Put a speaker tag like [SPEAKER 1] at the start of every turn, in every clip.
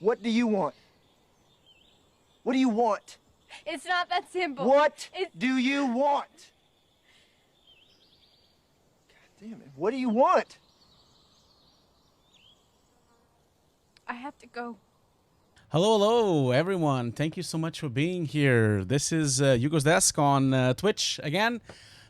[SPEAKER 1] What do you want? What do you want?
[SPEAKER 2] It's not that simple.
[SPEAKER 1] What do you want? God damn it. What do you want?
[SPEAKER 2] I have to go.
[SPEAKER 3] Hello, hello, everyone. Thank you so much for being here. This is Hugo's Desk on Twitch again.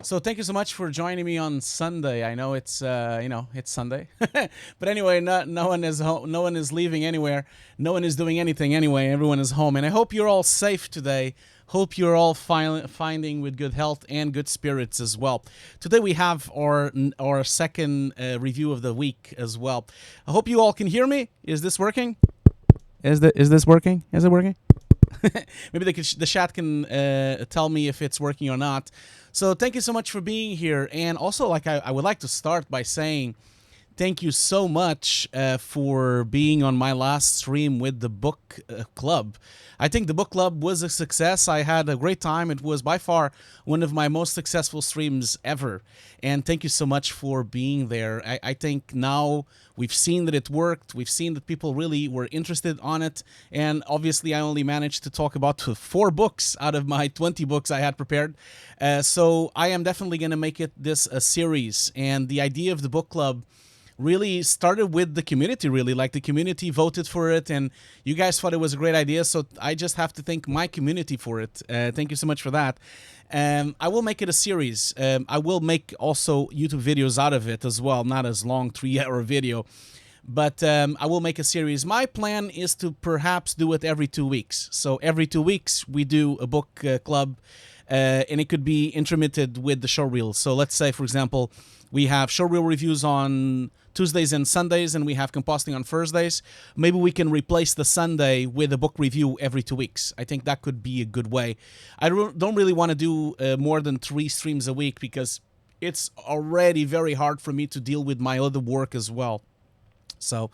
[SPEAKER 3] So thank you so much for joining me on Sunday. I know it's it's Sunday, but anyway, no one is home, no one is leaving anywhere, no one is doing anything anyway. Everyone is home, and I hope you're all safe today. Hope you're all finding with good health and good spirits as well. Today we have our second review of the week as well. I hope you all can hear me. Is this working? Is this working? Is it working? Maybe the chat can tell me if it's working or not. So thank you so much for being here. And also, I would like to start by saying thank you so much for being on my last stream with the book club. I think the book club was a success. I had a great time. It was by far one of my most successful streams ever. And thank you so much for being there. I think now we've seen that it worked. We've seen that people really were interested on it. And obviously, I only managed to talk about 4 books out of my 20 books I had prepared. So I am definitely going to make this a series. And the idea of the book club really started with the community, really. Like, the community voted for it, and you guys thought it was a great idea, so I just have to thank my community for it. Thank you so much for that. I will make it a series. I will make also YouTube videos out of it as well, not as long, 3-hour video, but I will make a series. My plan is to perhaps do it every 2 weeks. So every 2 weeks, we do a book club, and it could be intermittent with the showreels. So let's say, for example, we have showreel reviews on Tuesdays and Sundays, and we have compositing on Thursdays. Maybe we can replace the Sunday with a book review every 2 weeks. I think that could be a good way. I don't really want to do more than 3 streams a week because it's already very hard for me to deal with my other work as well. So,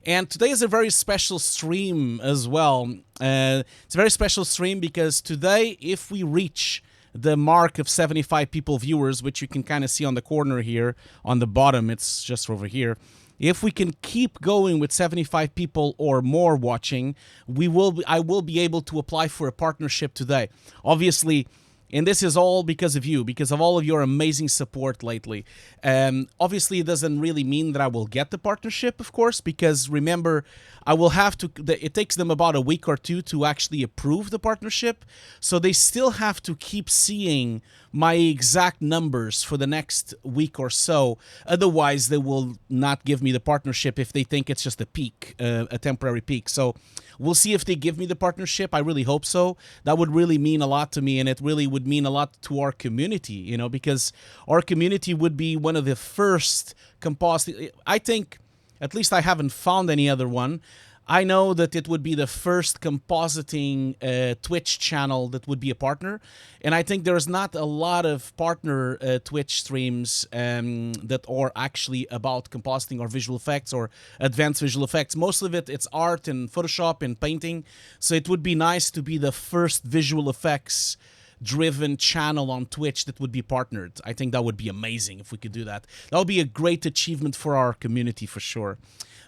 [SPEAKER 3] and today is a very special stream as well. It's a very special stream because today, if we reach the mark of 75 people viewers, which you can kind of see on the corner here, on the bottom, it's just over here. If we can keep going with 75 people or more watching, I will be able to apply for a partnership today. Obviously, and this is all because of you, because of all of your amazing support lately. Obviously, it doesn't really mean that I will get the partnership, of course, because remember, I will have to, it takes them about a week or 2 to actually approve the partnership. So they still have to keep seeing my exact numbers for the next week or so. Otherwise, they will not give me the partnership if they think it's just a peak, a temporary peak. So we'll see if they give me the partnership. I really hope so. That would really mean a lot to me, and it really would mean a lot to our community, you know, because our community would be one of the first compositing. I think, at least I haven't found any other one. I know that it would be the first compositing Twitch channel that would be a partner. And I think there's not a lot of partner Twitch streams that are actually about compositing or visual effects or advanced visual effects. Most of it's art and Photoshop and painting. So it would be nice to be the first visual effects driven channel on Twitch that would be partnered. I think that would be amazing if we could do that. That would be a great achievement for our community for sure.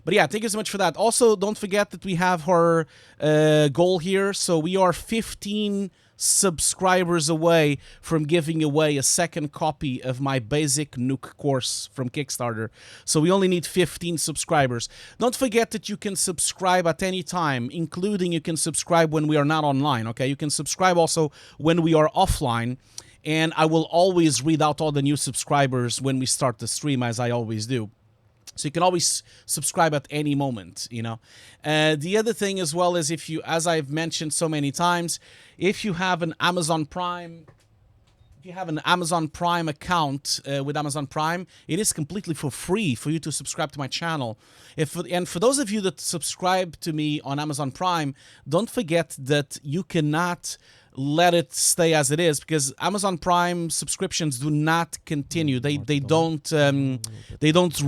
[SPEAKER 3] But yeah, thank you so much for that. Also, don't forget that we have our goal here. So we are 15 subscribers away from giving away a second copy of my basic Nuke course from Kickstarter. So we only need 15 subscribers. Don't forget that you can subscribe at any time, including you can subscribe when we are not online, okay? You can subscribe also when we are offline. And I will always read out all the new subscribers when we start the stream, as I always do. So you can always subscribe at any moment, you know. The other thing as well is, if you, as I've mentioned so many times, if you have an Amazon Prime, if you have an Amazon Prime account with Amazon Prime, it is completely for free for you to subscribe to my channel. And for those of you that subscribe to me on Amazon Prime, don't forget that you cannot let it stay as it is, because Amazon Prime subscriptions do not continue. They don't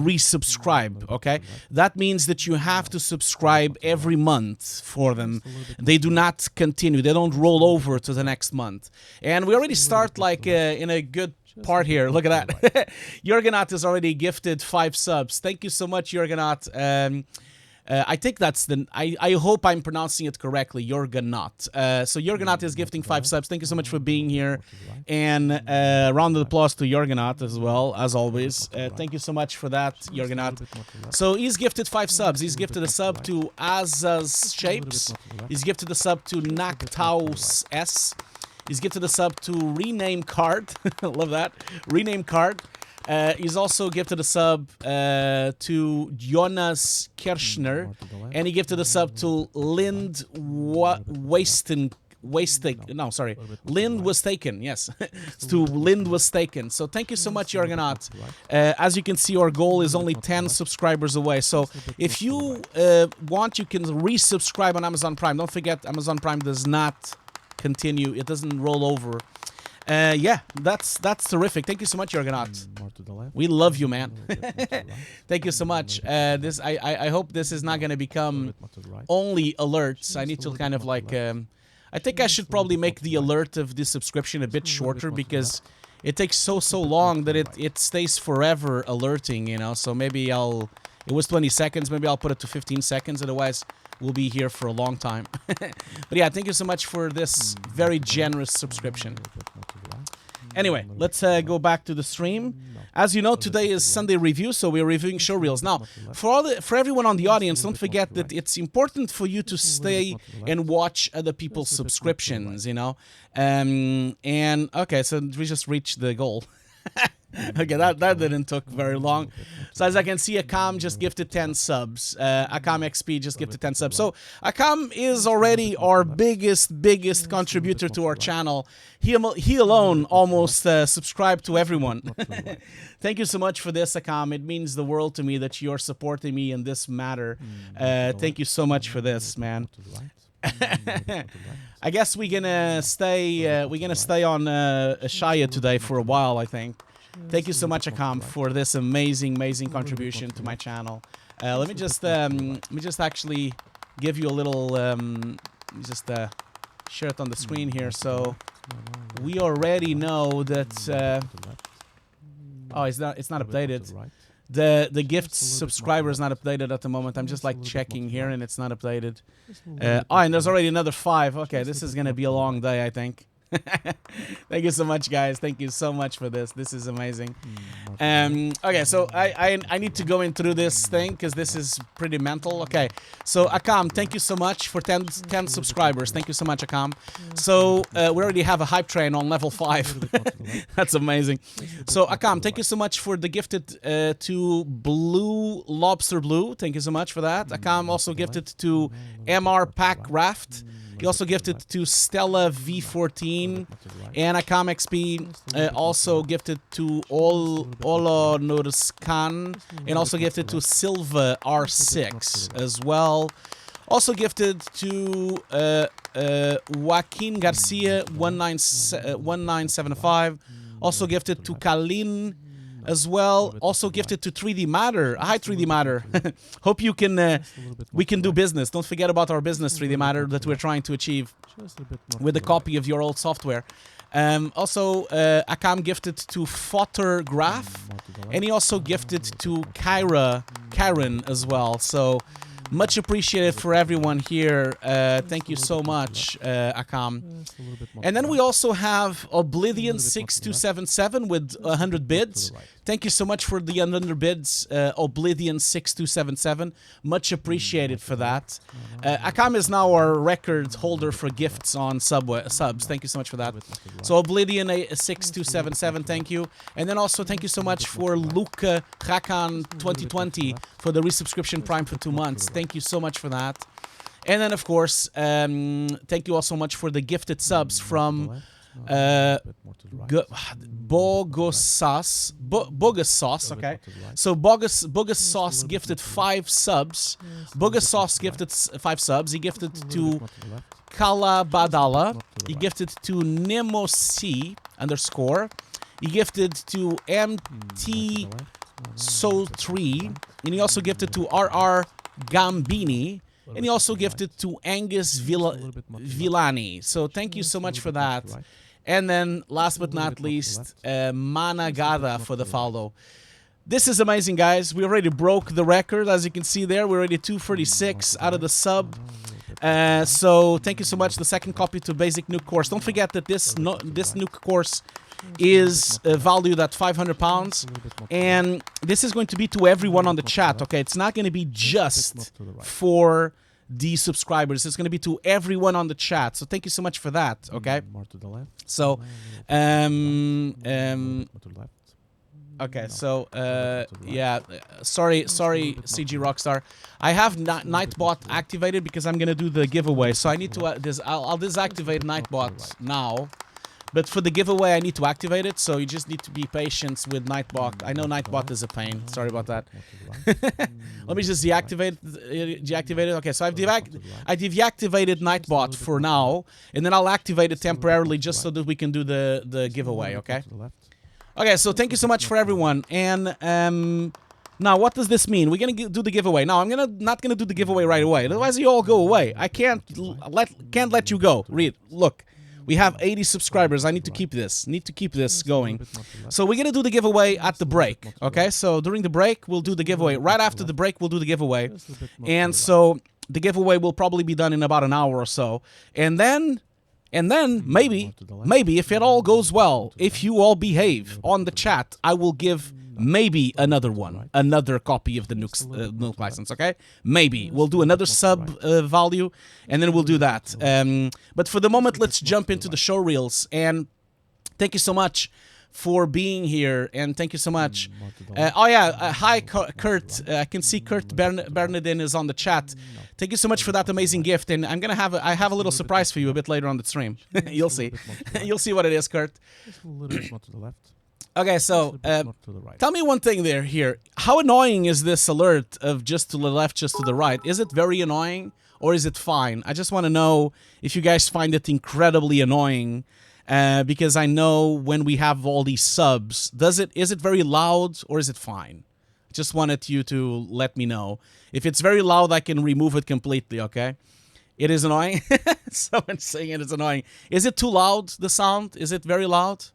[SPEAKER 3] resubscribe. Okay, that means that you have to subscribe every month for them. They do not continue. They don't roll over to the next month. And we already start like in a good part here. Look at that. Jurgenat has already gifted 5 subs. Thank you so much, Jurgenat. I think that's the. I hope I'm pronouncing it correctly. Jorgenot. So Jorgenot is gifting 5 subs. Thank you so much for being here, and round of applause to Jorgenot as well as always. Thank you so much for that, Jorgenot. So he's gifted 5 subs. He's gifted a sub to Azaz Shapes. He's gifted a sub to Naktaus S. He's gifted a sub to Rename Card. Love that. Rename Card. He's also gifted a sub to Jonas Kirchner, and he gifted a sub to Lind Lind was taken. Yes, to Lind was taken. So thank you so much, Jorgenot. As you can see, our goal is only 10 subscribers away. So if you want, you can resubscribe on Amazon Prime. Don't forget, Amazon Prime does not continue. It doesn't roll over. Yeah, that's terrific. Thank you so much, Jorgenot. We love you, man. Thank you so much. I hope this is not going to become only alerts. I need to kind of like... I think I should probably make the alert of this subscription a bit shorter because it takes so long that it stays forever alerting, you know. So maybe I'll... It was 20 seconds. Maybe I'll put it to 15 seconds. Otherwise, we'll be here for a long time. But yeah, thank you so much for this very generous subscription. Anyway, let's go back to the stream. As you know, today is Sunday review, so we're reviewing showreels. Now, for everyone on the audience, don't forget that it's important for you to stay and watch other people's subscriptions, you know. And okay, so we just reached the goal. Okay, that didn't took very long. So as I can see, Akam just gifted 10 subs. Akam XP just gifted 10 subs. So Akam is already our biggest contributor to our channel. He alone almost subscribed to everyone. Thank you so much for this, Akam. It means the world to me that you're supporting me in this matter. Thank you so much for this, man. I guess we're gonna stay on Shaya today for a while, I think. Thank you so much, Akam, for this amazing contribution to my channel. Let me just actually give you a little share it on the screen here. So we already know that oh, it's not updated. The gift subscriber is not updated at the moment. I'm just like checking here and it's not updated. Oh, and there's already another 5. Okay, this is gonna be a long day, I think. Thank you so much, guys. Thank you so much for this. This is amazing. Okay, so I need to go in through this thing because this is pretty mental. Okay, so Akam, thank you so much for 10 subscribers. Thank you so much, Akam. So we already have a hype train on level 5. That's amazing. So Akam, thank you so much for the gifted to Blue Lobster Blue. Thank you so much for that. Akam also gifted to MR Pack Raft. He also gifted to Stella V14, and Akam XP also gifted to Olo Nurskan, and also gifted to Silva R6 as well. Also gifted to Joaquin Garcia 1975. Also gifted to Kalin as well. Also gifted to 3D Matter. Hi, 3D Matter. Hope you can we can do business. Don't forget about our business, 3D Matter, that we're trying to achieve with a copy of your old software. Also, Akam gifted to Photograph, and he also gifted to Karen as well. So much appreciated for everyone here. Thank you so much, Akam. And then we also have Oblivion6277 with 100 bids. Thank you so much for the 100 bids, Oblivion6277. Much appreciated for that. Akam is now our record holder for gifts on subs. Thank you so much for that. So Oblivion6277, thank you. And then also thank you so much for Luca Hakan 2020 for the resubscription Prime for 2 months. Thank you so much for that. And then, of course, thank you all so much for the gifted subs from Bogus Sauce, okay. So Bogus Sauce gifted 5 subs. Bogus Sauce gifted 5 subs. He gifted to Kalabadala. He gifted to Nemoc _ He gifted to MT So3, and he also gifted to RR Gambini, and he also gifted to Angus Villani. So thank you so much for that. And then, last but not least, Managada for the follow. This is amazing, guys. We already broke the record, as you can see there. We're already 246 out of the sub. So thank you so much. The second copy to Basic Nuke course. Don't forget that this Nuke course is valued at £500, and this is going to be to everyone on the chat. Okay, it's not going to be just for the subscribers. It's going to be to everyone on the chat. So thank you so much for that. Okay.
[SPEAKER 4] More to the left.
[SPEAKER 3] So,
[SPEAKER 4] More to the left.
[SPEAKER 3] okay. So, yeah. Sorry, CG Rockstar. I have Nightbot activated because I'm gonna do the giveaway. So I need to. I'll deactivate Nightbot now. But for the giveaway, I need to activate it, so you just need to be patient with Nightbot. I know Nightbot is a pain. Sorry about that. Let me just deactivate it. Okay, so I deactivated Nightbot for now, and then I'll activate it temporarily just so that we can do the giveaway, okay? Okay, so thank you so much for everyone. And now, what does this mean? We're going to do the giveaway. Now, I'm not going to do the giveaway right away. Otherwise, you all go away. I can't let you go. Look. We have 80 subscribers. I need to keep this going. So we're going to do the giveaway at the break. Okay, so during the break, we'll do the giveaway. Right after the break, we'll do the giveaway. And so the giveaway will probably be done in about an hour or so. And then maybe if it all goes well, if you all behave on the chat, I will give maybe another copy of the Nuke license, okay? Maybe. We'll do another sub value, and then we'll do that. But for the moment, let's jump into the showreels. And thank you so much for being here, and thank you so much. Hi, Kurt. I can see Kurt Bernardin is on the chat. Thank you so much for that amazing gift, and I have a little surprise for you a bit later on the stream. You'll see. You'll see what it is, Kurt.
[SPEAKER 4] Just a little bit more to the left.
[SPEAKER 3] Okay, so tell me one thing here. How annoying is this alert of just to the left, just to the right? Is it very annoying or is it fine? I just want to know if you guys find it incredibly annoying, because I know when we have all these subs, is it very loud or is it fine? Just wanted you to let me know. If it's very loud, I can remove it completely, okay? It is annoying? Someone's saying it is annoying. Is it too loud, the sound? Is it very loud?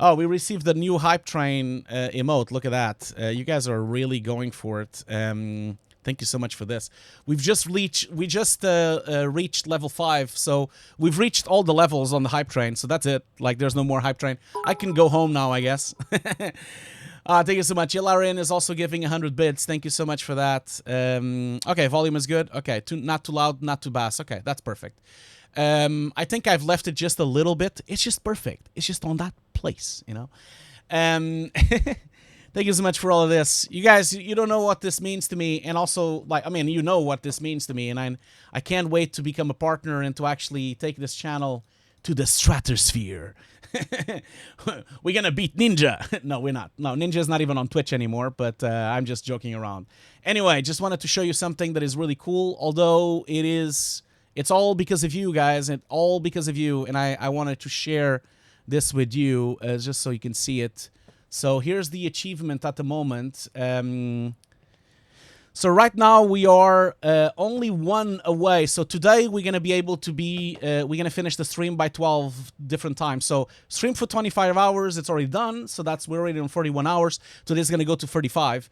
[SPEAKER 3] Oh, we received the new hype train emote. Look at that. You guys are really going for it. Thank you so much for this. We just reached level 5, so we've reached all the levels on the hype train. So that's it. Like, there's no more hype train. I can go home now, I guess. Thank you so much. Ilarin is also giving 100 bits. Thank you so much for that. Okay, volume is good. Okay, not too loud, not too bass. Okay, that's perfect. I think I've left it just a little bit. It's just perfect. It's just on that place, you know. Thank you so much for all of this. You guys, you don't know what this means to me, and also, like, I mean, you know what this means to me, and I can't wait to become a partner and to actually take this channel to the stratosphere. We're gonna beat Ninja. No, we're not. No, Ninja's not even on Twitch anymore, but I'm just joking around. Anyway, just wanted to show you something that is really cool, although it's all because of you guys, and all because of you, and I wanted to share this with you just so you can see it. So here's the achievement at the moment. So right now we are only one away. So today we're going to be able to be, we're going to finish the stream by 12 different times. So stream for 25 hours, it's already done. So we're already on 41 hours. Today's going to go to 35.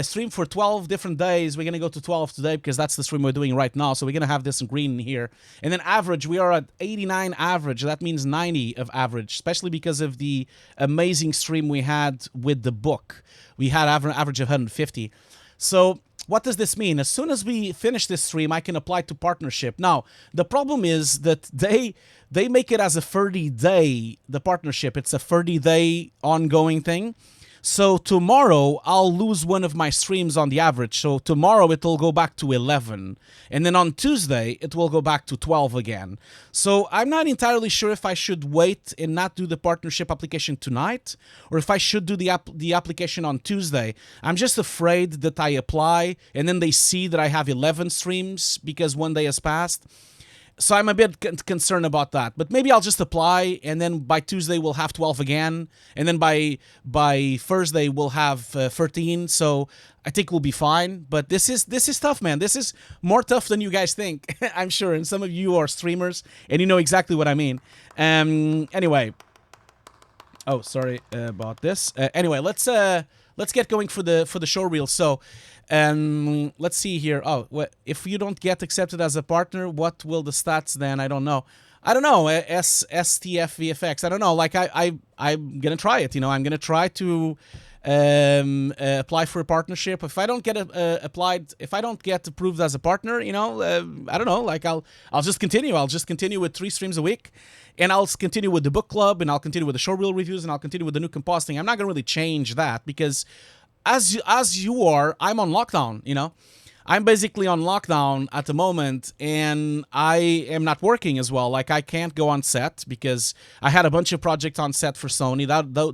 [SPEAKER 3] Stream for 12 different days. We're going to go to 12 today because that's the stream we're doing right now. So we're going to have this in green here. And then average, we are at 89 average. That means 90 of average, especially because of the amazing stream we had with the book. We had average of 150. So what does this mean? As soon as we finish this stream, I can apply to partnership. Now, the problem is that they make it as a 30-day, the partnership. It's a 30-day ongoing thing. So tomorrow, I'll lose one of my streams on the average. So tomorrow, it'll go back to 11. And then on Tuesday, it will go back to 12 again. So I'm not entirely sure if I should wait and not do the partnership application tonight, or if I should do the application on Tuesday. I'm just afraid that I apply, and then they see that I have 11 streams because one day has passed. So I'm a bit concerned about that. But maybe I'll just apply, and then by Tuesday we'll have 12 again. And then by Thursday we'll have 13. So I think we'll be fine. But this is tough, man. This is more tough than you guys think, I'm sure. And some of you are streamers, and you know exactly what I mean. Anyway. Oh, sorry about this. Anyway, let's let's get going for the show reel. So, let's see here. Oh, if you don't get accepted as a partner, what will the stats then? I don't know. STF VFX. I don't know. Like I'm gonna try it. You know, I'm gonna try to apply for a partnership. If I don't get if I don't get approved as a partner, you know, I don't know. Like I'll just continue. I'll just continue with 3 streams a week, and I'll continue with the book club, and I'll continue with the Showreel Reviews, and I'll continue with the Nuke Compositing. I'm not gonna really change that because, as you are, I'm on lockdown. You know. I'm basically on lockdown at the moment, and I am not working as well. Like, I can't go on set because I had a bunch of projects on set for Sony.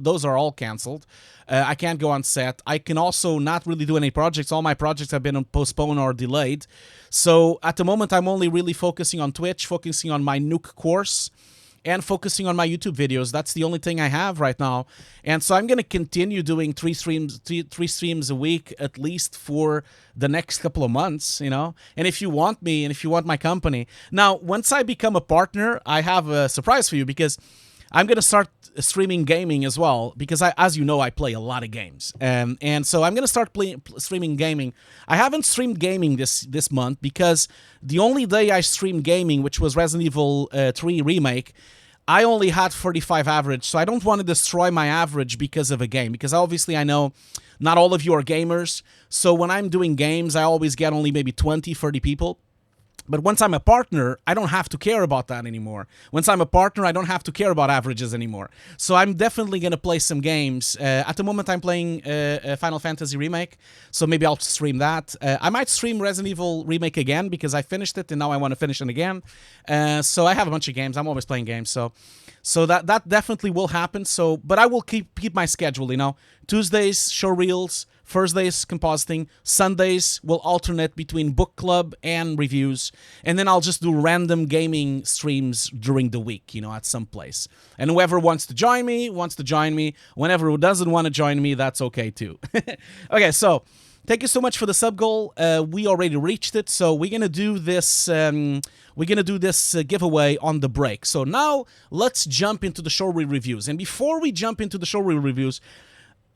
[SPEAKER 3] Those are all canceled. I can't go on set. I can also not really do any projects. All my projects have been postponed or delayed. So at the moment, I'm only really focusing on Twitch, focusing on my Nuke course, and focusing on my YouTube videos. That's the only thing I have right now. And so I'm going to continue doing 3 streams a week, at least for the next couple of months, you know? And if you want me, and if you want my company. Now, once I become a partner, I have a surprise for you, because I'm going to start streaming gaming as well, because as you know, I play a lot of games. And so I'm going to start streaming gaming. I haven't streamed gaming this month because the only day I streamed gaming, which was Resident Evil 3 Remake, I only had 45 average. So I don't want to destroy my average because of a game, because obviously I know not all of you are gamers. So when I'm doing games, I always get only maybe 20, 30 people. But once I'm a partner, I don't have to care about that anymore. Once I'm a partner, I don't have to care about averages anymore. So I'm definitely going to play some games. At the moment, I'm playing Final Fantasy Remake, so maybe I'll stream that. I might stream Resident Evil Remake again, because I finished it, and now I want to finish it again. So I have a bunch of games. I'm always playing games, so that definitely will happen. So, but I will keep my schedule, you know. Tuesdays, show reels. Thursdays, compositing. Sundays will alternate between book club and reviews. And then I'll just do random gaming streams during the week, you know, at some place. And whoever wants to join me, Whenever who doesn't want to join me, that's okay too. Okay, so thank you so much for the sub goal. We already reached it, so we're gonna do this. Giveaway on the break. So now let's jump into the Showreel Reviews. And before we jump into the Showreel Reviews,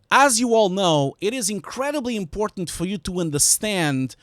[SPEAKER 3] as you all know, it is incredibly important for you to understand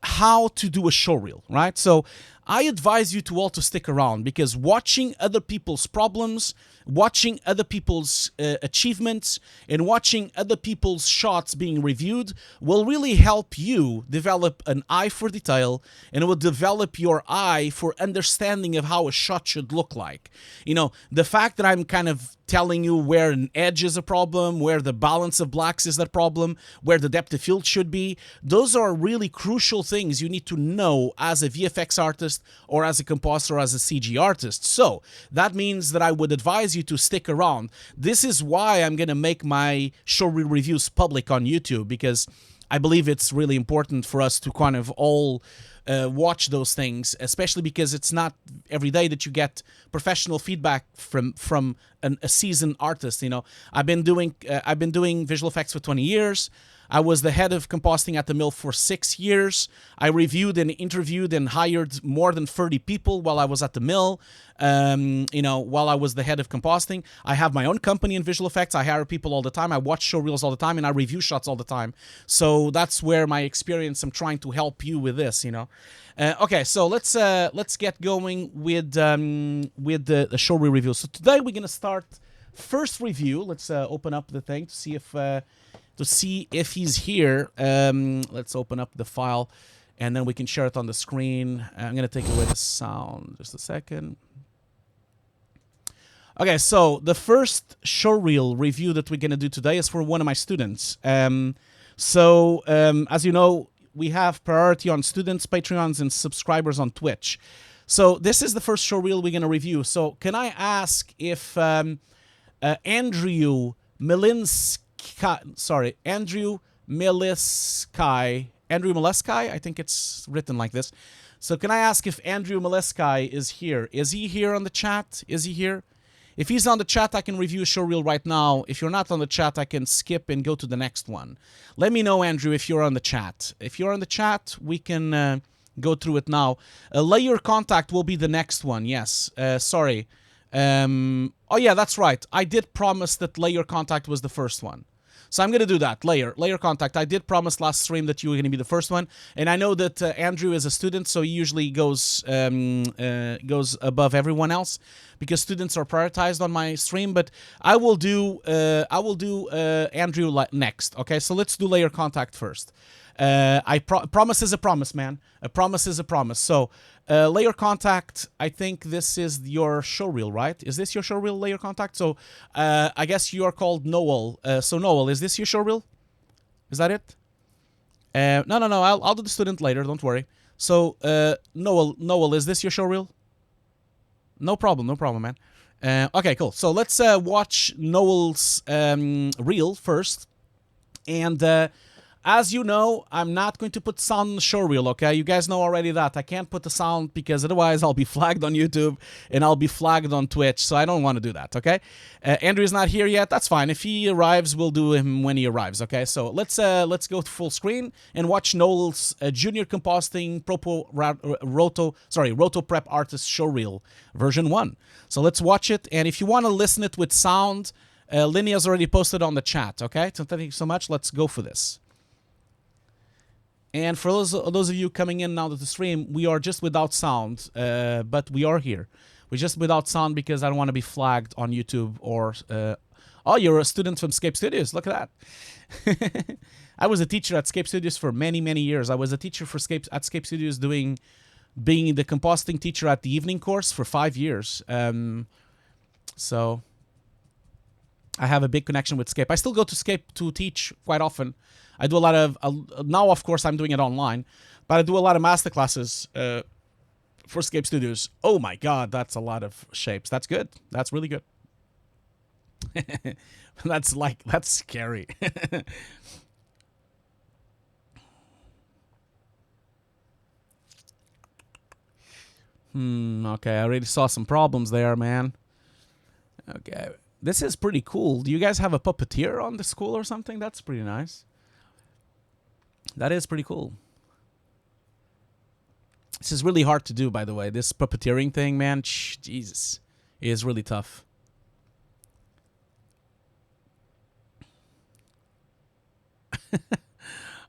[SPEAKER 3] how to do a showreel, right? So I advise you to all to stick around, because watching other people's problems, watching other people's achievements, and watching other people's shots being reviewed will really help you develop an eye for detail, and it will develop your eye for understanding of how a shot should look like. You know, the fact that I'm kind of telling you where an edge is a problem, where the balance of blacks is a problem, where the depth of field should be, those are really crucial things you need to know as a VFX artist, or as a compositor, or as a CG artist. So that means that I would advise you to stick around. This is why I'm going to make my showreel reviews public on YouTube, because I believe it's really important for us to kind of all watch those things, especially because it's not every day that you get professional feedback from a seasoned artist. You know, I've been doing visual effects for 20 years. I was the head of compositing at the mill for 6 years. I reviewed and interviewed and hired more than 30 people while I was at the mill, you know, while I was the head of compositing. I have my own company in visual effects. I hire people all the time. I watch showreels all the time, and I review shots all the time. So that's where my experience, I'm trying to help you with this, you know. Okay, so let's get going with the showreel review. So today we're going to start first review. Let's open up the thing to see if he's here. Let's open up the file, and then we can share it on the screen. I'm going to take away the sound just a second. Okay, so the first showreel review that we're going to do today is for one of my students. As you know, we have priority on students, Patreons, and subscribers on Twitch. So this is the first showreel we're going to review. So can I ask if Andrew Militsky, I think it's written like this. So can I ask if Andrew Militsky is here? Is he here on the chat? Is he here? If he's on the chat, I can review a showreel right now. If you're not on the chat, I can skip and go to the next one. Let me know, Andrew, if you're on the chat. If you're on the chat, we can go through it now. Layer contact will be the next one. Yes. Sorry. Oh, yeah, that's right. I did promise that layer contact was the first one. So I'm going to do that. Layer contact. I did promise last stream that you were going to be the first one. And I know that Andrew is a student, so he usually goes above everyone else because students are prioritized on my stream. But I will do Andrew next. Okay, so let's do layer contact first. Promise is a promise, man. A promise is a promise. So layer contact, I think this is your showreel, right? Is this your showreel layer contact? So I guess you are called Noel. So Noel, is this your showreel? Is that it? No. I'll do the student later. Don't worry. So Noel, is this your showreel? No problem, man. Okay, cool. So let's watch Noel's reel first, and as you know, I'm not going to put sound on the showreel, okay? You guys know already that. I can't put the sound because otherwise I'll be flagged on YouTube and I'll be flagged on Twitch, so I don't want to do that, okay? Andrew's not here yet. That's fine. If he arrives, we'll do him when he arrives, okay? So let's go to full screen and watch Noel's Junior Compositing Roto Prep Artist Showreel version 1. So let's watch it, and if you want to listen it with sound, Linea's already posted on the chat, okay? So thank you so much. Let's go for this. And for those of you coming in now to the stream, we are just without sound, but we are here. We're just without sound because I don't want to be flagged on YouTube or... oh, you're a student from Scape Studios. Look at that. I was a teacher at Scape Studios for many, many years. I was a teacher for at Scape Studios being the compositing teacher at the evening course for 5 years. So I have a big connection with Scape. I still go to Scape to teach quite often. I do a lot of, now of course I'm doing it online, but I do a lot of masterclasses for Scape Studios. Oh my God, that's a lot of shapes. That's good. That's really good. That's scary. Okay, I already saw some problems there, man. Okay, this is pretty cool. Do you guys have a puppeteer on the school or something? That's pretty nice. That is pretty cool. This is really hard to do, by the way. This puppeteering thing, man, Jesus, it is really tough.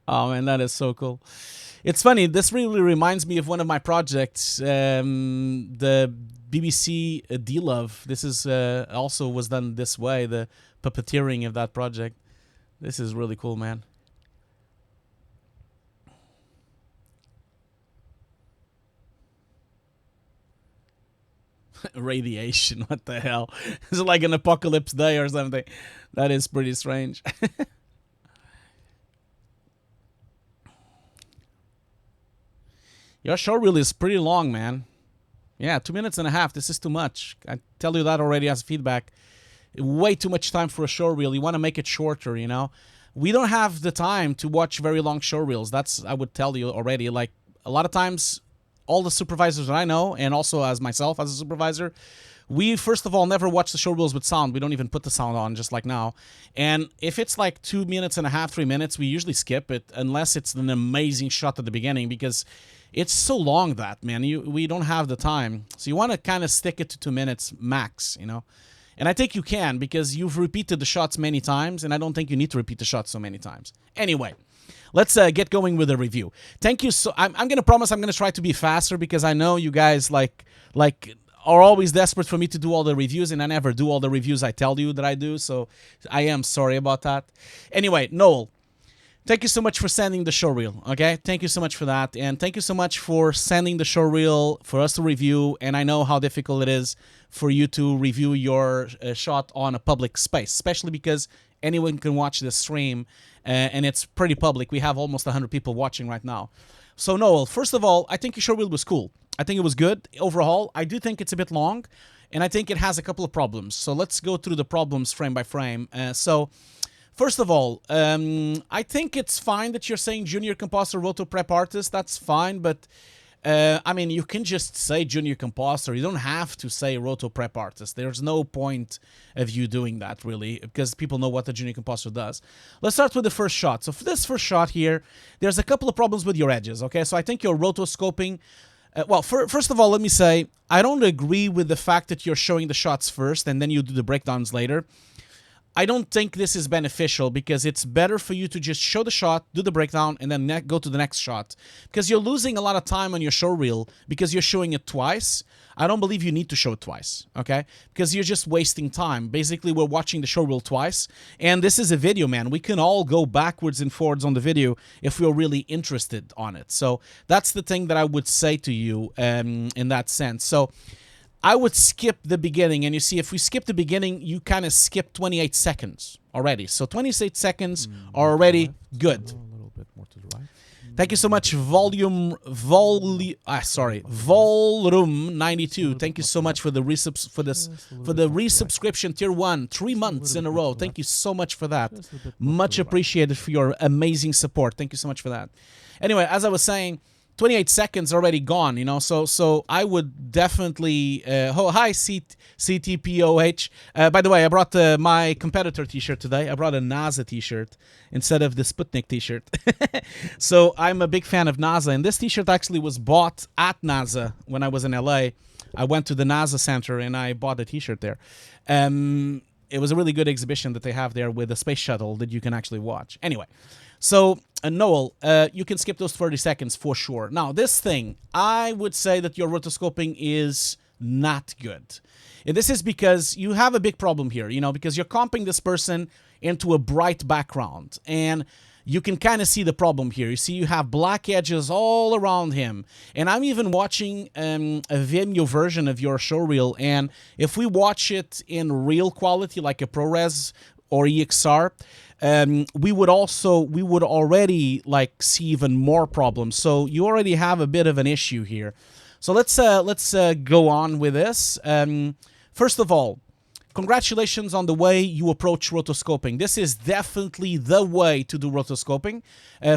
[SPEAKER 3] Oh, man, that is so cool. It's funny. This really reminds me of one of my projects, the BBC D-Love. This is also was done this way, the puppeteering of that project. This is really cool, man. Radiation, what the hell? Is it like an apocalypse day or something? That is pretty strange. Your showreel is pretty long, man. Yeah, 2.5 minutes. This is too much. I tell you that already as feedback. Way too much time for a showreel. You want to make it shorter, you know? We don't have the time to watch very long showreels. That's, I would tell you already. Like, a lot of times, all the supervisors that I know, and also as myself as a supervisor, we, first of all, never watch the showreels with sound. We don't even put the sound on, just like now. And if it's like 2.5 minutes, 3 minutes, we usually skip it, unless it's an amazing shot at the beginning, because it's so long that, man, we don't have the time. So you want to kind of stick it to 2 minutes max, you know? And I think you can, because you've repeated the shots many times, and I don't think you need to repeat the shots so many times. Anyway, let's get going with the review. Thank you. So I'm going to promise I'm going to try to be faster, because I know you guys like are always desperate for me to do all the reviews, and I never do all the reviews I tell you that I do. So I am sorry about that. Anyway, Noel, thank you so much for sending the showreel, okay? Thank you so much for that, and thank you so much for sending the showreel for us to review, and I know how difficult it is for you to review your shot on a public space, especially because anyone can watch this stream, and it's pretty public. We have almost 100 people watching right now. So, Noel, first of all, I think your showreel was cool. I think it was good overall. I do think it's a bit long, and I think it has a couple of problems. So let's go through the problems frame by frame. First of all, I think it's fine that you're saying Junior Compositor Roto Prep Artist. That's fine, but I mean, you can just say Junior Compositor. You don't have to say Roto Prep Artist. There's no point of you doing that, really, because people know what the Junior Compositor does. Let's start with the first shot. So for this first shot here, there's a couple of problems with your edges, okay? So I think your rotoscoping... well, first of all, let me say, I don't agree with the fact that you're showing the shots first and then you do the breakdowns later. I don't think this is beneficial because it's better for you to just show the shot, do the breakdown, and then go to the next shot. Because you're losing a lot of time on your show reel because you're showing it twice. I don't believe you need to show it twice, okay? Because you're just wasting time. Basically, we're watching the show reel twice, and this is a video, man. We can all go backwards and forwards on the video if we're really interested on it. So that's the thing that I would say to you in that sense. So I would skip the beginning, and you see, if we skip the beginning, you kind of skip 28 seconds already. So 28 seconds are already good.
[SPEAKER 4] A little bit more to the right.
[SPEAKER 3] Thank you so much, Volume 92. Thank you so much for the resubscription tier 1, 3 months in a row. Thank you so much for that. Much appreciated for your amazing support. Thank you so much for that. Anyway, as I was saying, 28 seconds already gone, you know, so I would definitely hi CTPOH. By the way, I brought my competitor t-shirt today. I brought a NASA t-shirt instead of the Sputnik t-shirt. So I'm a big fan of NASA, and this t-shirt actually was bought at NASA when I was in LA. I went to the NASA center and I bought a t-shirt there. It was a really good exhibition that they have there with a space shuttle that you can actually watch. Anyway, so Noel, you can skip those 30 seconds for sure. Now, this thing, I would say that your rotoscoping is not good. And this is because you have a big problem here, you know, because you're comping this person into a bright background. And you can kind of see the problem here. You see, you have black edges all around him. And I'm even watching a Vimeo version of your showreel. And if we watch it in real quality, like a ProRes or EXR, we would already like see even more problems. So you already have a bit of an issue here. So let's go on with this. First of all, congratulations on the way you approach rotoscoping. This is definitely the way to do rotoscoping.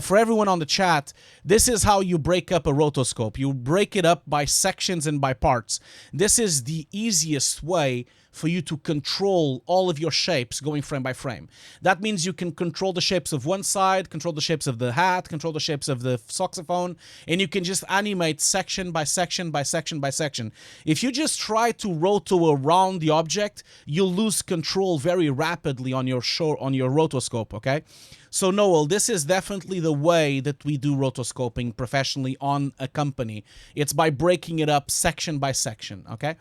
[SPEAKER 3] For everyone on the chat, this is how you break up a rotoscope. You break it up by sections and by parts. This is the easiest way for you to control all of your shapes going frame by frame. That means you can control the shapes of one side, control the shapes of the hat, control the shapes of the saxophone, and you can just animate section by section by section by section. If you just try to roto around the object, you'll lose control very rapidly on your rotoscope, okay? So Noel, this is definitely the way that we do rotoscoping professionally on a company. It's by breaking it up section by section, okay?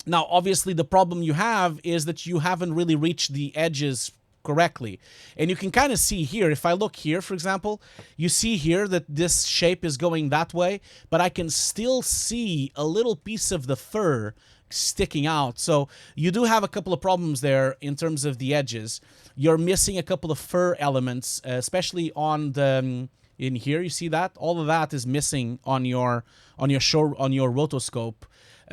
[SPEAKER 3] Now, obviously, the problem you have is that you haven't really reached the edges correctly. And you can kind of see here, if I look here, for example, you see here that this shape is going that way, but I can still see a little piece of the fur sticking out. So you do have a couple of problems there in terms of the edges. You're missing a couple of fur elements, especially on the in here. You see that? All of that is missing on your rotoscope.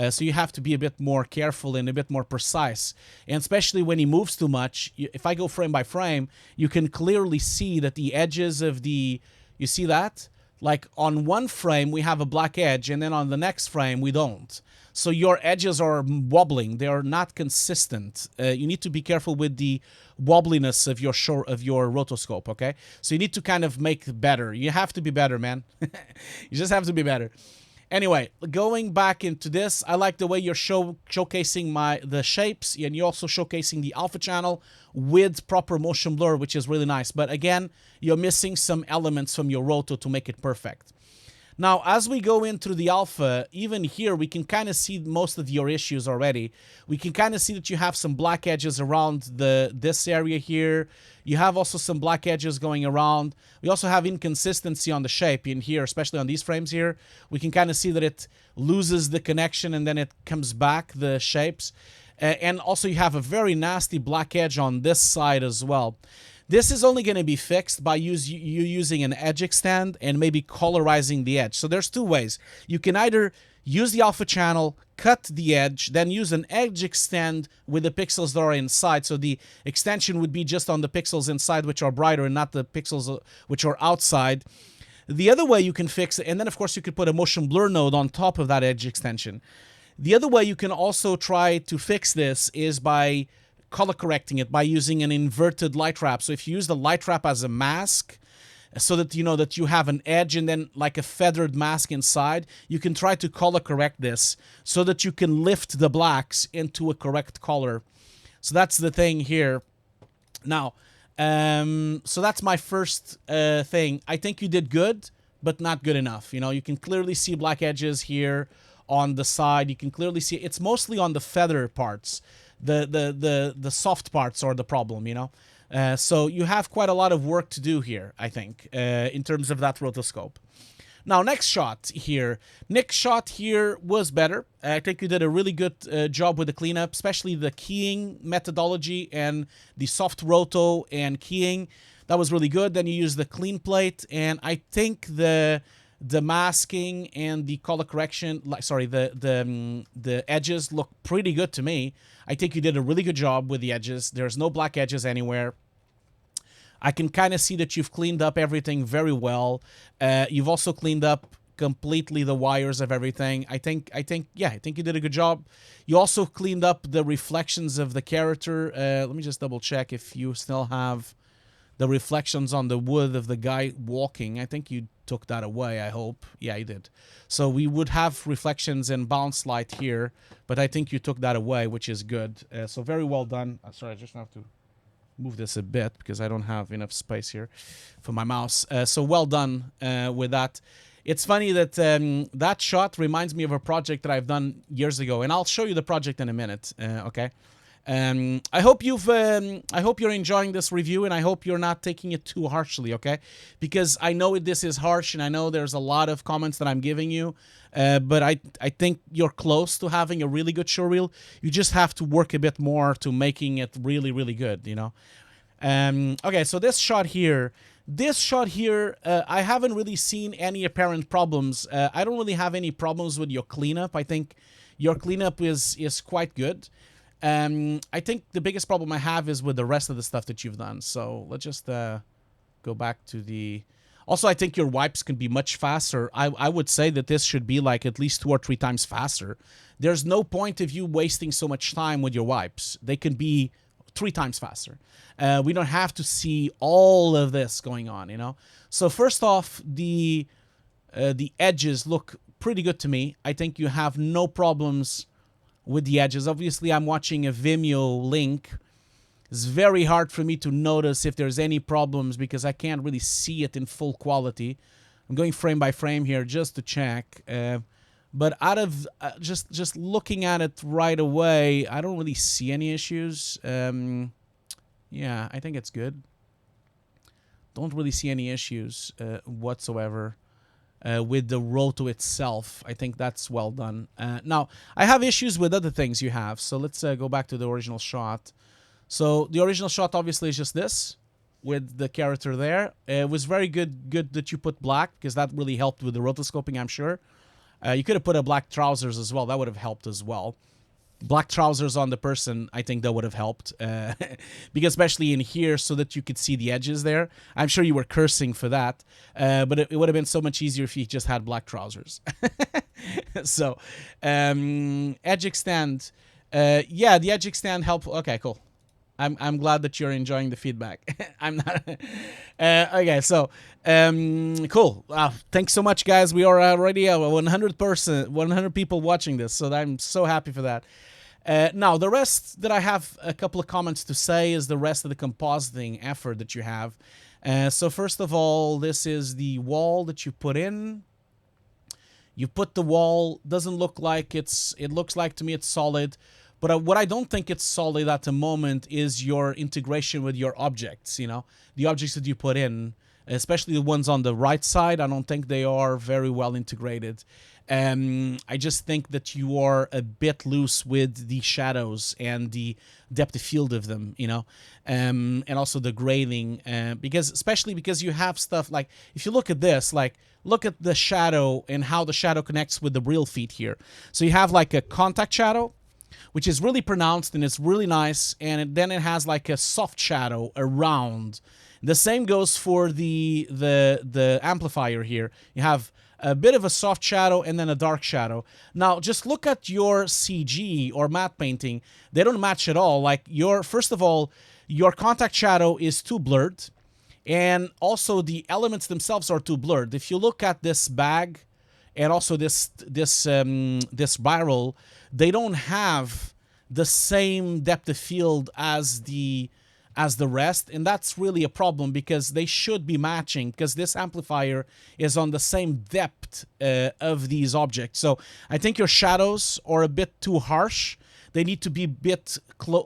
[SPEAKER 3] So you have to be a bit more careful and a bit more precise. And especially when he moves too much, if I go frame by frame, you can clearly see that the edges of the... You see that? Like on one frame, we have a black edge, and then on the next frame, we don't. So your edges are wobbling. They are not consistent. You need to be careful with the wobbliness of your rotoscope, okay? So you need to kind of make better. You have to be better, man. You just have to be better. Anyway, going back into this, I like the way you're showcasing the shapes, and you're also showcasing the alpha channel with proper motion blur, which is really nice. But again, you're missing some elements from your roto to make it perfect. Now, as we go in through the alpha, even here, we can kind of see most of your issues already. We can kind of see that you have some black edges around this area here. You have also some black edges going around. We also have inconsistency on the shape in here, especially on these frames here. We can kind of see that it loses the connection and then it comes back, the shapes. And also you have a very nasty black edge on this side as well. This is only going to be fixed by you using an edge extend and maybe colorizing the edge. So there's two ways. You can either use the alpha channel, cut the edge, then use an edge extend with the pixels that are inside. So the extension would be just on the pixels inside, which are brighter, and not the pixels which are outside. The other way you can fix it, and then of course you could put a motion blur node on top of that edge extension. The other way you can also try to fix this is by color correcting it, by using an inverted light trap. So if you use the light trap as a mask, so that you know that you have an edge and then like a feathered mask inside, you can try to color correct this so that you can lift the blacks into a correct color. So that's the thing here. Now, so that's my first thing. I think you did good, but not good enough. You know, you can clearly see black edges here on the side. You can clearly see it's mostly on the feather parts. The soft parts are the problem, you know. So you have quite a lot of work to do here, I think, in terms of that rotoscope. Now, next shot here. Nick's shot here was better. I think you did a really good job with the cleanup, especially the keying methodology and the soft roto and keying. That was really good. Then you used the clean plate, and I think the masking and the color correction, the edges look pretty good to me. I think you did a really good job with the edges. There's no black edges anywhere. I can kind of see that you've cleaned up everything very well. You've also cleaned up completely the wires of everything. I think you did a good job. You also cleaned up the reflections of the character. Let me just double check if you still have the reflections on the wood of the guy walking. I think you took that away, I hope. Yeah, you did. So we would have reflections and bounce light here, but I think you took that away, which is good. So very well done. Sorry, I just have to move this a bit because I don't have enough space here for my mouse. So well done with that. It's funny that that shot reminds me of a project that I've done years ago, and I'll show you the project in a minute. Okay. I hope you're enjoying this review, and I hope you're not taking it too harshly, okay? Because I know this is harsh, and I know there's a lot of comments that I'm giving you, but I think you're close to having a really good showreel. You just have to work a bit more to making it really, really good, you know? Okay, so this shot here, I haven't really seen any apparent problems. I don't really have any problems with your cleanup. I think your cleanup is quite good. I think the biggest problem I have is with the rest of the stuff that you've done. So let's just go back to the... Also, I think your wipes can be much faster. I would say that this should be like at least 2 or 3 times faster. There's no point of you wasting so much time with your wipes. They can be 3 times faster. We don't have to see all of this going on, you know? So first off, the edges look pretty good to me. I think you have no problems with the edges. Obviously, I'm watching a Vimeo link. It's very hard for me to notice if there's any problems because I can't really see it in full quality. I'm going frame by frame here just to check. But out of just looking at it right away, I don't really see any issues. Yeah, I think it's good. Don't really see any issues whatsoever. With the roto itself. I think that's well done. Now, I have issues with other things you have. So let's go back to the original shot. So the original shot obviously is just this with the character there. It was very good that you put black because that really helped with the rotoscoping, I'm sure. You could have put a black trousers as well. That would have helped as well. Black trousers on the person, I think that would have helped. Because especially in here so that you could see the edges there. I'm sure you were cursing for that. But it would have been so much easier if you just had black trousers. So, edge extend. Yeah, the edge extend helped. Okay, cool. I'm glad that you're enjoying the feedback. I'm not. Okay, so cool. Thanks so much, guys. We are already 100 people watching this, so I'm so happy for that. Now, the rest that I have a couple of comments to say is the rest of the compositing effort that you have. So first of all, this is the wall that you put in. You put the wall. Doesn't look like it looks like to me it's solid. But what I don't think it's solid at the moment is your integration with your objects, you know, the objects that you put in, especially the ones on the right side. I don't think they are very well integrated. I just think that you are a bit loose with the shadows and the depth of field of them, you know, and also the grading, especially because you have stuff like, if you look at this, like, look at the shadow and how the shadow connects with the real feet here. So you have like a contact shadow, which is really pronounced and it's really nice, and then it has like a soft shadow around. The same goes for the amplifier here. You have a bit of a soft shadow and then a dark shadow. Now, just look at your CG or matte painting. They don't match at all. Like first of all, your contact shadow is too blurred, and also the elements themselves are too blurred. If you look at this bag and also this barrel, they don't have the same depth of field as the as the rest, and that's really a problem because they should be matching, because this amplifier is on the same depth of these objects. So I think your shadows are a bit too harsh. They need to be a bit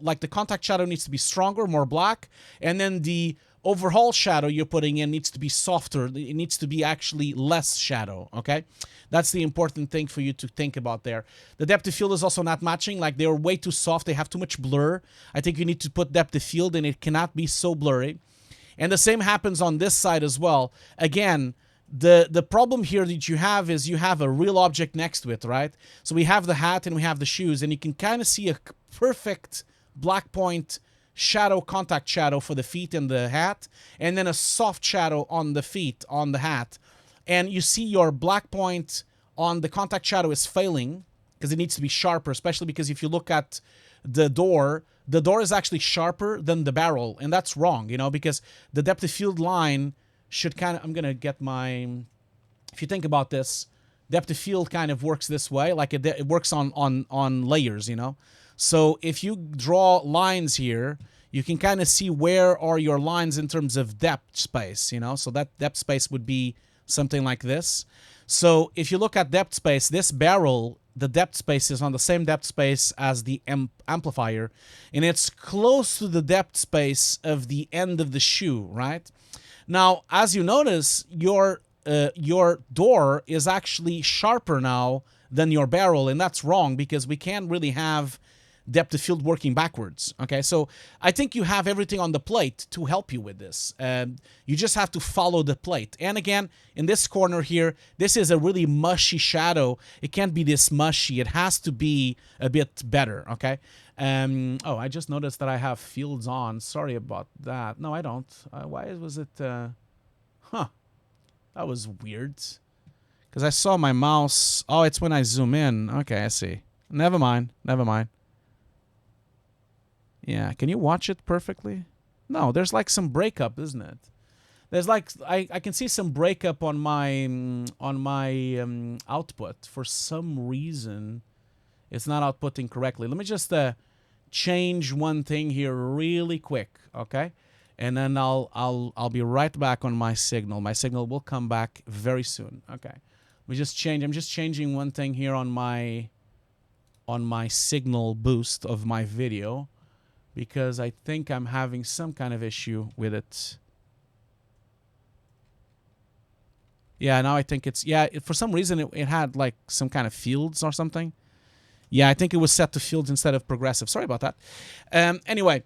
[SPEAKER 3] like the contact shadow needs to be stronger, more black, and then the overall shadow you're putting in needs to be softer. It needs to be actually less shadow, okay? That's the important thing for you to think about there. The depth of field is also not matching. Like, they're way too soft. They have too much blur. I think you need to put depth of field, and it cannot be so blurry. And the same happens on this side as well. Again, the problem here that you have is you have a real object next to it, right? So we have the hat and we have the shoes, and you can kind of see a perfect black point shadow, contact shadow for the feet and the hat, and then a soft shadow on the feet on the hat. And you see your black point on the contact shadow is failing because it needs to be sharper, especially because if you look at the door is actually sharper than the barrel, and that's wrong, you know, because the depth of field line should kind of, I'm going to get my, if you think about this, depth of field kind of works this way, like it works on layers, you know. So if you draw lines here, you can kind of see where are your lines in terms of depth space, you know. So that depth space would be something like this. So if you look at depth space, this barrel, the depth space is on the same depth space as the amplifier, and it's close to the depth space of the end of the shoe, right? Now, as you notice, your door is actually sharper now than your barrel, and that's wrong because we can't really have depth of field working backwards. Okay, so I think you have everything on the plate to help you with this. You just have to follow the plate. And again, in this corner here, this is a really mushy shadow. It can't be this mushy. It has to be a bit better. Okay. Oh, I just noticed that I have fields on. Sorry about that. No, I don't. Why was it? Huh. That was weird. Because I saw my mouse. Oh, it's when I zoom in. Okay, I see. Never mind. Never mind. Yeah, can you watch it perfectly? No, there's like some breakup, isn't it? There's like, I can see some breakup on my output. For some reason, it's not outputting correctly. Let me just change one thing here really quick, okay? And then I'll be right back on my signal. My signal will come back very soon. Okay. I'm just changing one thing here on my signal boost of my video, because I think I'm having some kind of issue with it. Yeah, now I think it's, yeah, for some reason it had like some kind of fields or something. Yeah, I think it was set to fields instead of progressive. Sorry about that. Anyway,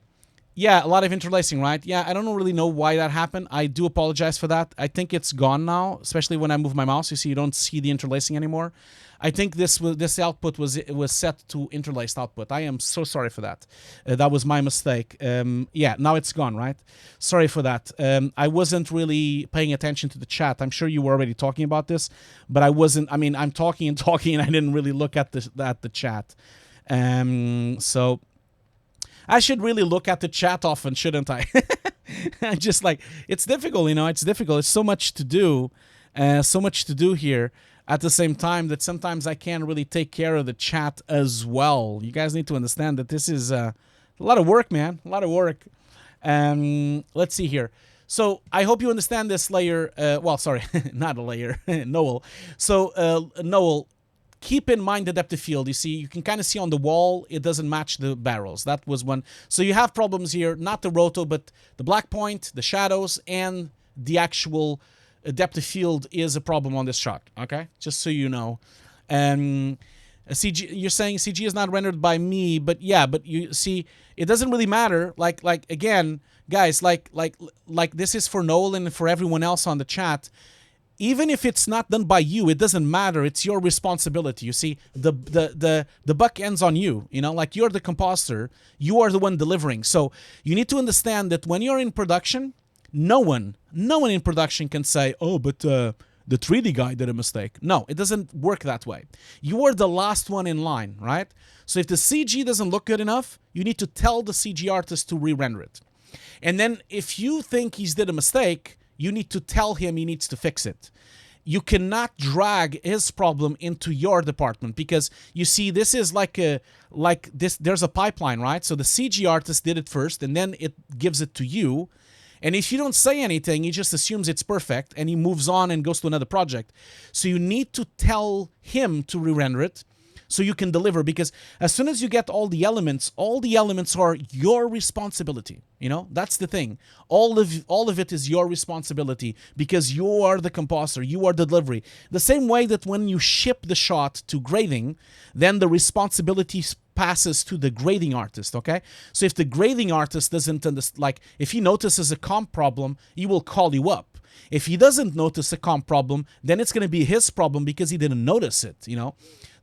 [SPEAKER 3] yeah, a lot of interlacing, right? Yeah, I don't really know why that happened. I do apologize for that. I think it's gone now, especially when I move my mouse. You see, you don't see the interlacing anymore. I think this output was set to interlaced output. I am so sorry for that. That was my mistake. Yeah, now it's gone, right? Sorry for that. I wasn't really paying attention to the chat. I'm sure you were already talking about this, but I wasn't. I mean, I'm talking and I didn't really look at the chat. So I should really look at the chat often, shouldn't I? I just like, it's difficult, you know. It's difficult. It's so much to do, here. At the same time that sometimes I can't really take care of the chat as well. You guys need to understand that this is a lot of work, man. A lot of work. Let's see here. So I hope you understand this layer. Well, sorry, not a layer. Noel. So Noel, keep in mind the depth of field. You see, you can kind of see on the wall, it doesn't match the barrels. That was one. So you have problems here, not the roto, but the black point, the shadows, and the actual depth of field is a problem on this shot, okay? Just so you know. CG, you're saying CG is not rendered by me, but yeah, but you see, it doesn't really matter. Like again, guys, like this is for Noel and for everyone else on the chat. Even if it's not done by you, it doesn't matter. It's your responsibility. You see, the buck ends on you. You know, like you're the compositor. You are the one delivering. So you need to understand that when you're in production, no one in production can say, oh, but the 3D guy did a mistake. No, it doesn't work that way. You are the last one in line, right? So if the CG doesn't look good enough, you need to tell the CG artist to re-render it. And then if you think he's did a mistake, you need to tell him he needs to fix it. you cannot drag his problem into your department, because you see, this is there's a pipeline, right? So the CG artist did it first, and then it gives it to you. And if you don't say anything, he just assumes it's perfect, and he moves on and goes to another project. So you need to tell him to re-render it, so you can deliver, because as soon as you get all the elements are your responsibility. You know, that's the thing. All of it is your responsibility, because you are the compositor, you are the delivery. The same way that when you ship the shot to grading, then the responsibility passes to the grading artist, okay? So if the grading artist doesn't understand, like if he notices a comp problem, he will call you up. If he doesn't notice a comp problem, then it's going to be his problem because he didn't notice it, you know?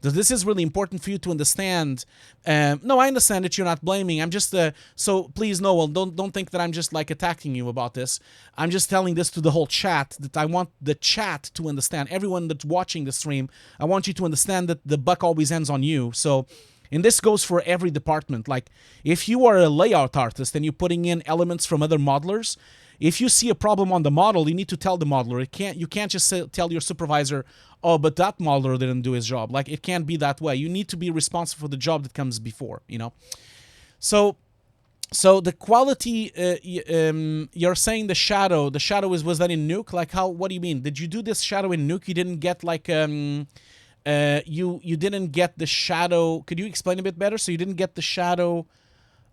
[SPEAKER 3] So this is really important for you to understand. No, I understand that you're not blaming. I'm just, so please, Noel, don't think that I'm just like attacking you about this. I'm just telling this to the whole chat, that I want the chat to understand. Everyone that's watching the stream, I want you to understand that the buck always ends on you. So, and this goes for every department. Like, if you are a layout artist and you're putting in elements from other modelers, if you see a problem on the model, you need to tell the modeler. You can't just tell your supervisor, oh, but that modeler didn't do his job. Like, it can't be that way. You need to be responsible for the job that comes before, you know? So the quality, you're saying the shadow was that in Nuke? Like, what do you mean? Did you do this shadow in Nuke? You didn't get like, you didn't get the shadow. Could you explain a bit better? So you didn't get the shadow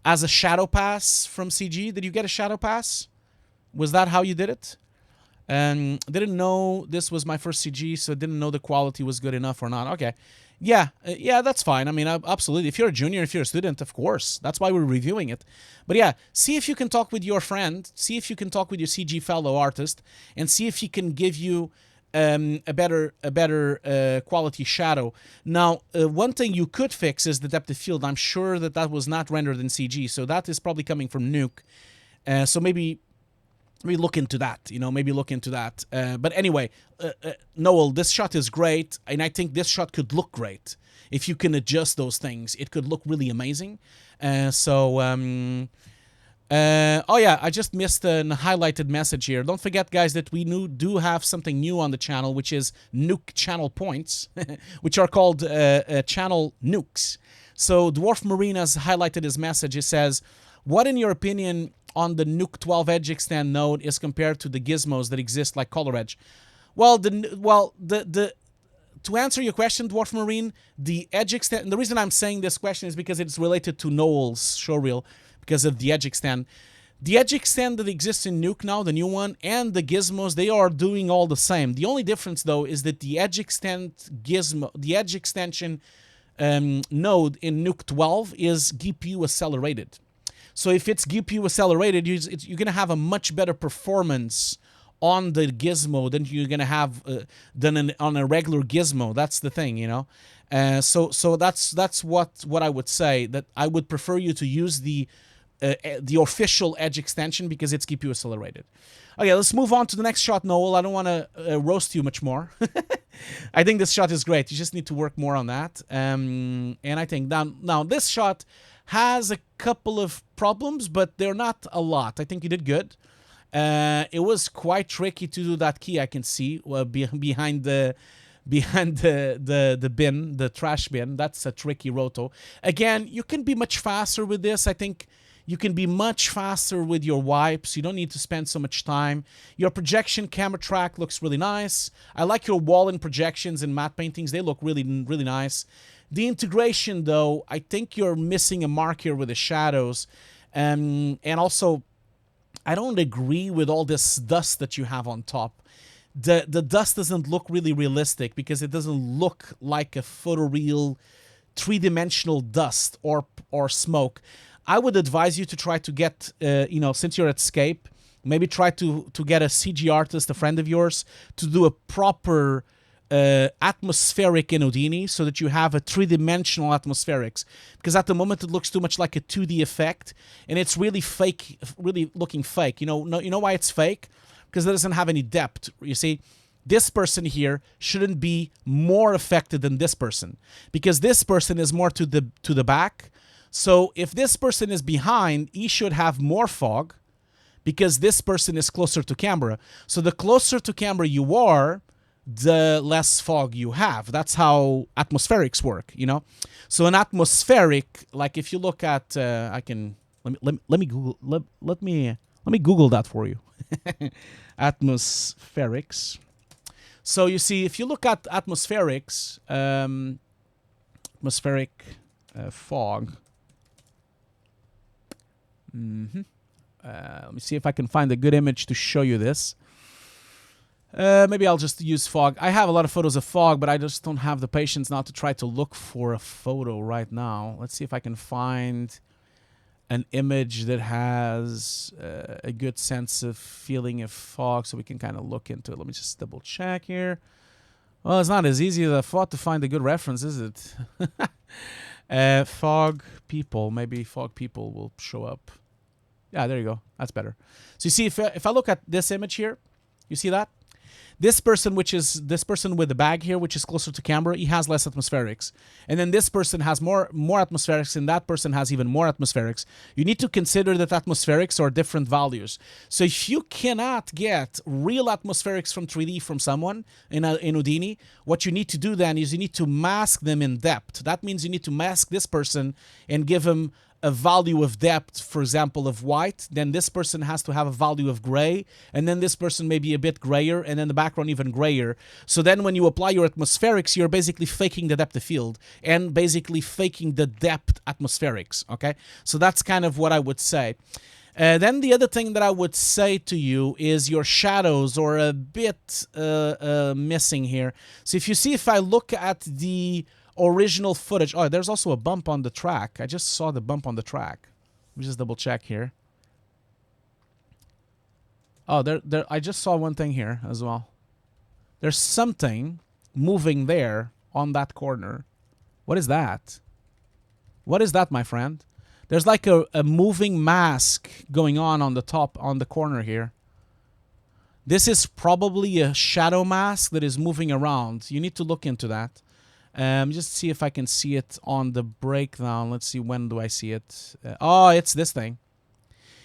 [SPEAKER 3] as a shadow pass from CG? Did you get a shadow pass? Was that how you did it? Didn't know this was my first CG, so didn't know the quality was good enough or not. Okay. Yeah, that's fine. I mean, absolutely. If you're a junior, if you're a student, of course. That's why we're reviewing it. But yeah, see if you can talk with your friend. See if you can talk with your CG fellow artist, and see if he can give you a better quality shadow. Now, one thing you could fix is the depth of field. I'm sure that was not rendered in CG, so that is probably coming from Nuke. So maybe look into that, you know, maybe look into that. But anyway, Noel, this shot is great, and I think this shot could look great. If you can adjust those things, it could look really amazing. Oh yeah, I just missed a highlighted message here. Don't forget, guys, that we do have something new on the channel, which is Nuke channel points, which are called channel nukes. So Dwarf Marine has highlighted his message. It says, what in your opinion on the Nuke 12 edge extend node is compared to the gizmos that exist like Color Edge? Well, to answer your question, Dwarf Marine, the edge extend, and the reason I'm saying this question is because it's related to Noel's showreel, because of the edge extend. The edge extend that exists in Nuke now, the new one, and the gizmos, they are doing all the same. The only difference, though, is that the edge extend gizmo, the edge extension node in Nuke 12 is GPU accelerated. So if it's GPU accelerated, you're going to have a much better performance on the gizmo than you're going to have on a regular gizmo. That's the thing, you know. So that's what I would say, that I would prefer you to use the official edge extension because it's GPU accelerated. Okay, let's move on to the next shot, Noel. I don't want to roast you much more. I think this shot is great. You just need to work more on that. And I think now this shot has a couple of problems, but they're not a lot. I think you did good. It was quite tricky to do that key, I can see, behind the bin, the trash bin. That's a tricky roto. Again, you can be much faster with this. I think you can be much faster with your wipes. You don't need to spend so much time. Your projection camera track looks really nice. I like your wall and projections and matte paintings. They look really, really nice. The integration, though, I think you're missing a mark here with the shadows. And also, I don't agree with all this dust that you have on top. The dust doesn't look really realistic because it doesn't look like a photoreal three-dimensional dust or smoke. I would advise you to try to get, since you're at Scape, maybe try to get a CG artist, a friend of yours, to do a proper atmospheric in Houdini so that you have a three-dimensional atmospherics, because at the moment it looks too much like a 2D effect and it's really fake, really looking fake. You know why it's fake? Because it doesn't have any depth. You see, this person here shouldn't be more affected than this person, because this person is more to the back. So if this person is behind, he should have more fog because this person is closer to camera. So the closer to camera you are, the less fog you have. That's how atmospherics work, you know. So an atmospheric, like if you look at, I can let me Google let me Google that for you. Atmospherics. So you see, if you look at atmospherics, atmospheric fog. Let me see if I can find a good image to show you this. Maybe I'll just use fog. I have a lot of photos of fog, but I just don't have the patience now to try to look for a photo right now. Let's see if I can find an image that has a good sense of feeling of fog so we can kind of look into it. Let me just double check here. Well, it's not as easy as I thought to find a good reference, is it? Fog people. Maybe fog people will show up. Yeah, there you go. That's better. So you see, if I look at this image here, you see that? This person, which is this person with the bag here, which is closer to camera, he has less atmospherics. And then this person has more atmospherics, and that person has even more atmospherics. You need to consider that atmospherics are different values. So if you cannot get real atmospherics from 3D from someone in Houdini, what you need to do then is you need to mask them in depth. That means you need to mask this person and give him a value of depth, for example, of white. Then this person has to have a value of gray, and then this person may be a bit grayer, and then the background even grayer. So then when you apply your atmospherics, you're basically faking the depth of field and basically faking the depth atmospherics, okay? So that's kind of what I would say. Then the other thing that I would say to you is your shadows are a bit missing here. So if you see, if I look at the original footage. Oh, there's also a bump on the track. I just saw the bump on the track. Let me just double check here. Oh, there. I just saw one thing here as well. There's something moving there on that corner. What is that? What is that, my friend? There's like a moving mask going on the top, on the corner here. This is probably a shadow mask that is moving around. You need to look into that. Just see if I can see it on the breakdown. Let's see, when do I see it? Oh, it's this thing.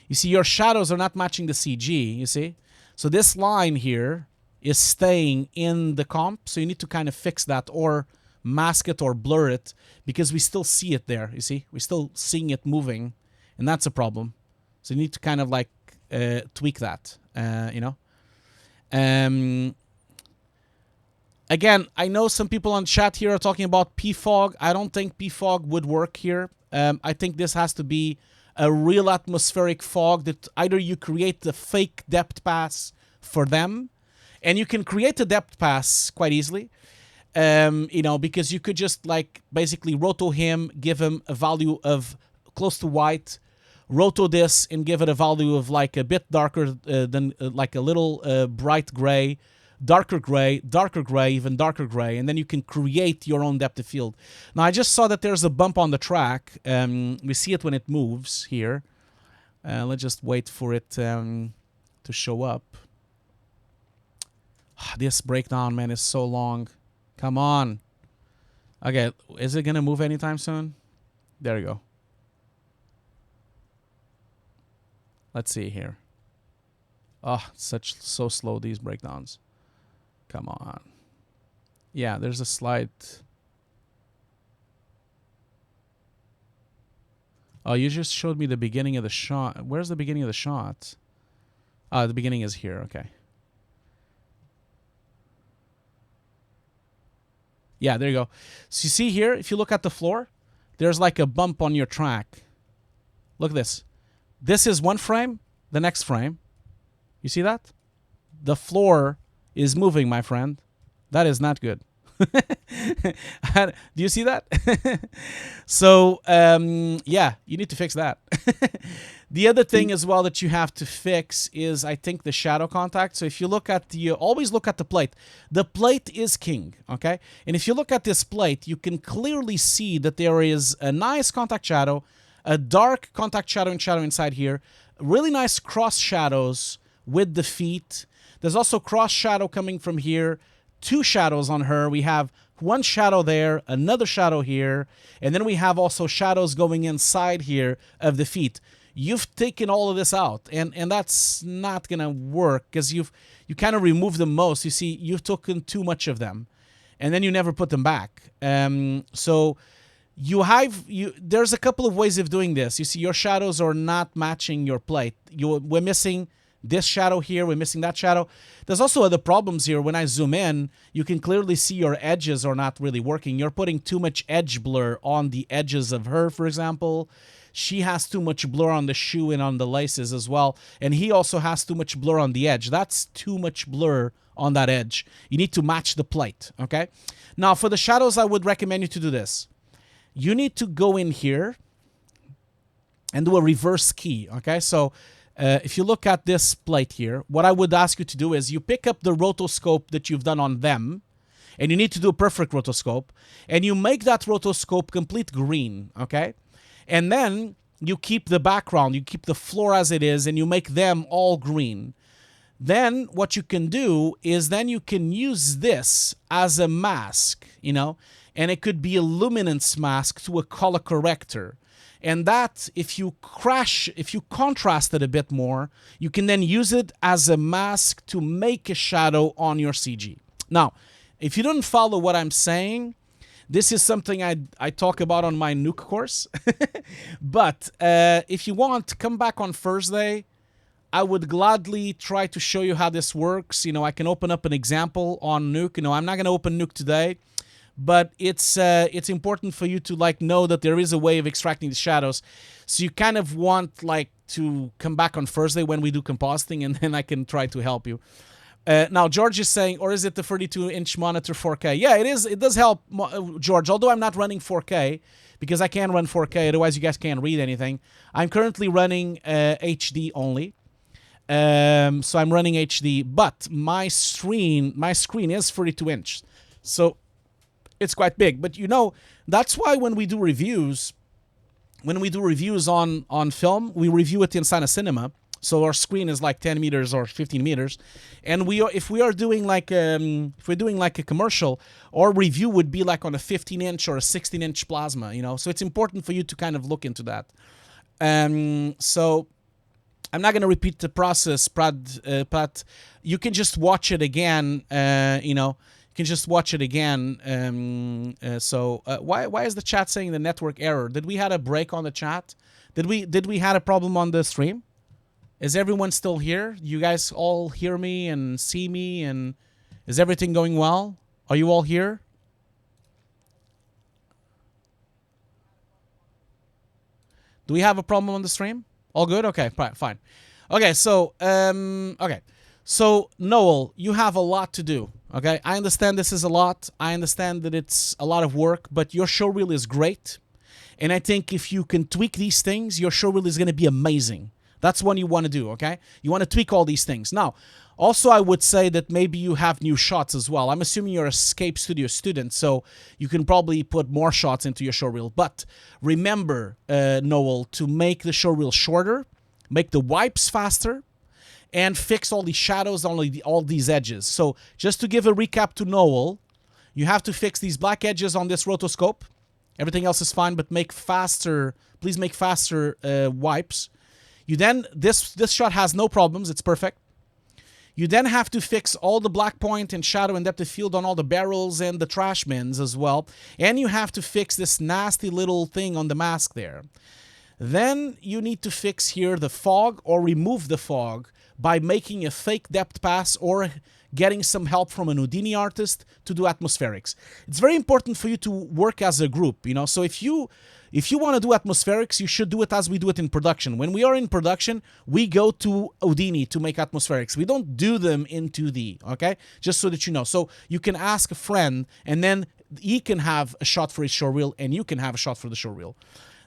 [SPEAKER 3] You see, your shadows are not matching the CG, you see? So this line here is staying in the comp, so you need to kind of fix that or mask it or blur it, because we still see it there, you see? We're still seeing it moving, and that's a problem. So you need to kind of like tweak that, you know? Again, I know some people on chat here are talking about PFog. I don't think PFog would work here. I think this has to be a real atmospheric fog that either you create the fake depth pass for them, and you can create a depth pass quite easily, you know, because you could just like basically roto him, give him a value of close to white, roto this and give it a value of like a bit darker than like a little bright gray, darker gray, even darker gray, and then you can create your own depth of field. Now, I just saw that there's a bump on the track. We see it when it moves here. Let's just wait for it to show up. This breakdown, man, is so long. Come on. Okay, is it going to move anytime soon? There you go. Let's see here. Oh, so slow, these breakdowns. Come on. Yeah, there's a slight... Oh, you just showed me the beginning of the shot. Where's the beginning of the shot? Oh, the beginning is here. Okay. Yeah, there you go. So you see here, if you look at the floor, there's like a bump on your track. Look at this. This is one frame, the next frame. You see that? The floor is moving, my friend. That is not good. Do you see that? So, yeah, you need to fix that. The other thing as well that you have to fix is, I think, the shadow contact. So if you look at the, always look at the plate. The plate is king, okay? And if you look at this plate, you can clearly see that there is a nice contact shadow, a dark contact shadow and shadow inside here, really nice cross shadows with the feet. There's also cross shadow coming from here, two shadows on her. We have one shadow there, another shadow here, and then we have also shadows going inside here of the feet. you've taken all of this out, and that's not gonna work because you kind of removed the most. You see, you've taken too much of them, and then you never put them back. So there's a couple of ways of doing this. You see, your shadows are not matching your plate. We're missing this shadow here, we're missing that shadow. There's also other problems here. When I zoom in, you can clearly see your edges are not really working. You're putting too much edge blur on the edges of her, for example. She has too much blur on the shoe and on the laces as well. And he also has too much blur on the edge. That's too much blur on that edge. You need to match the plate, okay? Now, for the shadows, I would recommend you to do this. You need to go in here and do a reverse key, okay? So if you look at this plate here, what I would ask you to do is you pick up the rotoscope that you've done on them, and you need to do a perfect rotoscope, and you make that rotoscope complete green, okay? And then you keep the background, you keep the floor as it is, and you make them all green. Then what you can do is then you can use this as a mask, you know, and it could be a luminance mask to a color corrector. And that, if you contrast it a bit more, you can then use it as a mask to make a shadow on your CG. Now, if you don't follow what I'm saying, this is something I talk about on my Nuke course. But if you want, come back on Thursday. I would gladly try to show you how this works. You know, I can open up an example on Nuke. You know, I'm not going to open Nuke today. But it's important for you to like know that there is a way of extracting the shadows. So you kind of want like to come back on Thursday when we do compositing, and then I can try to help you. Now George is saying, or is it the 32-inch monitor 4K? Yeah, it is. It does help, George. Although I'm not running 4K because I can run 4K. Otherwise, you guys can't read anything. I'm currently running HD only. So I'm running HD, but my screen is 32-inch. So it's quite big. But you know, that's why when we do reviews on film, we review it inside a cinema. So our screen is like 10 meters or 15 meters. And if we're doing like a commercial, our review would be like on a 15-inch or a 16-inch plasma, you know. So it's important for you to kind of look into that. So I'm not going to repeat the process, Pat. You can just watch it again, you know. You can just watch it again. Why is the chat saying the network error? Did we had a break on the chat? Did we had a problem on the stream? Is everyone still here? You guys all hear me and see me, and is everything going well? Are you all here? Do we have a problem on the stream? All good? Okay, fine. Okay, so So Noel, you have a lot to do. Okay, I understand this is a lot. I understand that it's a lot of work, but your showreel is great. And I think if you can tweak these things, your showreel is going to be amazing. That's what you want to do, okay? You want to tweak all these things. Now, also I would say that maybe you have new shots as well. I'm assuming you're a Escape Studio student, so you can probably put more shots into your showreel. But remember, Noel, to make the showreel shorter, make the wipes faster, and fix all these shadows on all these edges. So just to give a recap to Noel, you have to fix these black edges on this rotoscope. Everything else is fine, but make faster, please make faster wipes. You then, this shot has no problems, it's perfect. You then have to fix all the black point and shadow and depth of field on all the barrels and the trash bins as well. And you have to fix this nasty little thing on the mask there. Then you need to fix here the fog or remove the fog by making a fake depth pass or getting some help from an Houdini artist to do atmospherics. It's very important for you to work as a group, you know. So if you want to do atmospherics, you should do it as we do it in production. When we are in production, we go to Houdini to make atmospherics. We don't do them in 2D, okay? Just so that you know. So you can ask a friend, and then he can have a shot for his showreel, and you can have a shot for the showreel.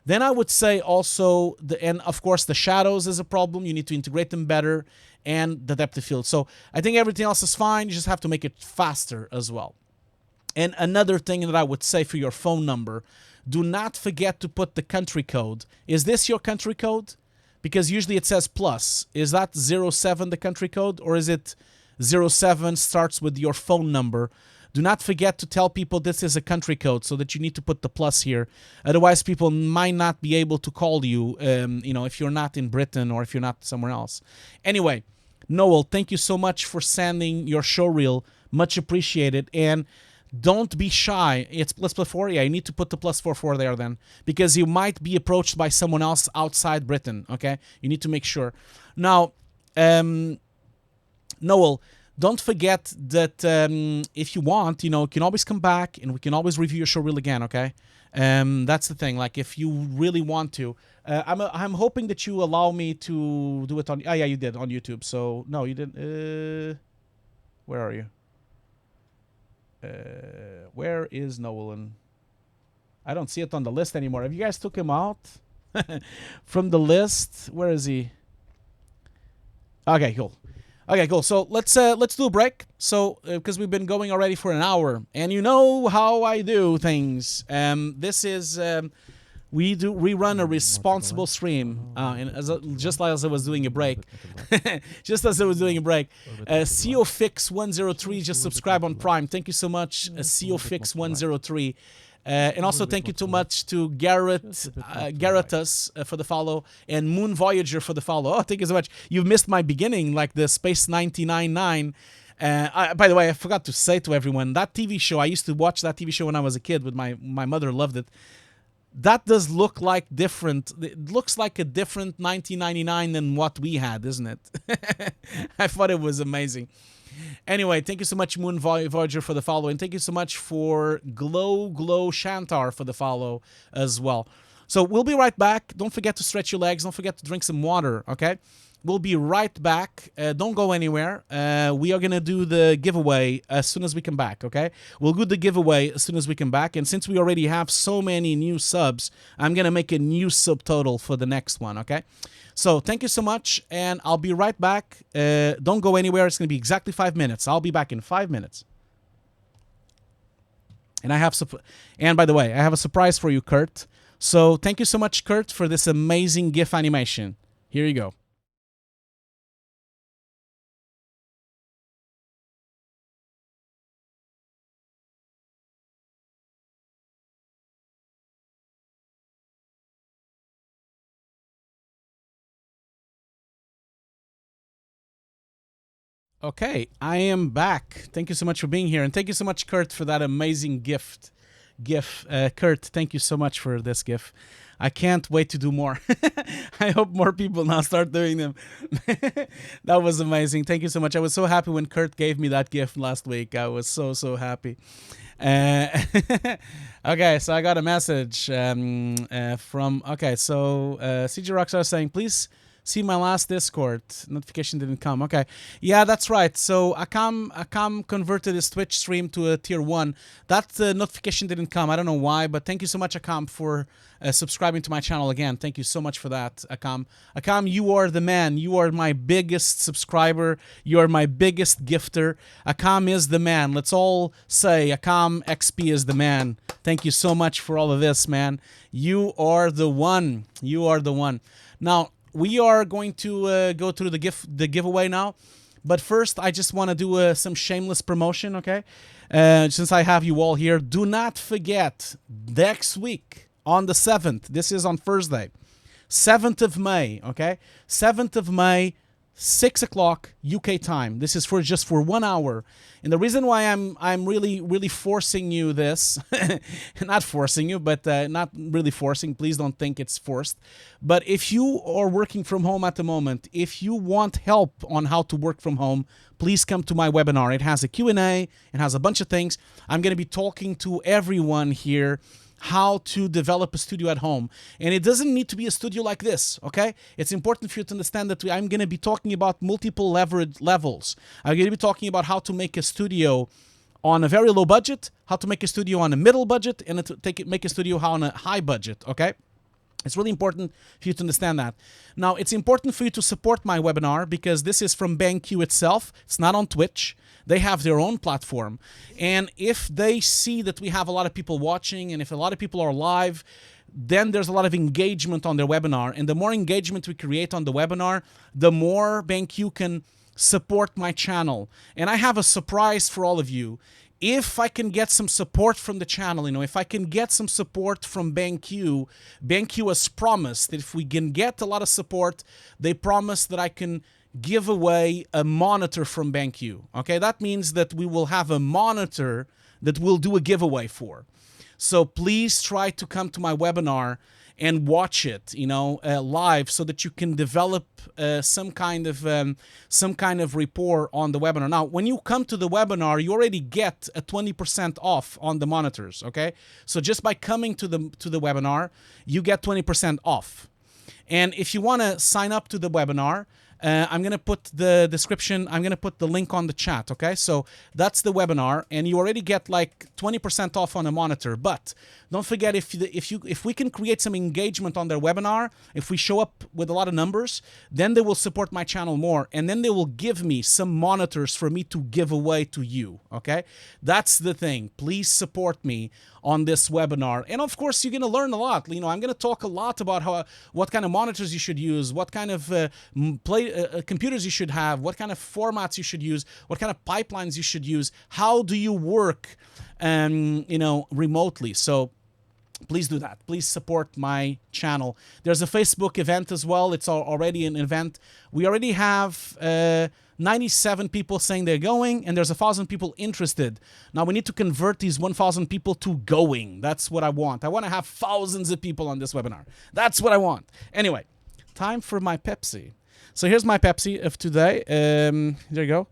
[SPEAKER 3] Then I would say also, and of course the shadows is a problem. You need to integrate them better, and the depth of field. So I think everything else is fine. You just have to make it faster as well. And another thing that I would say for your phone number, do not forget to put the country code. Is this your country code? Because usually it says plus. Is that 07 the country code? Or is it 07 starts with your phone number? Do not forget to tell people this is a country code so that you need to put the plus here. Otherwise, people might not be able to call you, if you're not in Britain or if you're not somewhere else. Anyway, Noel, thank you so much for sending your showreel. Much appreciated. And don't be shy. It's +4. Yeah, you need to put the +44 there then, because you might be approached by someone else outside Britain, okay? You need to make sure. Now, Noel, don't forget that if you want, you can always come back and we can always review your showreel again, okay? That's the thing. Like, if you really want to, I'm hoping that you allow me to do it on. Oh yeah, you did on YouTube. So no, you didn't. Where are you? Where is Nolan? I don't see it on the list anymore. Have you guys took him out from the list? Where is he? Okay, cool. Okay, cool. So let's do a break. So because we've been going already for an hour, and you know how I do things. This is we run a responsible stream, and just as I was doing a break, just as I was doing a break. COFix103 just subscribe on Prime. Thank you so much, COFix103. And also thank you so much to Garretus for the follow, and Moon Voyager for the follow. Oh, thank you so much. You've missed my beginning, like the Space 999. By the way, I forgot to say to everyone, that TV show, I used to watch that TV show when I was a kid with my mother, loved it. That does look like different. It looks like a different 1999 than what we had, isn't it? I thought it was amazing. Anyway, thank you so much, Moon Voyager, for the follow, and thank you so much for Glow Shantar for the follow as well. So we'll be right back. Don't forget to stretch your legs. Don't forget to drink some water, okay? We'll be right back. Don't go anywhere. We are going to do the giveaway as soon as we come back, okay? We'll do the giveaway as soon as we come back. And since we already have so many new subs, I'm going to make a new subtotal for the next one, okay? So thank you so much, and I'll be right back. Don't go anywhere. It's going to be exactly 5 minutes. I'll be back in 5 minutes. And and by the way, I have a surprise for you, Kurt. So thank you so much, Kurt, for this amazing GIF animation. Here you go. Okay, I am back. Thank you so much for being here, and thank you so much, Kurt, for that amazing GIF. Kurt, thank you so much for this GIF. I can't wait to do more. I hope more people now start doing them. That was amazing. Thank you so much. I was so happy when Kurt gave me that GIF last week. I was so happy. Okay, so I got a message from... Okay, so CG Rockstar saying, please... see my last Discord. Notification didn't come. Okay. Yeah, that's right. So Akam converted his Twitch stream to a tier 1. That notification didn't come. I don't know why, but thank you so much, Akam, for subscribing to my channel again. Thank you so much for that, Akam. Akam, you are the man. You are my biggest subscriber. You are my biggest gifter. Akam is the man. Let's all say Akam XP is the man. Thank you so much for all of this, man. You are the one. You are the one. Now, we are going to go through the giveaway now, but first I just want to do some shameless promotion, okay? Since I have you all here, do not forget next week on the 7th. This is on Thursday, 7th of May, okay? 7th of May, 6 o'clock UK time. This is for just for 1 hour. And the reason why I'm really forcing you this, not forcing you, but not really forcing, please don't think it's forced. But if you are working from home at the moment, if you want help on how to work from home, please come to my webinar. It has a Q&A, it has a bunch of things. I'm going to be talking to everyone here how to develop a studio at home. And it doesn't need to be a studio like this, okay? It's important for you to understand that I'm going to be talking about multiple levels. I'm going to be talking about how to make a studio on a very low budget, how to make a studio on a middle budget, and make a studio on a high budget, okay? It's really important for you to understand that. Now, it's important for you to support my webinar because this is from BenQ itself. It's not on Twitch. They have their own platform. And if they see that we have a lot of people watching and if a lot of people are live, then there's a lot of engagement on their webinar. And the more engagement we create on the webinar, the more BenQ can support my channel. And I have a surprise for all of you. if I can get some support from the channel, you know, if I can get some support from BenQ has promised that if we can get a lot of support, they promise that I can give away a monitor from BenQ. Okay, that means that we will have a monitor that we'll do a giveaway for. So please try to come to my webinar and watch it, you know, live, so that you can develop some kind of rapport on the webinar. Now, when you come to the webinar, you already get a 20% off on the monitors. Okay, so just by coming to the webinar, you get 20% off. And if you want to sign up to the webinar, I'm going to put the description, I'm going to put the link on the chat, okay? So that's the webinar, and you already get like 20% off on a monitor. But don't forget, if we can create some engagement on their webinar, if we show up with a lot of numbers, then they will support my channel more, and then they will give me some monitors for me to give away to you, okay? That's the thing. Please support me on this webinar. And of course, you're going to learn a lot. You know, I'm going to talk a lot about what kind of monitors you should use, what kind of computers you should have, what kind of formats you should use, what kind of pipelines you should use, how do you work, you know, remotely. So please do that. Please support my channel. There's a Facebook event as well. It's already an event. We already have 97 people saying they're going, and there's 1,000 people interested. Now we need to convert these 1,000 people to going. That's what I want. I want to have thousands of people on this webinar. That's what I want. Anyway, time for my Pepsi. So here's my Pepsi of today. There you go.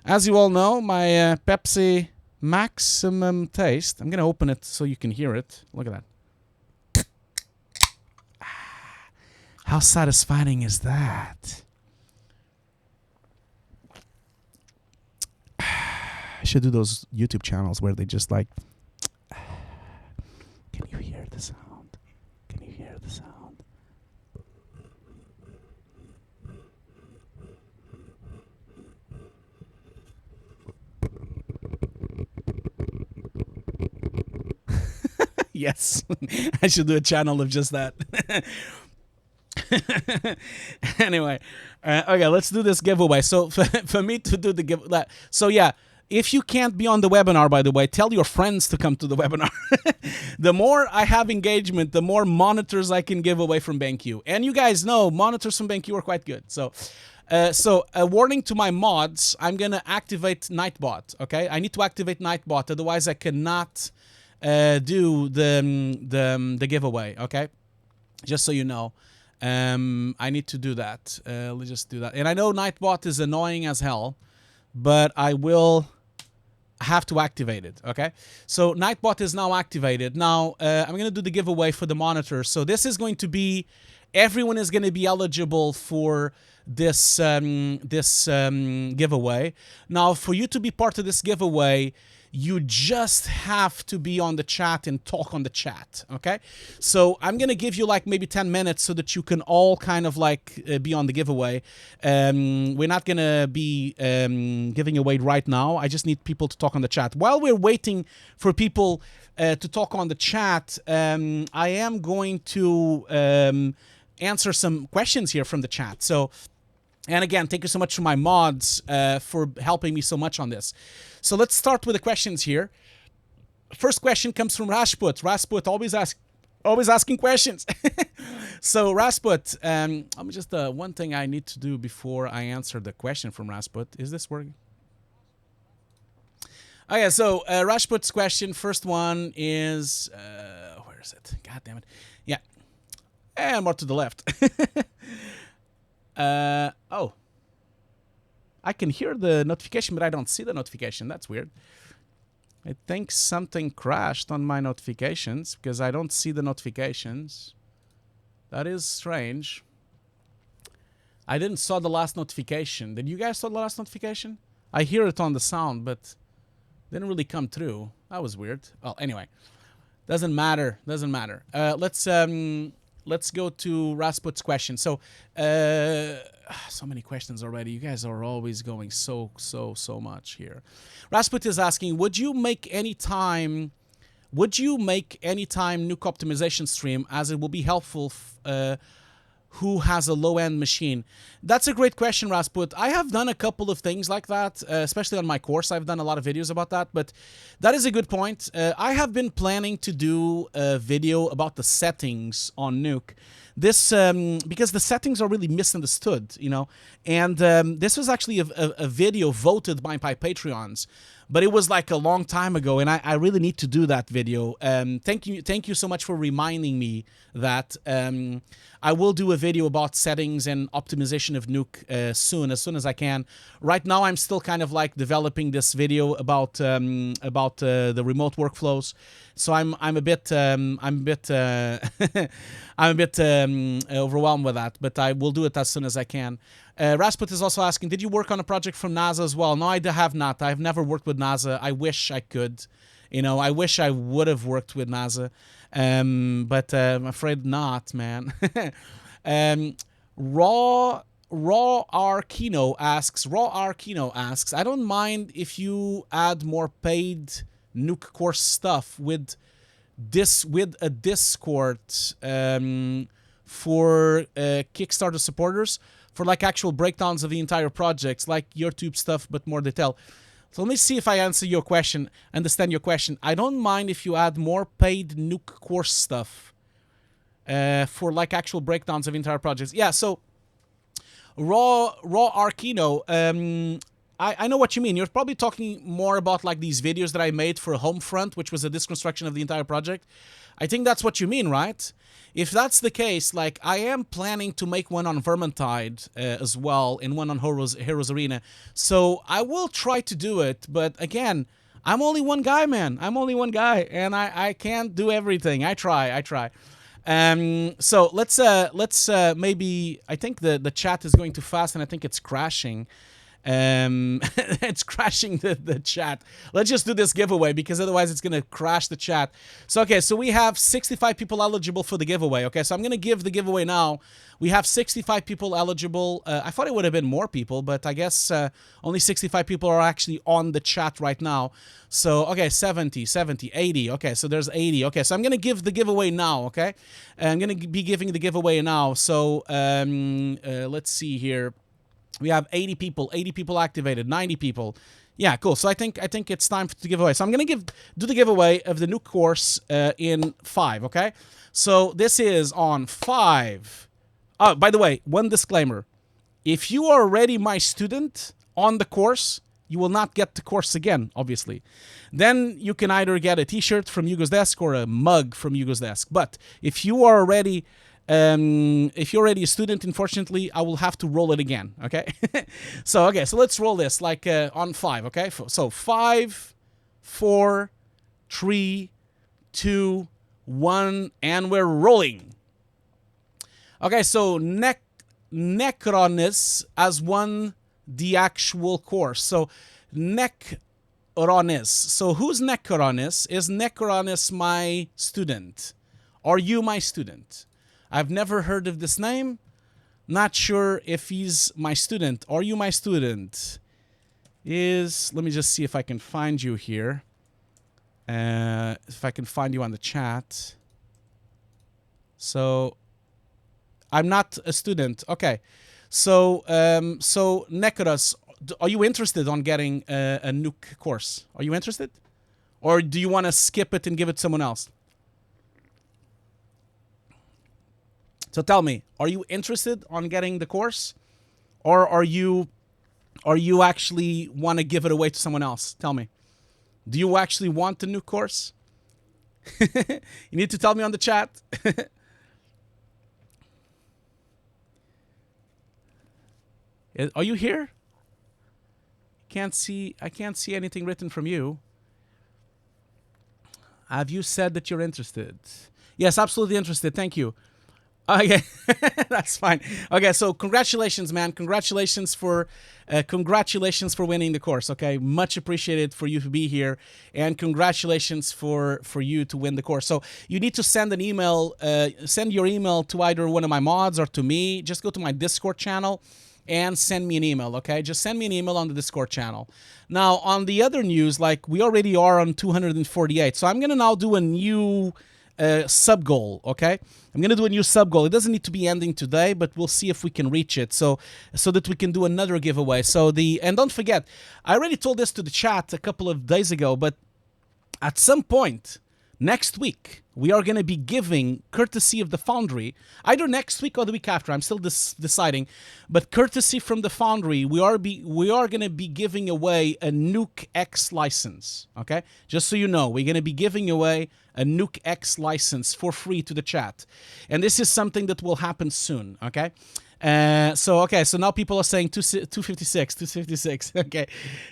[SPEAKER 3] As you all know, my Pepsi Maximum Taste. I'm going to open it so you can hear it. Look at that. How satisfying is that? I should do those YouTube channels where they just like, can you hear the sound? Can you hear the sound? Yes, I should do a channel of just that. Anyway, okay, let's do this giveaway. So for me to do the giveaway, so yeah, if you can't be on the webinar, by the way, tell your friends to come to the webinar. The more I have engagement, the more monitors I can give away from BenQ. And you guys know monitors from BenQ are quite good. So a warning to my mods, I'm gonna activate Nightbot. Okay, I need to activate Nightbot, otherwise I cannot do the giveaway. Okay, just so you know. I need to do that. Let's just do that. And I know Nightbot is annoying as hell, but I will have to activate it, okay? So Nightbot is now activated. Now, I'm going to do the giveaway for the monitor. So this is going to be, everyone is going to be eligible for this, giveaway. Now, for you to be part of this giveaway, you just have to be on the chat and talk on the chat, okay? So I'm going to give you like maybe 10 minutes so that you can all kind of like be on the giveaway. We're not going to be giving away right now. I just need people to talk on the chat. While we're waiting for people to talk on the chat, I am going to answer some questions here from the chat. So, and again, thank you so much to my mods for helping me so much on this. So let's start with the questions here. First question comes from Rashput. Rashput always asking questions. So Rashput, let me just one thing I need to do before I answer the question from Rashput. Is this working? Okay, so Rashput's question, first one is where is it? God damn it! Yeah, and more to the left. Oh. I can hear the notification, but I don't see the notification. That's weird. I think something crashed on my notifications because I don't see the notifications. That is strange. I didn't saw the last notification. Did you guys saw the last notification? I hear it on the sound, but didn't really come through. That was weird. Well, anyway, doesn't matter. Doesn't matter. Let's go to Rasput's question. So, so many questions already. You guys are always going so much here. Rasput is asking, would you make any time Nuke optimization stream, as it will be helpful who has a low-end machine? That's a great question, Rasput. I have done a couple of things like that, especially on my course. I've done a lot of videos about that, but that is a good point. I have been planning to do a video about the settings on Nuke. This because the settings are really misunderstood, you know, and this was actually a video voted by my Patreons, but it was like a long time ago, and I really need to do that video. Thank you so much for reminding me that. I will do a video about settings and optimization of Nuke as soon as I can. Right now, I'm still kind of like developing this video about the remote workflows. So I'm a bit overwhelmed with that, but I will do it as soon as I can. Rasput is also asking, did you work on a project from NASA as well? No, I have not. I've never worked with NASA. I wish I could. You know, I wish I would have worked with NASA. But I'm afraid not, man. Raw Arkino asks, I don't mind if you add more paid Nuke course stuff with a Discord for Kickstarter supporters for like actual breakdowns of the entire projects, like YouTube stuff, but more detail. So let me see if I answer your question, understand your question. I don't mind if you add more paid Nuke course stuff for like actual breakdowns of entire projects. Yeah, so Raw Arkino, I know what you mean. You're probably talking more about like these videos that I made for Homefront, which was a disconstruction of the entire project. I think that's what you mean, right? If that's the case, like I am planning to make one on Vermintide as well, and one on Heroes Arena. So I will try to do it, but again, I'm only one guy, man. I'm only one guy, and I can't do everything. I try. So let's maybe, I think the chat is going too fast, and I think it's crashing. It's crashing the chat. Let's just do this giveaway because otherwise it's gonna crash the chat. So okay, so we have 65 people eligible for the giveaway. Okay, so I'm gonna give the giveaway now. We have 65 people eligible. I thought it would have been more people, but I guess only 65 people are actually on the chat right now. So okay, 70, 80. Okay, so there's 80. Okay, so I'm gonna give the giveaway now. Okay, I'm gonna be giving the giveaway now. So let's see here. We have 80 people activated, 90 people. Yeah, cool. So I think it's time to give away. So I'm gonna do the giveaway of the Nuke course in 5. Okay, so this is on 5. Oh, by the way, one disclaimer: if you are already my student on the course, you will not get the course again. Obviously, then you can either get a T-shirt from Hugo's Desk or a mug from Hugo's Desk. But if you are already if you're already a student, unfortunately, I will have to roll it again, okay? So let's roll this, like, on 5, okay? So 5, 4, 3, 2, 1, and we're rolling. Okay, so Necronis has won the actual course. So Necronis. So who's Necronis? Is Necronis my student? Are you my student? I've never heard of this name. Not sure if he's my student. Are you my student? Let me just see if I can find you here. If I can find you on the chat. So, I'm not a student. Okay. So Nekaras, are you interested on getting a Nuke course? Are you interested? Or do you want to skip it and give it to someone else? So tell me, are you interested on getting the course, or are you actually want to give it away to someone else? Tell me. Do you actually want the Nuke course? You need to tell me on the chat. Are you here? I can't see anything written from you. Have you said that you're interested? Yes, absolutely interested. Thank you. Okay, that's fine. Okay, so congratulations, man. Congratulations for winning the course. Okay, much appreciated for you to be here, and congratulations for you to win the course. So you need to send an email. Send your email to either one of my mods or to me. Just go to my Discord channel and send me an email. Okay, just send me an email on the Discord channel. Now, on the other news, like we already are on 248, so I'm gonna now do a new sub goal, okay? I'm gonna do a new sub goal. It doesn't need to be ending today, but we'll see if we can reach it, so that we can do another giveaway. And don't forget, I already told this to the chat a couple of days ago, but at some point next week, we are going to be giving, courtesy of the Foundry, either next week or the week after. I'm still deciding. But courtesy from the Foundry, we are going to be giving away a Nuke X license. Okay? Just so you know, we're going to be giving away a Nuke X license for free to the chat. And this is something that will happen soon. Okay? So now people are saying 256, okay,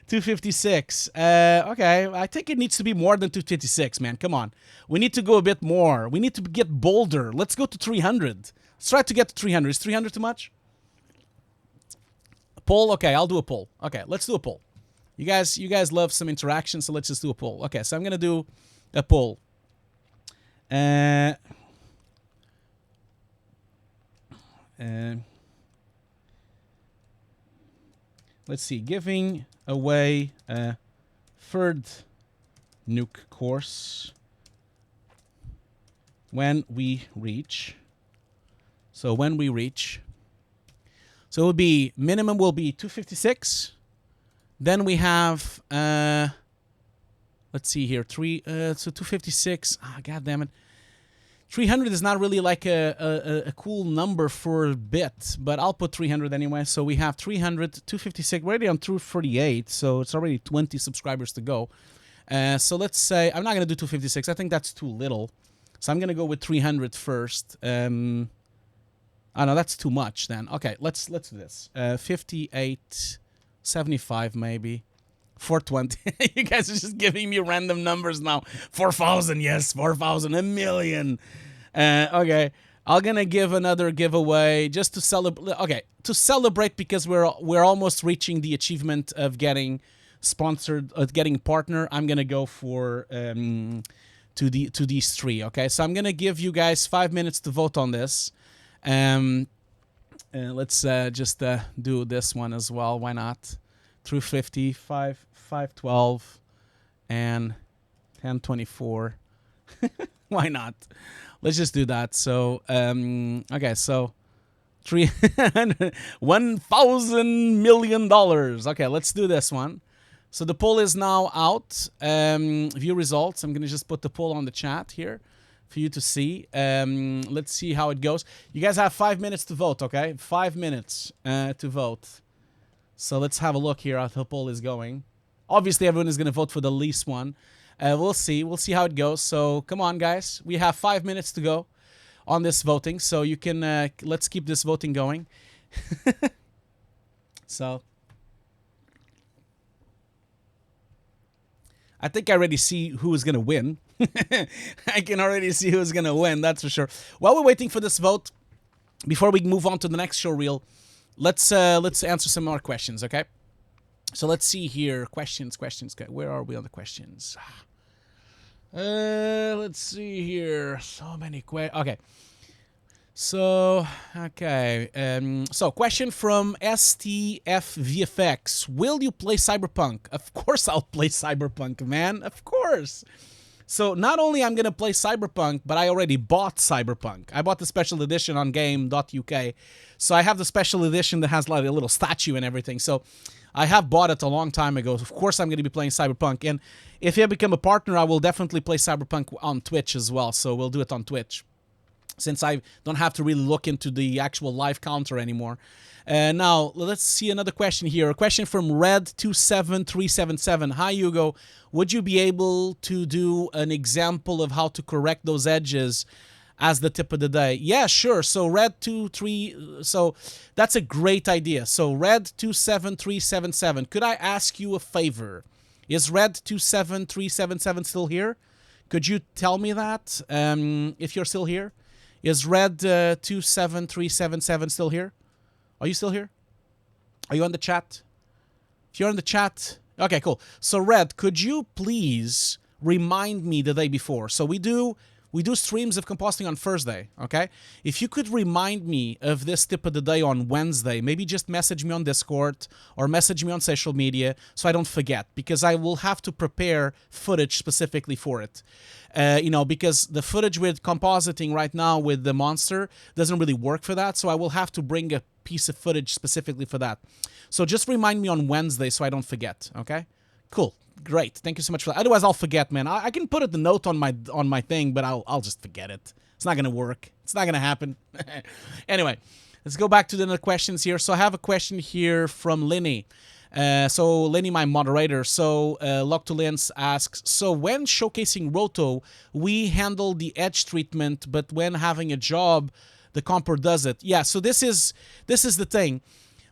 [SPEAKER 3] 256, okay, I think it needs to be more than 256, man, come on, we need to go a bit more, we need to get bolder, let's go to 300, let's try to get to 300, is 300 too much? Poll, okay, I'll do a poll, okay, let's do a poll, you guys love some interaction, so let's just do a poll, okay, so I'm gonna do a poll, let's see, giving away a third Nuke course when we reach. So when we reach, so it will be, minimum will be 256. Then we have, let's see here, so 256, god damn it. 300 is not really like a cool number for a bit, but I'll put 300 anyway. So we have 300, 256, we're already on 248, so it's already 20 subscribers to go. So let's say, I'm not going to do 256, I think that's too little. So I'm going to go with 300 first. Oh no, that's too much then. Okay, let's do this. 58, 75 maybe. 420. You guys are just giving me random numbers now. 4,000, yes, 4,000, a million. Okay, I'm gonna give another giveaway just to celebrate. Okay, to celebrate because we're almost reaching the achievement of getting sponsored, getting partner. I'm gonna go for to these three. Okay, so I'm gonna give you guys 5 minutes to vote on this. Let's just do this one as well. Why not? 350, 512, and 1024. Why not? Let's just do that. So, okay, so $1,000 million. Okay, let's do this one. So the poll is now out. View results. I'm going to just put the poll on the chat here for you to see. Let's see how it goes. You guys have 5 minutes to vote, okay? 5 minutes to vote. So let's have a look here how the poll is going. Obviously, everyone is going to vote for the least one. We'll see. We'll see how it goes. So come on, guys. We have 5 minutes to go on this voting. So you can, let's keep this voting going. So I think I already see who is going to win. I can already see who's going to win. That's for sure. While we're waiting for this vote, before we move on to the next show reel, let's answer some more questions, okay? So let's see here. Questions. Where are we on the questions? Let's see here. So many questions. Okay. So, okay. So, question from STFVFX. Will you play Cyberpunk? Of course I'll play Cyberpunk, man. Of course. So, not only I'm going to play Cyberpunk, but I already bought Cyberpunk. I bought the special edition on game.uk. So, I have the special edition that has like a little statue and everything. So, I have bought it a long time ago. Of course, I'm going to be playing Cyberpunk. And if you become a partner, I will definitely play Cyberpunk on Twitch as well. So, we'll do it on Twitch, since I don't have to really look into the actual live counter anymore. Now, let's see another question here. A question from Red27377. Hi, Hugo. Would you be able to do an example of how to correct those edges as the tip of the day? Yeah, sure. So, Red23... So, that's a great idea. So, Red27377. Could I ask you a favor? Is Red27377 still here? Could you tell me that, if you're still here? Is Red27377 still here? Are you still here? Are you on the chat? If you're on the chat... Okay, cool. So, Red, could you please remind me the day before? So, we do We do streams of compositing on Thursday, okay? If you could remind me of this tip of the day on Wednesday, maybe just message me on Discord or message me on social media so I don't forget, because I will have to prepare footage specifically for it. Because the footage with compositing right now with the monster doesn't really work for that, so I will have to bring a piece of footage specifically for that. So just remind me on Wednesday so I don't forget, okay? Cool. Great. Thank you so much for that. Otherwise, I'll forget, man. I can put the note on my thing, but I'll just forget it. It's not going to work. It's not going to happen. Anyway, let's go back to the other questions here. So I have a question here from Linny. So Lenny, my moderator. So Loctolins asks, so when showcasing Roto, we handle the edge treatment, but when having a job, the comper does it. Yeah, so this is the thing.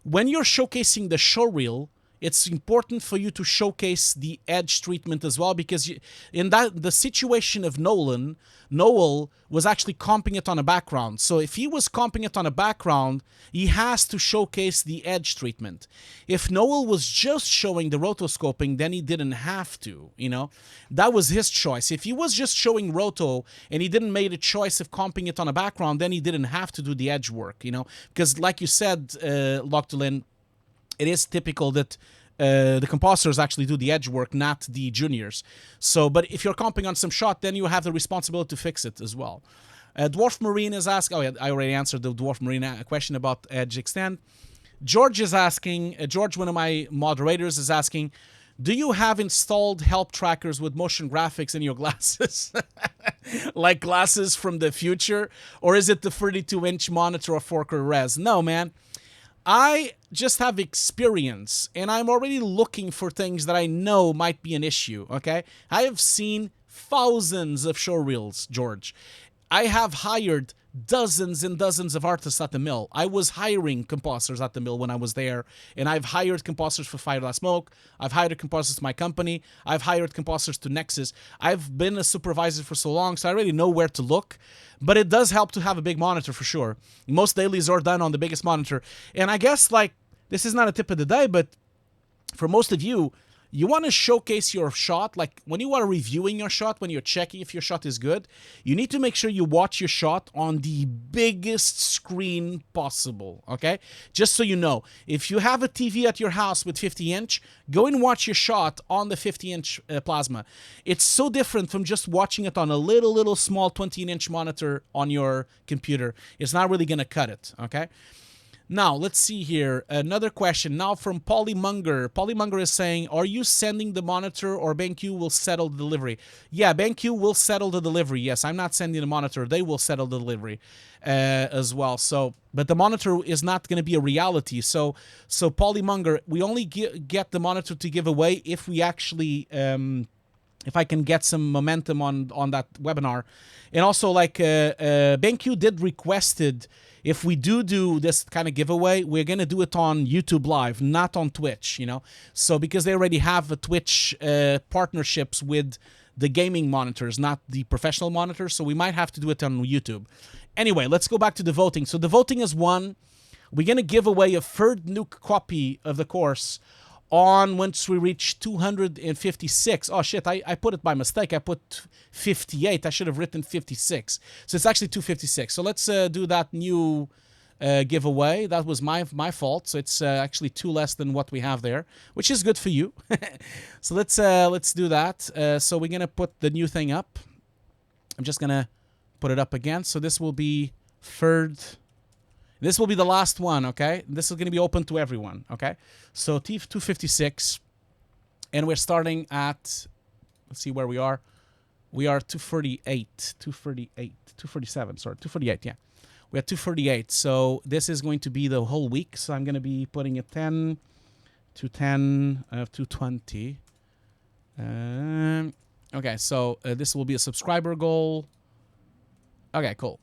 [SPEAKER 3] When you're showcasing the showreel, it's important for you to showcase the edge treatment as well, because in the situation of Noel was actually comping it on a background. So if he was comping it on a background, he has to showcase the edge treatment. If Noel was just showing the rotoscoping, then he didn't have to, That was his choice. If he was just showing roto and he didn't make a choice of comping it on a background, then he didn't have to do the edge work, Because like you said, Loctolin, it is typical that the compositors actually do the edge work, not the juniors. So, but if you're comping on some shot, then you have the responsibility to fix it as well. Dwarf Marine is asking, oh yeah, I already answered the Dwarf Marine question about edge extend. George is asking, George, one of my moderators, is asking, do you have installed help trackers with motion graphics in your glasses? Like glasses from the future? Or is it the 32-inch monitor or 4K res? No, man. I just have experience, and I'm already looking for things that I know might be an issue, okay? I have seen thousands of showreels, George. I have hired dozens and dozens of artists at the mill. I was hiring compositors at the mill when I was there, and I've hired compositors for Fire Last Smoke. I've hired compositors to my company. I've hired compositors to Nexus. I've been a supervisor for so long, so I already know where to look. But it does help to have a big monitor for sure. Most dailies are done on the biggest monitor. And I guess, like, this is not a tip of the day, but for most of you, you want to showcase your shot. Like, when you are reviewing your shot, when you're checking if your shot is good, you need to make sure you watch your shot on the biggest screen possible, okay? Just so you know, if you have a TV at your house with 50-inch, go and watch your shot on the 50-inch plasma. It's so different from just watching it on a little small 20-inch monitor on your computer. It's not really going to cut it, okay? Now, let's see here. Another question now from Polymonger. Polymonger is saying, are you sending the monitor or BenQ will settle the delivery? Yeah, BenQ will settle the delivery. Yes, I'm not sending the monitor. They will settle the delivery as well. So, but the monitor is not going to be a reality. So Polymonger, we only get the monitor to give away if we actually... if I can get some momentum on that webinar. And also, like, BenQ did requested, if we do this kind of giveaway, we're going to do it on YouTube Live, not on Twitch, So, because they already have a Twitch partnerships with the gaming monitors, not the professional monitors, so we might have to do it on YouTube. Anyway, let's go back to the voting. So, the voting is won. We're going to give away a third Nuke copy of the course once we reach 256. Oh shit, I put it by mistake. I put 58. I should have written 56. So it's actually 256. So let's do that new giveaway. That was my fault. So it's actually 2 less than what we have there, which is good for you. So let's do that. So we're gonna put the new thing up. I'm just gonna put it up again. So this will be third. This will be the last one, okay? This is going to be open to everyone, okay? So T256, and we're starting at, let's see where we are. We are 247, sorry, 248, yeah. We're at 248, so this is going to be the whole week, so I'm going to be putting it 10 to 10 to 20. Okay, so this will be a subscriber goal. Okay, cool.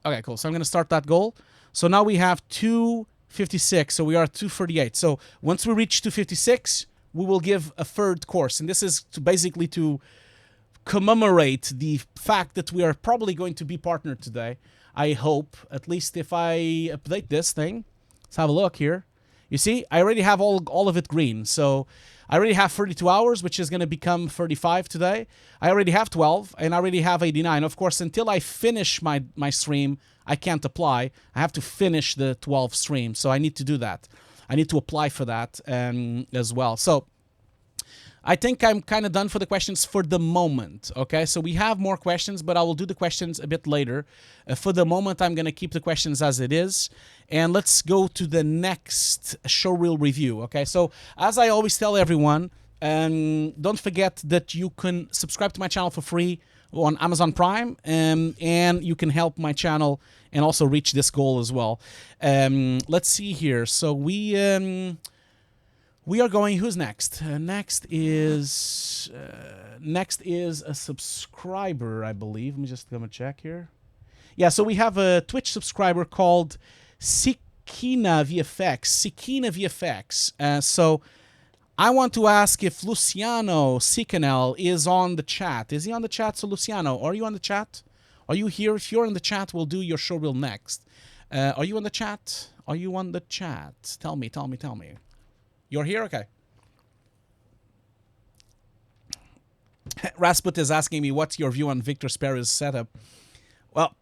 [SPEAKER 3] Okay, cool. So I'm going to start that goal. So now we have 256, so we are 238. So once we reach 256, we will give a third course. And this is basically to commemorate the fact that we are probably going to be partnered today. I hope, at least if I update this thing. Let's have a look here. You see, I already have all of it green. So I already have 32 hours, which is going to become 35 today. I already have 12, and I already have 89. Of course, until I finish my stream, I can't apply. I have to finish the 12 stream, so I need to do that. I need to apply for that as well. So I think I'm kind of done for the questions for the moment, okay? So we have more questions, but I will do the questions a bit later. For the moment, I'm going to keep the questions as it is. And let's go to the next showreel review, okay? So as I always tell everyone, don't forget that you can subscribe to my channel for free on Amazon Prime, and you can help my channel and also reach this goal as well. Let's see here. So we are going. Who's next? Next is a subscriber, I believe. Let me just go and check here. Yeah, so we have a Twitch subscriber called Cequinel VFX. So I want to ask if Luciano Cequinel is on the chat. Is he on the chat? So Luciano, are you on the chat? Are you here? If you're in the chat, we'll do your showreel next. Are you on the chat? Are you on the chat? Tell me. You're here? Okay. Rasput is asking me, what's your view on Victor Sperry's setup? Well,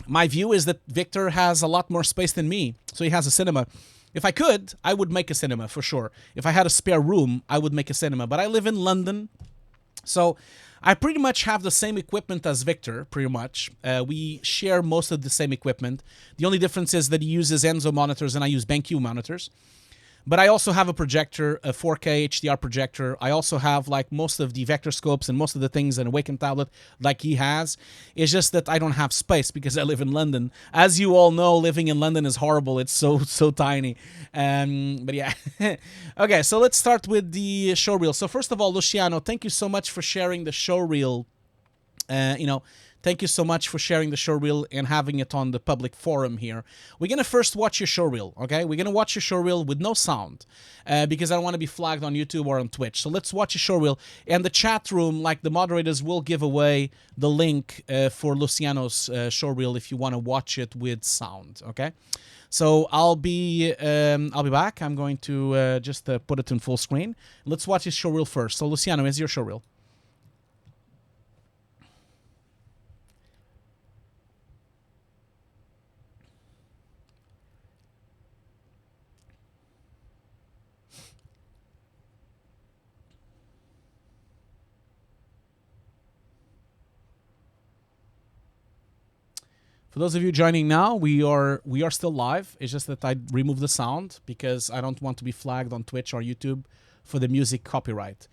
[SPEAKER 3] my view is that Victor has a lot more space than me, so he has a cinema. If I could, I would make a cinema for sure. If I had a spare room, I would make a cinema. But I live in London, so I pretty much have the same equipment as Victor, pretty much. We share most of the same equipment. The only difference is that he uses Enzo monitors and I use BenQ monitors. But I also have a projector, a 4K HDR projector. I also have like most of the vector scopes and most of the things in a Awaken tablet like he has. It's just that I don't have space because I live in London. As you all know, living in London is horrible. It's so tiny. But yeah. Okay, so let's start with the showreel. So first of all, Luciano, thank you so much for sharing the showreel. Thank you so much for sharing the showreel and having it on the public forum here. We're going to first watch your showreel, okay? We're going to watch your showreel with no sound because I don't want to be flagged on YouTube or on Twitch. So let's watch your showreel. And the chat room, like the moderators, will give away the link for Luciano's showreel if you want to watch it with sound, okay? So I'll be back. I'm going to just put it in full screen. Let's watch his showreel first. So Luciano, is your showreel? For those of you joining now, we are still live. It's just that I removed the sound because I don't want to be flagged on Twitch or YouTube for the music copyright.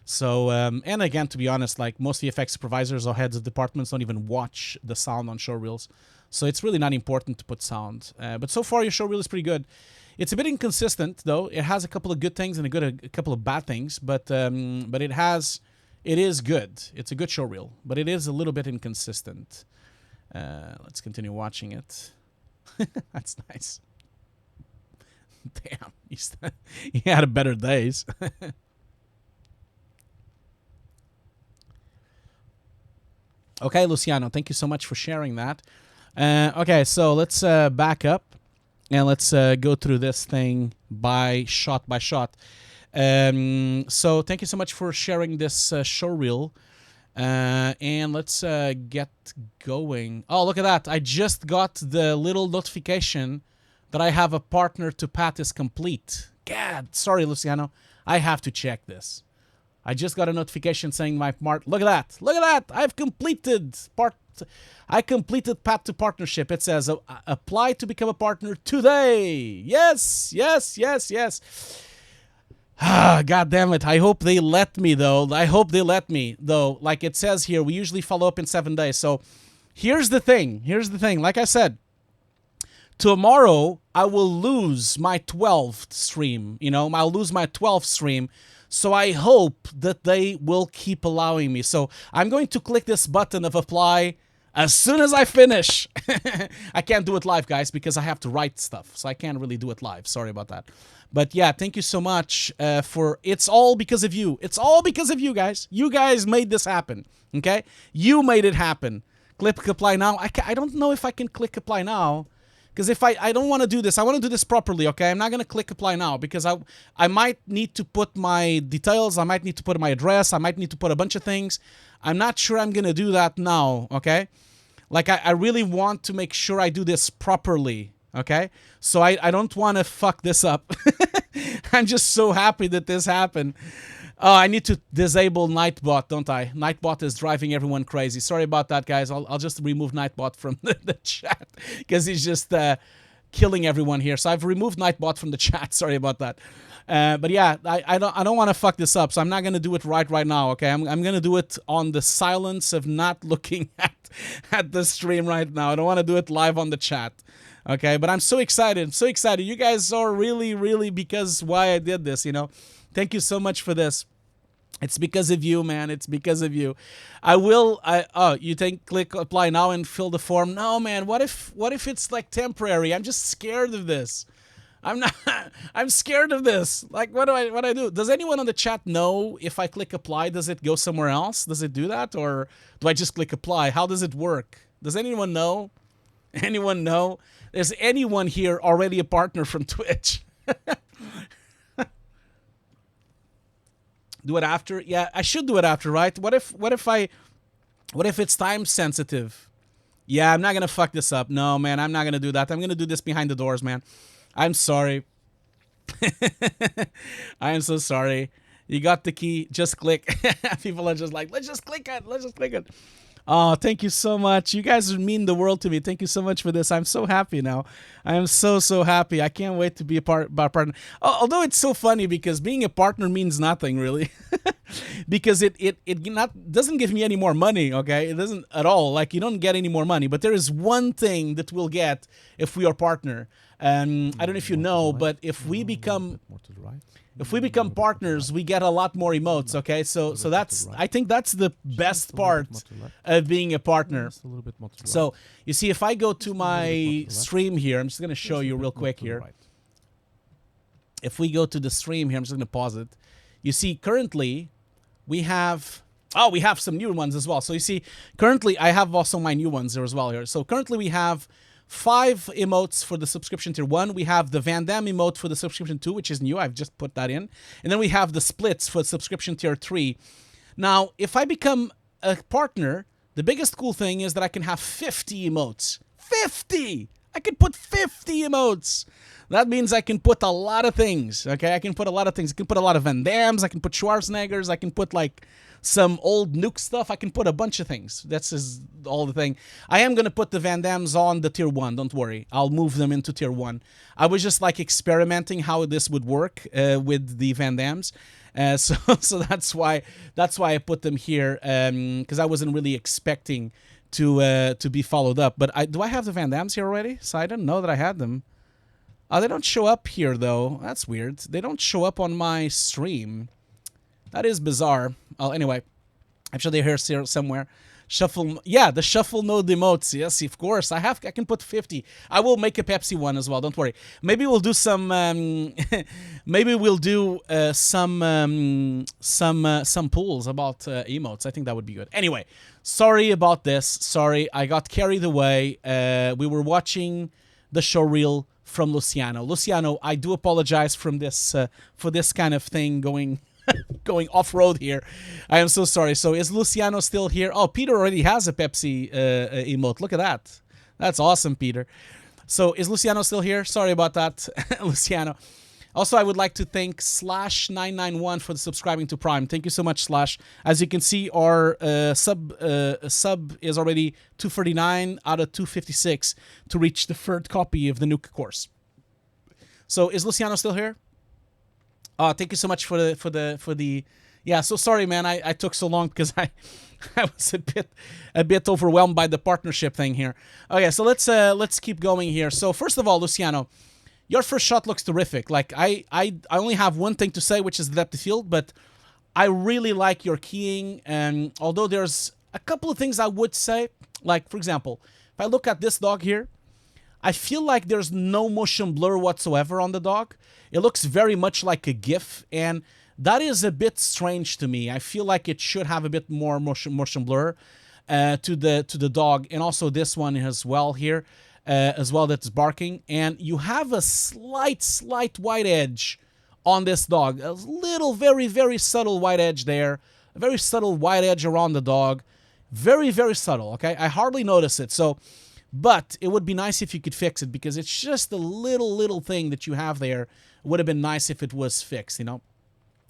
[SPEAKER 3] So, and again, to be honest, like most VFX supervisors or heads of departments don't even watch the sound on showreels. So it's really not important to put sound. But so far, your showreel is pretty good. It's a bit inconsistent, though. It has a couple of good things and a couple of bad things, but it is good. It's a good showreel, but it is a little bit inconsistent. Let's continue watching it. That's nice. Damn, he had better days. Okay, Luciano, thank you so much for sharing that. Okay, so let's back up and let's go through this thing by shot. So thank you so much for sharing this showreel. And let's get going. Oh, look at that. I just got the little notification that I have a partner to pat is complete. God, sorry, Luciano. I have to check this. I just got a notification saying my part. Look at that. Look at that. I've completed I completed path to partnership. It says apply to become a partner today. Yes. God damn it. I hope they let me, though. Like it says here, we usually follow up in 7 days. So here's the thing. Like I said, tomorrow I will lose my 12th stream. I'll lose my 12th stream. So I hope that they will keep allowing me. So I'm going to click this button of apply as soon as I finish. I can't do it live, guys, because I have to write stuff. So I can't really do it live. Sorry about that. But yeah, thank you so much for... It's all because of you. It's all because of you, guys. You guys made this happen, okay? You made it happen. Click apply now. I don't know if I can click apply now Because if I don't want to do this, I want to do this properly, okay? I'm not going to click apply now because I might need to put my details. I might need to put my address. I might need to put a bunch of things. I'm not sure I'm going to do that now, okay? Like, I really want to make sure I do this properly, okay? So I don't want to fuck this up. I'm just so happy that this happened. Oh, I need to disable Nightbot, don't I? Nightbot is driving everyone crazy. Sorry about that, guys. I'll just remove Nightbot from the chat because he's just killing everyone here. So I've removed Nightbot from the chat. Sorry about that. But yeah, I don't want to fuck this up, so I'm not gonna do it right now. Okay, I'm gonna do it on the silence of not looking at the stream right now. I don't want to do it live on the chat. Okay, but I'm so excited. I'm so excited. You guys are really because why I did this. You know, thank you so much for this. It's because of you, man. It's because of you. Oh, you think click apply now and fill the form? No, man. What if it's like temporary? I'm just scared of this. I'm scared of this. Like, what do I do? Does anyone on the chat know if I click apply, does it go somewhere else? Does it do that? Or do I just click apply? How does it work? Does anyone know? Anyone know? Is anyone here already a partner from Twitch? Do it after? Yeah, I should do it after, right? What if it's time sensitive? Yeah, I'm not gonna fuck this up. No, man, I'm not gonna do that. I'm gonna do this behind the doors, man. I'm sorry. I am so sorry. You got the key. Just click. People are just like, let's just click it. Let's just click it. Oh, thank you so much. You guys mean the world to me. Thank you so much for this. I'm so happy now. I am so happy. I can't wait to be a partner. Although it's so funny because being a partner means nothing really. Because it doesn't give me any more money, okay? It doesn't at all. Like, you don't get any more money. But there is one thing that we'll get if we are partner. I don't know if you know, but if we become partners, we get a lot more emotes, okay? So that's, I think that's the best part of being a partner. So you see, if I go to my stream here, I'm just going to show you real quick here. If we go to the stream here, I'm just going to pause it. You see, currently we have some new ones as well. So you see, currently I have also my new ones there as well here. So currently we have 5 emotes for the subscription tier 1. We have the Van Damme emote for the subscription 2, which is new. I've just put that in. And then we have the splits for subscription tier 3. Now, if I become a partner, the biggest cool thing is that I can have 50 emotes. 50! I can put 50 emotes. That means I can put a lot of things, okay? I can put a lot of things. I can put a lot of Van Dammes. I can put Schwarzeneggers. I can put, like, some old Nuke stuff. I can put a bunch of things. That's just all the thing. I am going to put the Van Dammes on the tier 1. Don't worry. I'll move them into tier 1. I was just, like, experimenting how this would work with the Van Dammes. So that's why I put them here, because I wasn't really expecting to be followed up. But do I have the Van Dammes here already? So I didn't know that I had them. They don't show up here, though. That's weird. They don't show up on my stream. That is bizarre. Oh, anyway. I'm sure they're here somewhere. Shuffle. Yeah, the shuffle node emotes. Yes, of course. I can put 50. I will make a Pepsi one as well. Don't worry. Maybe we'll do some. Maybe we'll do some pools about emotes. I think that would be good. Anyway, sorry about this. Sorry, I got carried away. We were watching the showreel from Luciano. Luciano, I do apologize for this kind of thing going off-road here. I am so sorry. So is Luciano still here? Oh, Peter already has a Pepsi emote. Look at that. That's awesome, Peter. So is Luciano still here? Sorry about that, Luciano. Also, I would like to thank Slash991 for subscribing to Prime. Thank you so much, Slash. As you can see, our sub is already 249 out of 256 to reach the 3rd copy of the Nuke course. So is Luciano still here? Thank you so much for the yeah. So sorry, man. I took so long because I was a bit overwhelmed by the partnership thing here. Okay, so let's keep going here. So first of all, Luciano, your first shot looks terrific. Like I only have one thing to say, which is the depth of field, but I really like your keying. And although there's a couple of things I would say, like for example, if I look at this dog here, I feel like there's no motion blur whatsoever on the dog. It looks very much like a GIF, and that is a bit strange to me. I feel like it should have a bit more motion blur to the dog, and also this one as well here. as well that's barking. And you have a slight white edge on this dog. A little, very, very subtle white edge there. A very subtle white edge around the dog. Very, very subtle, okay? I hardly notice it. So, but it would be nice if you could fix it, because it's just a little thing that you have there. It would have been nice if it was fixed, you know?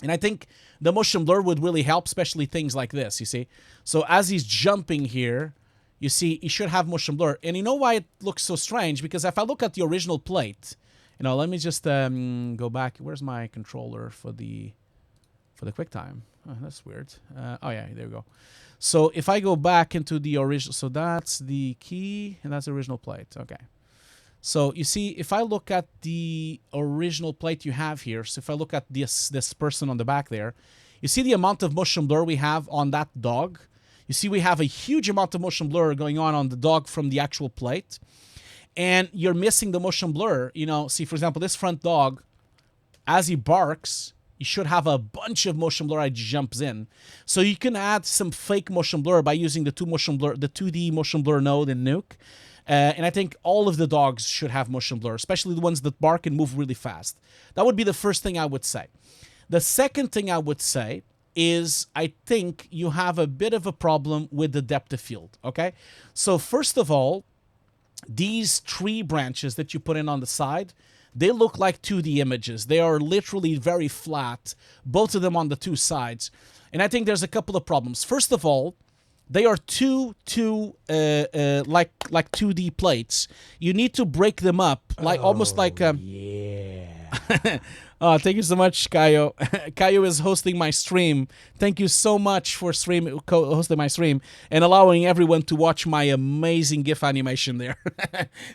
[SPEAKER 3] And I think the motion blur would really help, especially things like this, you see? So as he's jumping here, you see, he should have motion blur. And you know why it looks so strange? Because if I look at the original plate, you know, let me just go back. Where's my controller for the QuickTime? Oh, that's weird. Oh, yeah, there we go. So if I go back into the original, so that's the key, and that's the original plate. Okay. So you see, if I look at the original plate you have here, so if I look at this person on the back there, you see the amount of motion blur we have on that dog. You see we have a huge amount of motion blur going on the dog from the actual plate. And you're missing the motion blur. You know, see, for example, this front dog, as he barks, you should have a bunch of motion blur as he jumps in. So you can add some fake motion blur by using the 2D motion blur node in Nuke. And I think all of the dogs should have motion blur, especially the ones that bark and move really fast. That would be the first thing I would say. The second thing I would say is I think you have a bit of a problem with the depth of field, okay? So first of all, these tree branches that you put in on the side, they look like 2D images. They are literally very flat, both of them on the two sides. And I think there's a couple of problems. First of all, they are like 2D plates. You need to break them up, like almost like
[SPEAKER 1] Yeah.
[SPEAKER 3] Oh, thank you so much, Kayo. Kayo is hosting my stream. Thank you so much for hosting my stream and allowing everyone to watch my amazing GIF animation there.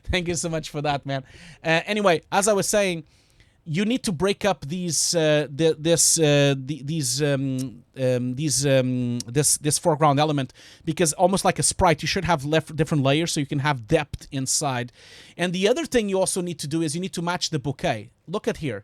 [SPEAKER 3] Thank you so much for that, man. Anyway, as I was saying, you need to break up this foreground element, because almost like a sprite, you should have different layers so you can have depth inside. And the other thing you also need to do is you need to match the bouquet. Look at here.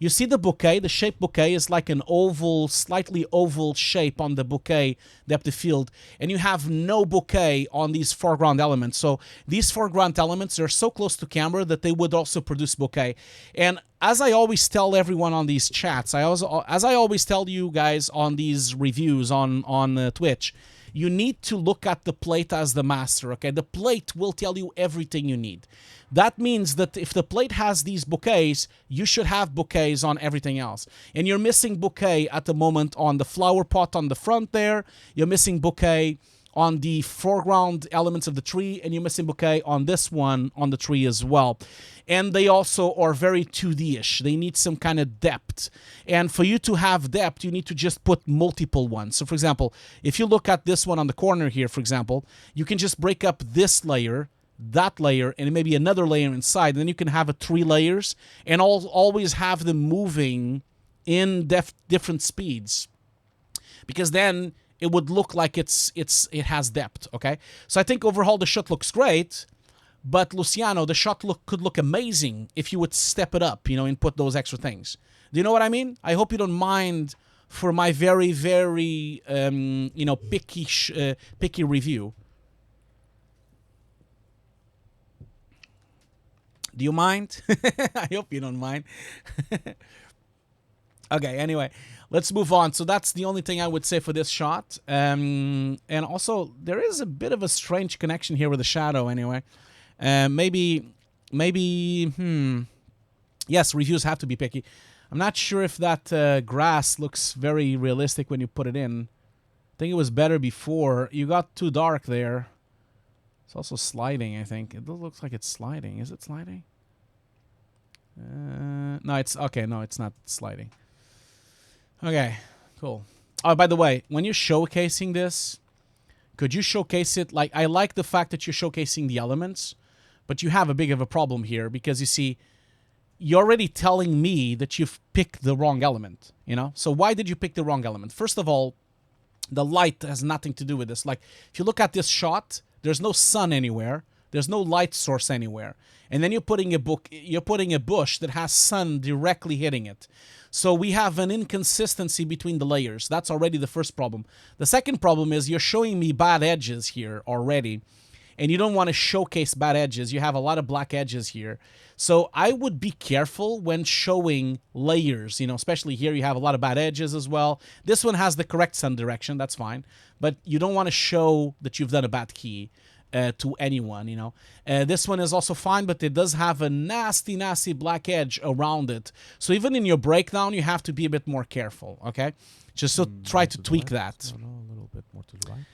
[SPEAKER 3] You see the bouquet, the shape bouquet is like an oval, slightly oval shape on the bouquet depth of field, and you have no bouquet on these foreground elements. So these foreground elements are so close to camera that they would also produce bouquet. And as I always tell everyone on these chats, as I always tell you guys on these reviews on Twitch, you need to look at the plate as the master, okay? The plate will tell you everything you need. That means that if the plate has these bouquets, you should have bouquets on everything else. And you're missing bouquet at the moment on the flower pot on the front there. You're missing bouquet on the foreground elements of the tree, and you're missing bouquet on this one on the tree as well. And they also are very 2D-ish. They need some kind of depth. And for you to have depth, you need to just put multiple ones. So for example, if you look at this one on the corner here, for example, you can just break up this layer, that layer, and maybe another layer inside. And then you can have 3 layers and always have them moving in different speeds. Because then it would look like it has depth, okay? So I think overall the shot looks great, but Luciano, the shot could look amazing if you would step it up, you know, and put those extra things. Do you know what I mean? I hope you don't mind for my very, very, you know, picky review. Do you mind? I hope you don't mind. Okay, anyway, let's move on. So that's the only thing I would say for this shot. And also, there is a bit of a strange connection here with the shadow anyway. Maybe, yes, reviews have to be picky. I'm not sure if that grass looks very realistic when you put it in. I think it was better before. You got too dark there. It's also sliding, I think. It looks like it's sliding. Is it sliding? No, it's... Okay, no, it's not sliding. Okay, cool. Oh, by the way, when you're showcasing this, could you showcase it? Like, I like the fact that you're showcasing the elements, but you have a big of a problem here because, you see, you're already telling me that you've picked the wrong element, you know? So why did you pick the wrong element? First of all, the light has nothing to do with this. Like, if you look at this shot, there's no sun anywhere. There's no light source anywhere. And then you're putting a bush that has sun directly hitting it. So we have an inconsistency between the layers. That's already the first problem. The second problem is you're showing me bad edges here already. and you don't want to showcase bad edges. You have a lot of black edges here. So I would be careful when showing layers, you know, especially here you have a lot of bad edges as well. This one has the correct sun direction, that's fine. But you don't want to show that you've done a bad key to anyone, you know. This one is also fine, but it does have a nasty, nasty black edge around it. So even in your breakdown, you have to be a bit more careful, okay? Just so try to tweak that.
[SPEAKER 4] No, a little bit more to the right.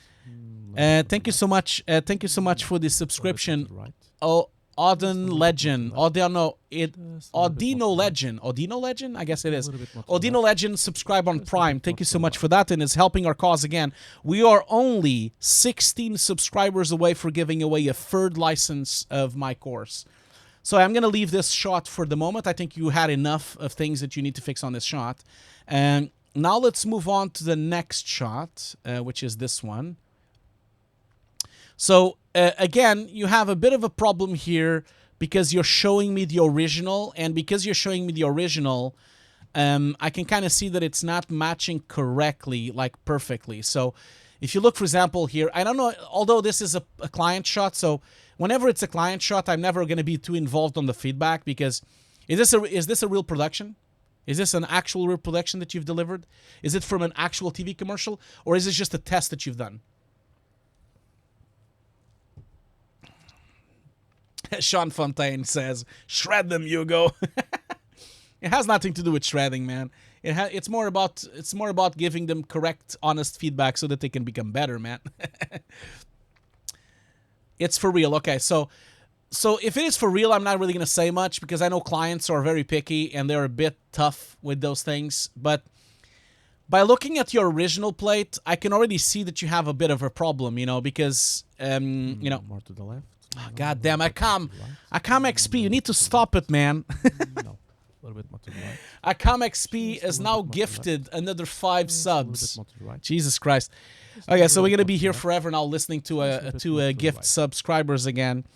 [SPEAKER 3] Thank you so much. Thank you so much for the subscription.
[SPEAKER 4] Right.
[SPEAKER 3] Oh, Odin Legend. Odino Legend.
[SPEAKER 4] Just
[SPEAKER 3] Odino Legend? I guess it is.
[SPEAKER 4] a little bit more to the
[SPEAKER 3] Odino Legend, subscribe on Prime. Thank you so much for that, and it's helping our cause again. We are only 16 subscribers away for giving away a third license of my course. So I'm going to leave this shot for the moment. I think you had enough of things that you need to fix on this shot. And now let's move on to the next shot, which is this one. So, again, you have a bit of a problem here because you're showing me the original, and because you're showing me the original, I can kind of see that it's not matching correctly, like perfectly. So, if you look, for example, here, I don't know, although this is a client shot, so whenever it's a client shot, I'm never going to be too involved on the feedback, because is this a real production? Is this an actual real production that you've delivered? Is it from an actual TV commercial, or is this just a test that you've done? Sean Fontaine says, "Shred them, Hugo." It has nothing to do with shredding, man. It's more about giving them correct, honest feedback so that they can become better, man. It's for real. Okay, so if it is for real, I'm not really gonna say much because I know clients are very picky and they're a bit tough with those things. But by looking at your original plate, I can already see that you have a bit of a problem, you know, because you know.
[SPEAKER 4] More to the left.
[SPEAKER 3] Oh, God damn, Akam XP, you need to stop it, man.
[SPEAKER 4] No, a little bit more to the right.
[SPEAKER 3] Akam XP is now gifted another 5 subs.
[SPEAKER 4] A little bit more to the right.
[SPEAKER 3] Jesus Christ. Okay, so we're gonna be here forever now, listening to gift subscribers again.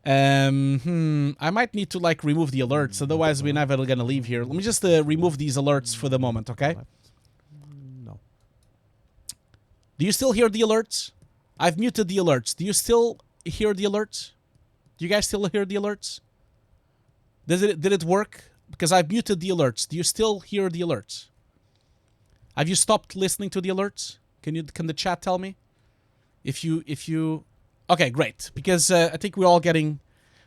[SPEAKER 3] I might need to like remove the alerts, otherwise we're never gonna leave here. Let me just remove these alerts for the moment, okay?
[SPEAKER 4] No.
[SPEAKER 3] Do you still hear the alerts? I've muted the alerts. Do you still hear the alerts? Do you guys still hear the alerts? Did it work? Because I've muted the alerts. Do you still hear the alerts? Have you stopped listening to the alerts? Can the chat tell me? If you okay, great. Because I think we're all getting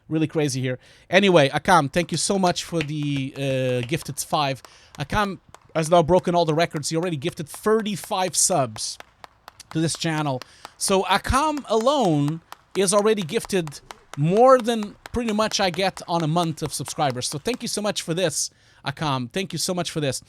[SPEAKER 3] really crazy here. Anyway, Akam, thank you so much for the gifted 5. Akam has now broken all the records. He already gifted 35 subs to this channel. So Akam alone is already gifted more than pretty much I get on a month of subscribers. So thank you so much for this, Akam. Thank you so much for this.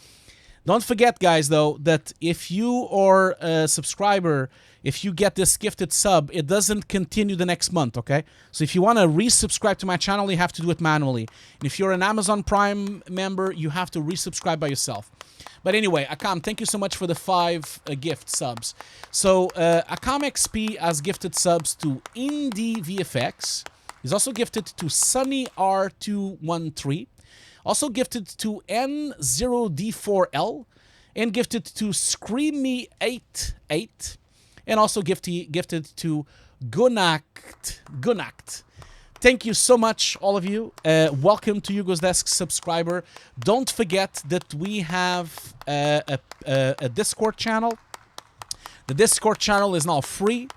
[SPEAKER 3] Don't forget, guys, though, that if you are a subscriber, if you get this gifted sub, it doesn't continue the next month, okay? So if you want to resubscribe to my channel, you have to do it manually. And if you're an Amazon Prime member, you have to resubscribe by yourself. But anyway, Akam, thank you so much for the 5 gift subs. So Akam XP has gifted subs to Indie VFX. He's also gifted to Sunny R213. Also gifted to N0D4L. And gifted to Screamy88. And also gifted to Gunact. Thank you so much, all of you. Welcome to Hugo's Desk subscriber. Don't forget that we have a Discord channel. The Discord channel is now free.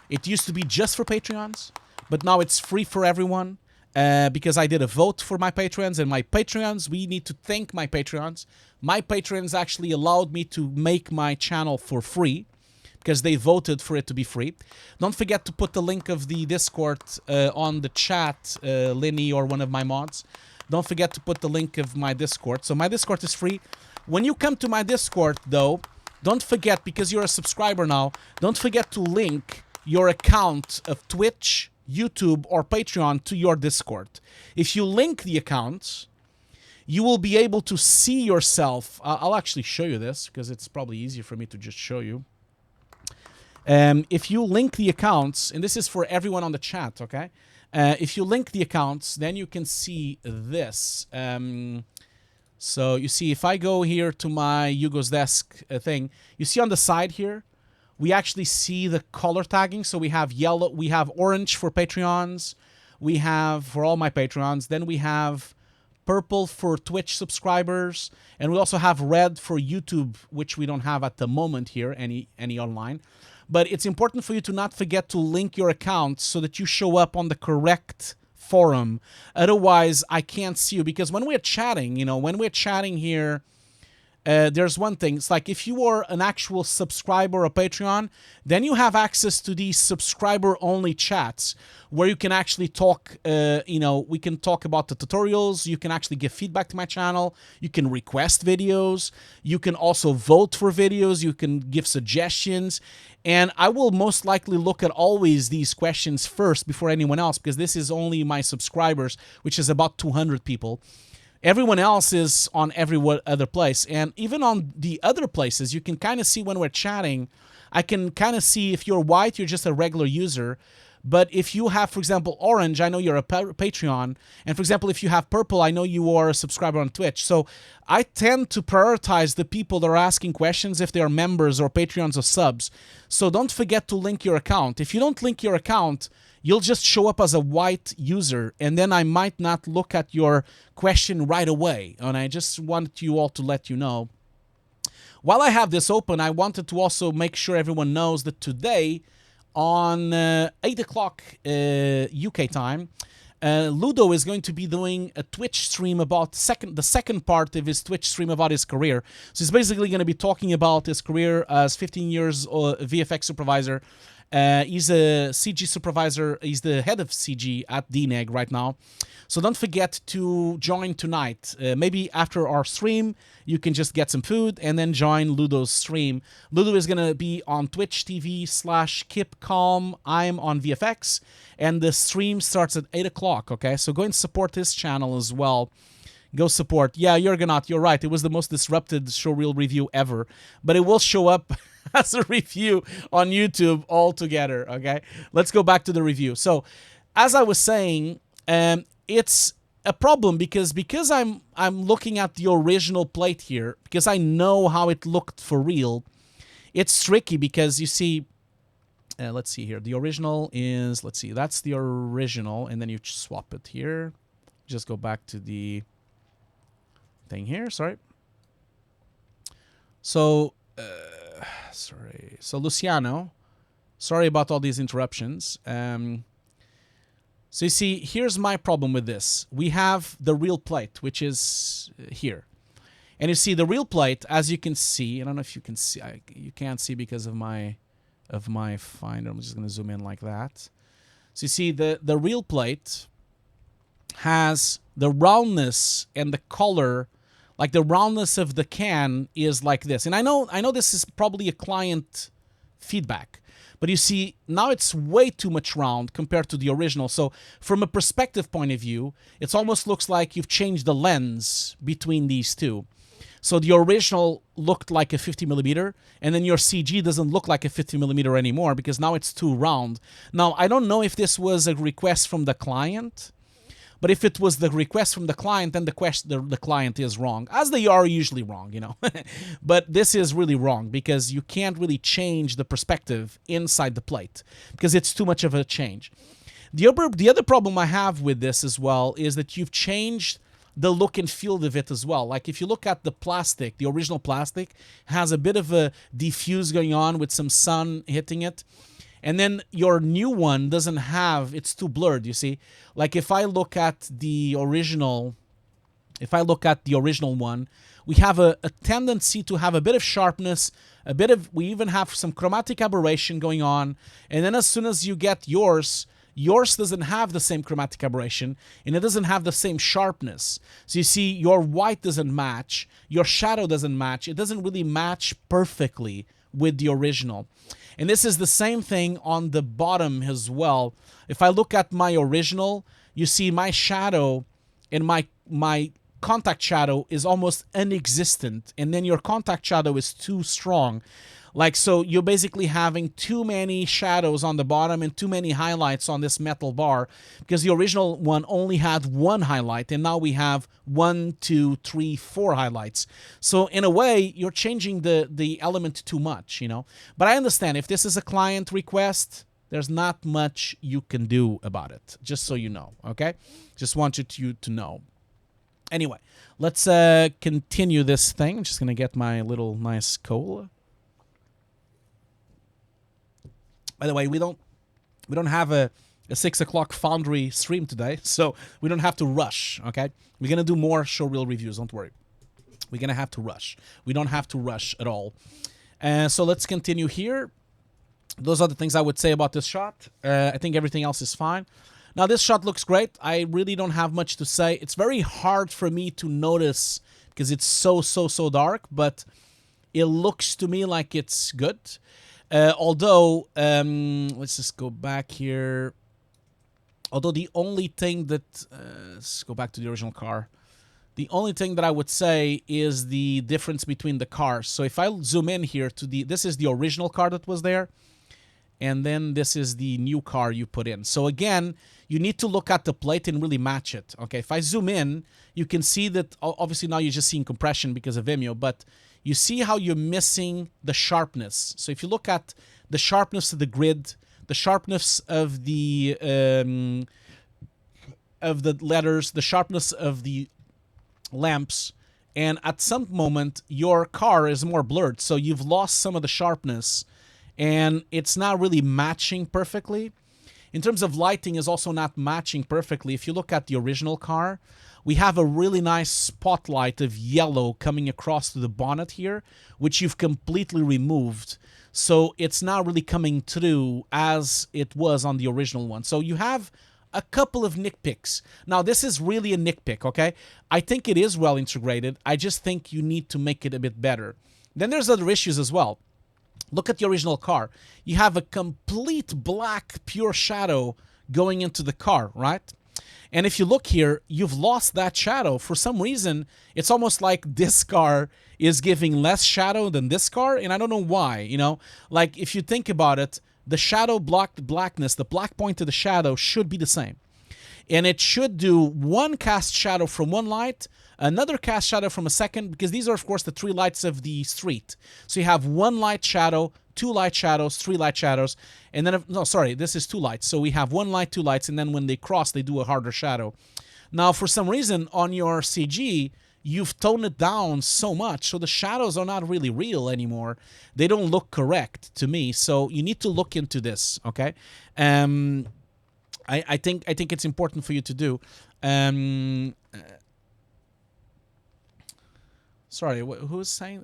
[SPEAKER 3] It used to be just for Patreons, but now it's free for everyone because I did a vote for my Patreons, and my Patreons, we need to thank my Patreons. My Patreons actually allowed me to make my channel for free, because they voted for it to be free. Don't forget to put the link of the Discord on the chat, Linny or one of my mods. Don't forget to put the link of my Discord. So my Discord is free. When you come to my Discord, though, don't forget, because you're a subscriber now, don't forget to link your account of Twitch, YouTube, or Patreon to your Discord. If you link the accounts, you will be able to see yourself. I'll actually show you this, because it's probably easier for me to just show you. If you link the accounts, and this is for everyone on the chat, okay? If you link the accounts, then you can see this. So you see, if I go here to my Hugo's Desk thing, you see on the side here, we actually see the color tagging. So we have yellow, we have orange for Patreons, we have for all my Patreons, then we have purple for Twitch subscribers, and we also have red for YouTube, which we don't have at the moment here, any online. But it's important for you to not forget to link your account so that you show up on the correct forum. Otherwise, I can't see you, because when we're chatting, when we're chatting here, there's one thing. It's like if you are an actual subscriber or Patreon, then you have access to these subscriber-only chats where you can actually talk, we can talk about the tutorials. You can actually give feedback to my channel. You can request videos. You can also vote for videos. You can give suggestions. And I will most likely look at always these questions first before anyone else, because this is only my subscribers, which is about 200 people. Everyone else is on every other place. And even on the other places, you can kind of see when we're chatting, I can kind of see if you're white, you're just a regular user. But if you have, for example, orange, I know you're a Patreon. And for example, if you have purple, I know you are a subscriber on Twitch. So I tend to prioritize the people that are asking questions if they are members or Patreons or subs. So don't forget to link your account. If you don't link your account, you'll just show up as a white user, and then I might not look at your question right away. And I just wanted you all to let you know. While I have this open, I wanted to also make sure everyone knows that today, on 8 o'clock UK time, Ludo is going to be doing a Twitch stream about the second part of his Twitch stream about his career. So he's basically going to be talking about his career as 15 years VFX supervisor. He's a CG supervisor. He's the head of CG at DNEG right now. So don't forget to join tonight. Maybe after our stream, you can just get some food and then join Ludo's stream. Ludo is going to be on Twitch TV/KipCalm. I'm on VFX. And the stream starts at 8 o'clock, okay? So go and support his channel as well. Go support. Yeah, Jurgenot, you're right. It was the most disrupted showreel review ever. But it will show up as a review on YouTube altogether, okay? Let's go back to the review. So, as I was saying, it's a problem because I'm looking at the original plate here, because I know how it looked for real. It's tricky because you see, let's see here. The original is, let's see, that's the original, and then you swap it here. Just go back to the thing here, sorry. So, sorry. So Luciano, sorry about all these interruptions. So you see, here's my problem with this. We have the real plate, which is here. And you see the real plate, as you can see, I don't know if you can see, you can't see because of my finder. I'm just going to zoom in like that. So you see the real plate has the roundness and the color. Like the roundness of the can is like this. And I know this is probably a client feedback, but you see now it's way too much round compared to the original. So from a perspective point of view, it almost looks like you've changed the lens between these two. So the original looked like a 50mm, and then your CG doesn't look like a 50mm anymore because now it's too round. Now, I don't know if this was a request from the client, but if it was the request from the client, then the client is wrong, as they are usually wrong, you know. But this is really wrong because you can't really change the perspective inside the plate because it's too much of a change. The other problem I have with this as well is that you've changed the look and feel of it as well. Like if you look at the plastic, the original plastic has a bit of a diffuse going on with some sun hitting it. And then your new one doesn't have, it's too blurred, you see. Like if I look at the original, one, we have a tendency to have a bit of sharpness, we even have some chromatic aberration going on. And then as soon as you get yours doesn't have the same chromatic aberration, and it doesn't have the same sharpness. So you see, your white doesn't match, your shadow doesn't match, it doesn't really match perfectly with the original. And this is the same thing on the bottom as well. If I look at my original, you see my shadow and my contact shadow is almost non-existent, and then your contact shadow is too strong. Like, so you're basically having too many shadows on the bottom and too many highlights on this metal bar, because the original one only had one highlight, and now we have 1, 2, 3, 4 highlights. So in a way, you're changing the element too much, you know. But I understand if this is a client request, there's not much you can do about it, just so you know, okay? Just wanted you to know. Anyway, let's continue this thing. I'm just going to get my little nice cola. By the way, we don't have a 6 o'clock Foundry stream today, so we don't have to rush, okay? We're going to do more Showreel reviews, don't worry. We're going to have to rush. We don't have to rush at all. So let's continue here. Those are the things I would say about this shot. I think everything else is fine. Now, this shot looks great. I really don't have much to say. It's very hard for me to notice because it's so dark, but it looks to me like it's good. Although, let's just go back here. Although the only thing that... let's go back to the original car. The only thing that I would say is the difference between the cars. So if I zoom in here to the... This is the original car that was there. And then this is the new car you put in. So again, you need to look at the plate and really match it. Okay, if I zoom in, you can see that... Obviously now you're just seeing compression because of Vimeo, but you see how you're missing the sharpness. So if you look at the sharpness of the grid, the sharpness of the letters, the sharpness of the lamps, and at some moment your car is more blurred, so you've lost some of the sharpness and it's not really matching perfectly. In terms of lighting, is also not matching perfectly. If you look at the original car, we have a really nice spotlight of yellow coming across to the bonnet here, which you've completely removed, so it's not really coming through as it was on the original one. So you have a couple of nitpicks. Now, this is really a nitpick, okay? I think it is well integrated. I just think you need to make it a bit better. Then there's other issues as well. Look at the original car. You have a complete black pure shadow going into the car, right? And if you look here, you've lost that shadow. For some reason, it's almost like this car is giving less shadow than this car, and I don't know why, you know? Like, if you think about it, the shadow blocked blackness, the black point of the shadow should be the same. And it should do one cast shadow from one light, another cast shadow from a second, because these are, of course, the 3 lights of the street. So you have 1 light shadow, 2 light shadows, 3 light shadows, and then, no, sorry, this is 2 lights. So we have 1 light, 2 lights, and then when they cross, they do a harder shadow. Now, for some reason, on your CG, you've toned it down so much, so the shadows are not really real anymore. They don't look correct to me, so you need to look into this, okay? I think it's important for you to do. Sorry, who's saying?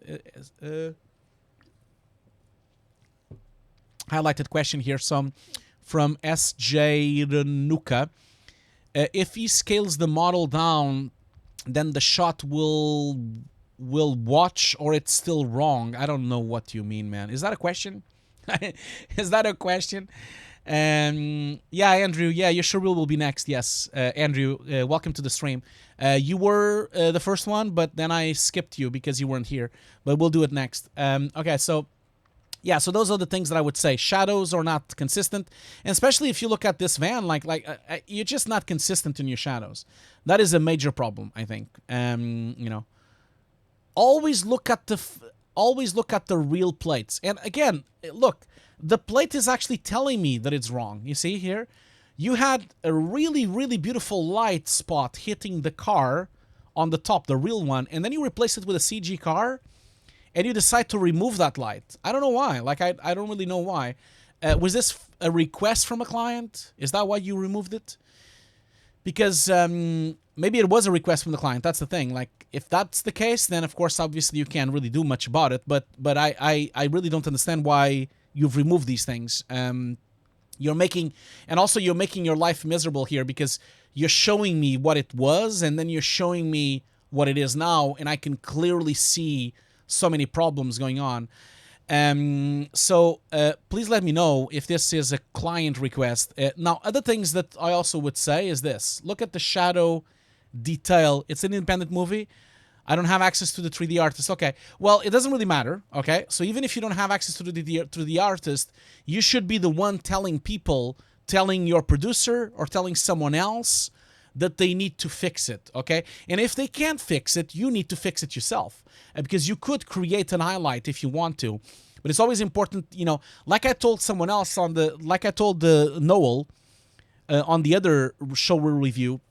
[SPEAKER 3] Highlighted question here, some from SJ Nuka. If he scales the model down, then the shot will watch, or it's still wrong. I don't know what you mean, man. Is that a question? Is that a question? Yeah, Andrew. Yeah, your Showreel will be next. Yes, Andrew. Welcome to the stream. You were the first one, but then I skipped you because you weren't here. But we'll do it next. Okay, so yeah, so those are the things that I would say. Shadows are not consistent, and especially if you look at this van, like you're just not consistent in your shadows. That is a major problem, I think. You know, always look at the real plates. And again, look, the plate is actually telling me that it's wrong. You see here, you had a really, really beautiful light spot hitting the car on the top, the real one, and then you replace it with a CG car, and you decide to remove that light. I don't know why. Like, I don't really know why. Was this a request from a client? Is that why you removed it? Because maybe it was a request from the client. That's the thing. Like, if that's the case, then of course, obviously, you can't really do much about it. But I really don't understand why you've removed these things. You're making your life miserable here, because you're showing me what it was, and then you're showing me what it is now, and I can clearly see so many problems going on. So please let me know if this is a client request. Now, other things that I also would say is this. Look at the shadow detail. It's an independent movie. I don't have access to the 3D artist. Okay, well, it doesn't really matter, okay? So even if you don't have access to the 3D artist, you should be the one telling people, telling your producer or telling someone else that they need to fix it, okay? And if they can't fix it, you need to fix it yourself. Because you could create an highlight if you want to. But it's always important, you know, like I told someone else on the, like I told Noel on the other Showreel review,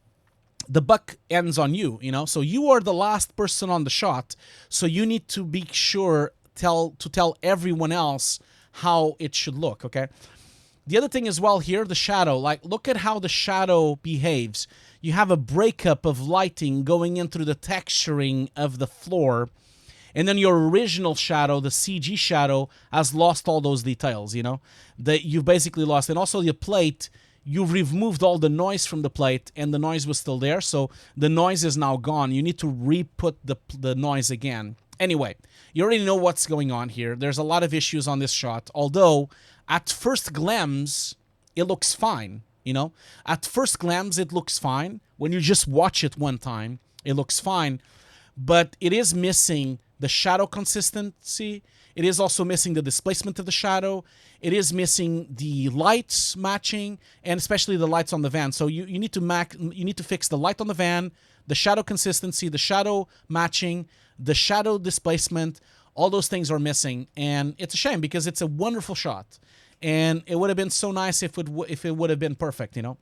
[SPEAKER 3] the buck ends on you, you know? So you are the last person on the shot, so you need to be sure to tell everyone else how it should look, okay? The other thing as well here, the shadow, like look at how the shadow behaves. You have a breakup of lighting going in through the texturing of the floor, and then your original shadow, the CG shadow, has lost all those details, you know? That you've basically lost. And also the plate, you've removed all the noise from the plate, and the noise was still there, so the noise is now gone. You need to re-put the noise again. Anyway, you already know what's going on here. There's a lot of issues on this shot, although at first glance, it looks fine, you know? At first glance, it looks fine. When you just watch it one time, it looks fine, but it is missing the shadow consistency. It is also missing the displacement of the shadow. It is missing the lights matching, and especially the lights on the van. So you need to fix the light on the van, the shadow consistency, the shadow matching, the shadow displacement. All those things are missing, and it's a shame because it's a wonderful shot, and it would have been so nice if it would have been perfect, you know.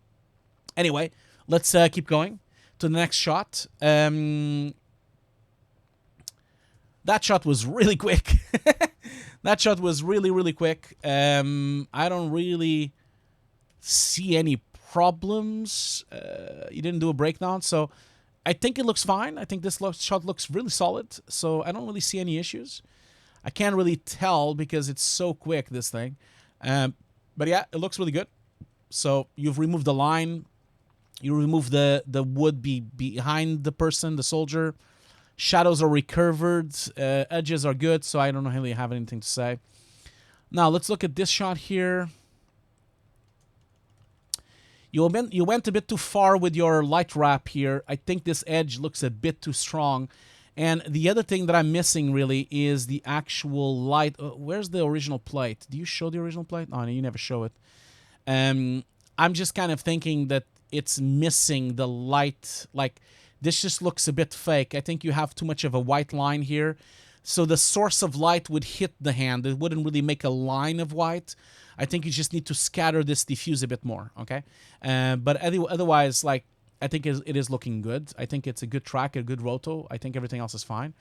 [SPEAKER 3] Anyway, let's keep going to the next shot. That shot was really quick. That shot was really, really quick. I don't really see any problems. You didn't do a breakdown, so I think it looks fine. I think this shot looks really solid, so I don't really see any issues. I can't really tell because it's so quick, this thing. But yeah, it looks really good. So you've removed the line. You remove the wood behind the person, the soldier. Shadows are recurved. Edges are good, so I don't really have anything to say. Now, let's look at this shot here. You went a bit too far with your light wrap here. I think this edge looks a bit too strong. And the other thing that I'm missing, really, is the actual light. Where's the original plate? Do you show the original plate? Oh, no, you never show it. I'm just kind of thinking that it's missing the light. Like, this just looks a bit fake. I think you have too much of a white line here. So the source of light would hit the hand. It wouldn't really make a line of white. I think you just need to scatter this diffuse a bit more, okay? But otherwise, like, I think it is looking good. I think it's a good track, a good roto. I think everything else is fine.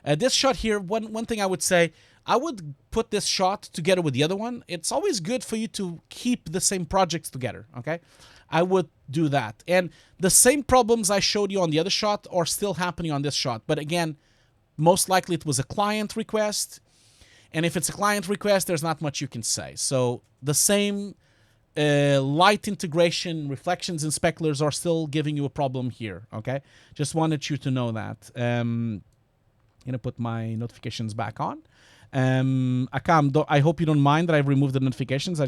[SPEAKER 3] This shot here, one thing I would say, I would put this shot together with the other one. It's always good for you to keep the same projects together, okay? I would do that. And the same problems I showed you on the other shot are still happening on this shot. But again, most likely it was a client request. And if it's a client request, there's not much you can say. So the same light integration, reflections, and speculars are still giving you a problem here, okay? Just wanted you to know that. I'm going to put my notifications back on. Akam, I hope you don't mind that I've removed the notifications.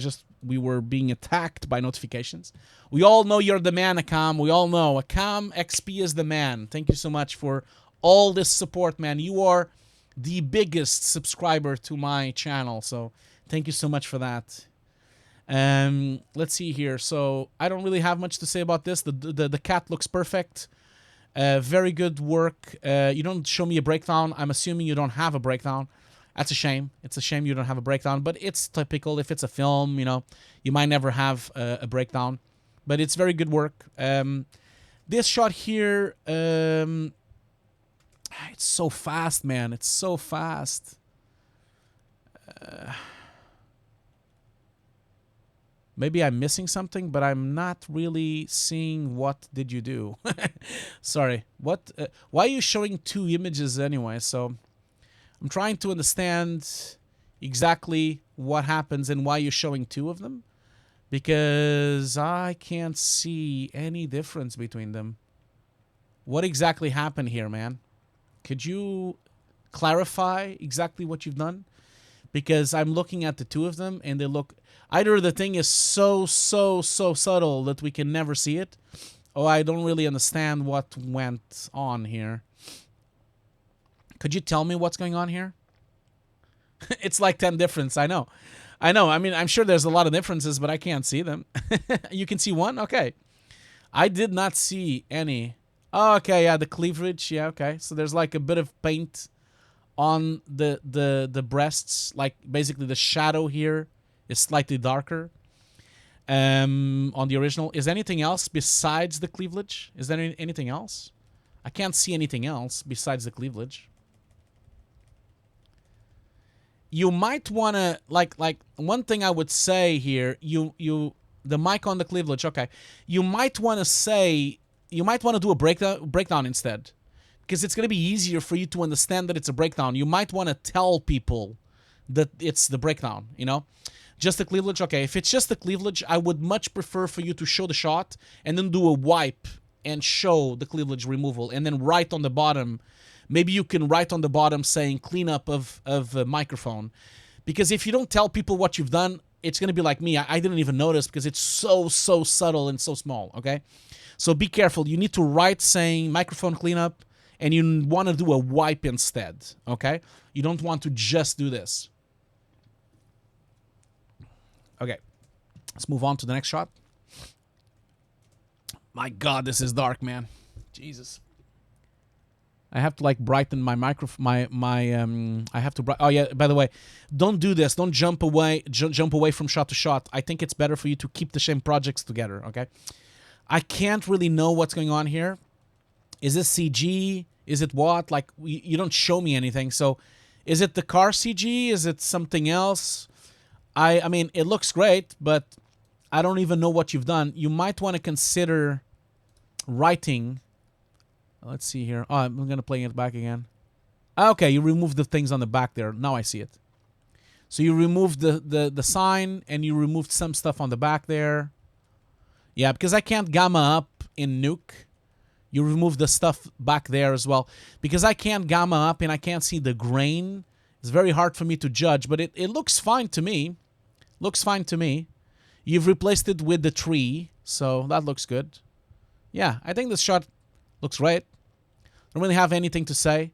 [SPEAKER 3] We were being attacked by notifications. We all know you're the man, Akam. We all know. Akam XP is the man. Thank you so much for all this support, man. You are the biggest subscriber to my channel, so thank you so much for that. Let's see here. So I don't really have much to say about this. The cat looks perfect. Very good work. You don't show me a breakdown. I'm assuming you don't have a breakdown. That's a shame. It's a shame you don't have a breakdown, but it's typical. If it's a film, you know, you might never have a breakdown, but it's very good work. This shot here, it's so fast, man. It's so fast. Maybe I'm missing something, but I'm not really seeing what did you do. Sorry. What? Why are you showing two images anyway? So I'm trying to understand exactly what happens and why you're showing two of them, because I can't see any difference between them. What exactly happened here, man? Could you clarify exactly what you've done? Because I'm looking at the two of them and they look... Either the thing is so subtle that we can never see it, or I don't really understand what went on here. Could you tell me what's going on here? It's like 10 difference. I know. I mean, I'm sure there's a lot of differences, but I can't see them. You can see one? Okay. I did not see any. Oh, okay, yeah, the cleavage. Yeah, okay. So there's like a bit of paint on the breasts. Like basically the shadow here is slightly darker on the original. Is anything else besides the cleavage? Is there anything else? I can't see anything else besides the cleavage. You might want to, like one thing I would say here, the mic on the cleavage, okay. You might want to do a breakdown instead. Because it's going to be easier for you to understand that it's a breakdown. You might want to tell people that it's the breakdown, you know. Just the cleavage, okay. If it's just the cleavage, I would much prefer for you to show the shot and then do a wipe and show the cleavage removal. And then write on the bottom, maybe you can write on the bottom saying cleanup of a microphone. Because if you don't tell people what you've done, it's going to be like me. I didn't even notice because it's so subtle and so small, okay? So be careful. You need to write saying microphone cleanup, and you want to do a wipe instead, okay? You don't want to just do this. Okay, let's move on to the next shot. My God, this is dark, man. Jesus. I have to like brighten my microphone. I have to. Oh yeah. By the way, don't do this. Don't jump away. Jump away from shot to shot. I think it's better for you to keep the same projects together. Okay. I can't really know what's going on here. Is this CG? Is it what? Like you don't show me anything. So, is it the car CG? Is it something else? I mean, it looks great, but I don't even know what you've done. You might want to consider writing. Let's see here. Oh, I'm going to play it back again. Okay, you removed the things on the back there. Now I see it. So you removed the sign, and you removed some stuff on the back there. Yeah, because I can't gamma up in Nuke. You remove the stuff back there as well. Because I can't gamma up and I can't see the grain. It's very hard for me to judge, but it looks fine to me. Looks fine to me. You've replaced it with the tree, so that looks good. Yeah, I think this shot looks great. Don't really have anything to say.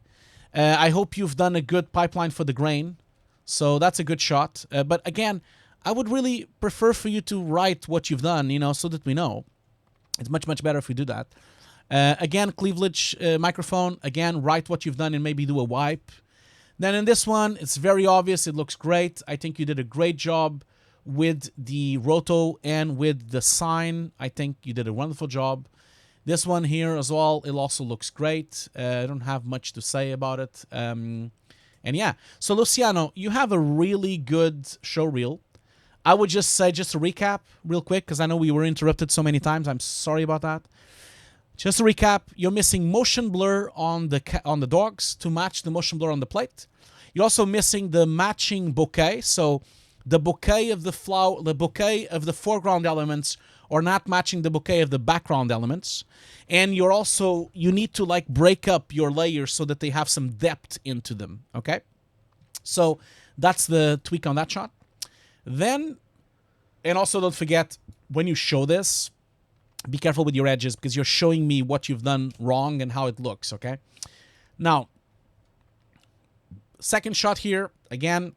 [SPEAKER 3] I hope you've done a good pipeline for the grain. So that's a good shot. But again, I would really prefer for you to write what you've done, you know, so that we know. It's much, much better if we do that. Again, cleavage microphone. Again, write what you've done and maybe do a wipe. Then in this one, it's very obvious. It looks great. I think you did a great job with the roto and with the sign. I think you did a wonderful job. This one here as well, it also looks great. I don't have much to say about it. And yeah, so Luciano, you have a really good show reel. I would just say, just to recap real quick, because I know we were interrupted so many times. I'm sorry about that. Just to recap, you're missing motion blur on the dogs to match the motion blur on the plate. You're also missing the matching bouquet. So the bouquet of the flower, the bouquet of the foreground elements are not matching the bouquet of the background elements. And you're also, you need to like break up your layers so that they have some depth into them, okay? So that's the tweak on that shot. Then, and also don't forget, when you show this, be careful with your edges because you're showing me what you've done wrong and how it looks, okay? Now, second shot here, again,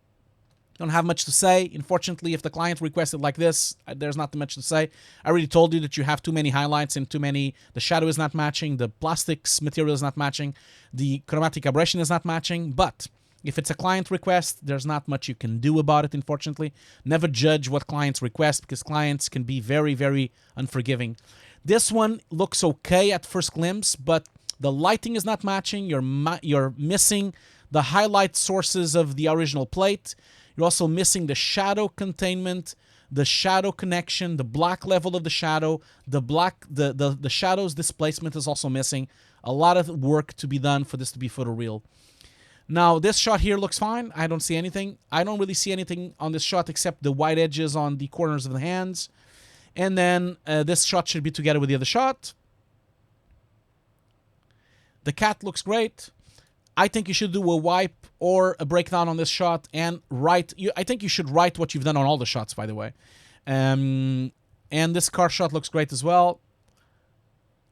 [SPEAKER 3] don't have much to say. Unfortunately, if the client requested like this, there's not much to say. I already told you that you have too many highlights and too many, the shadow is not matching, the plastics material is not matching, the chromatic aberration is not matching, but if it's a client request, there's not much you can do about it, unfortunately. Never judge what clients request because clients can be very, very unforgiving. This one looks okay at first glimpse, but the lighting is not matching. You're missing the highlight sources of the original plate. You're also missing the shadow containment, the shadow connection, the black level of the shadow, the shadow's displacement is also missing. A lot of work to be done for this to be photoreal. Now, this shot here looks fine. I don't see anything. I don't really see anything on this shot except the white edges on the corners of the hands. And then this shot should be together with the other shot. The cat looks great. I think you should do a wipe or a breakdown on this shot and write. I think you should write what you've done on all the shots, by the way. And this car shot looks great as well.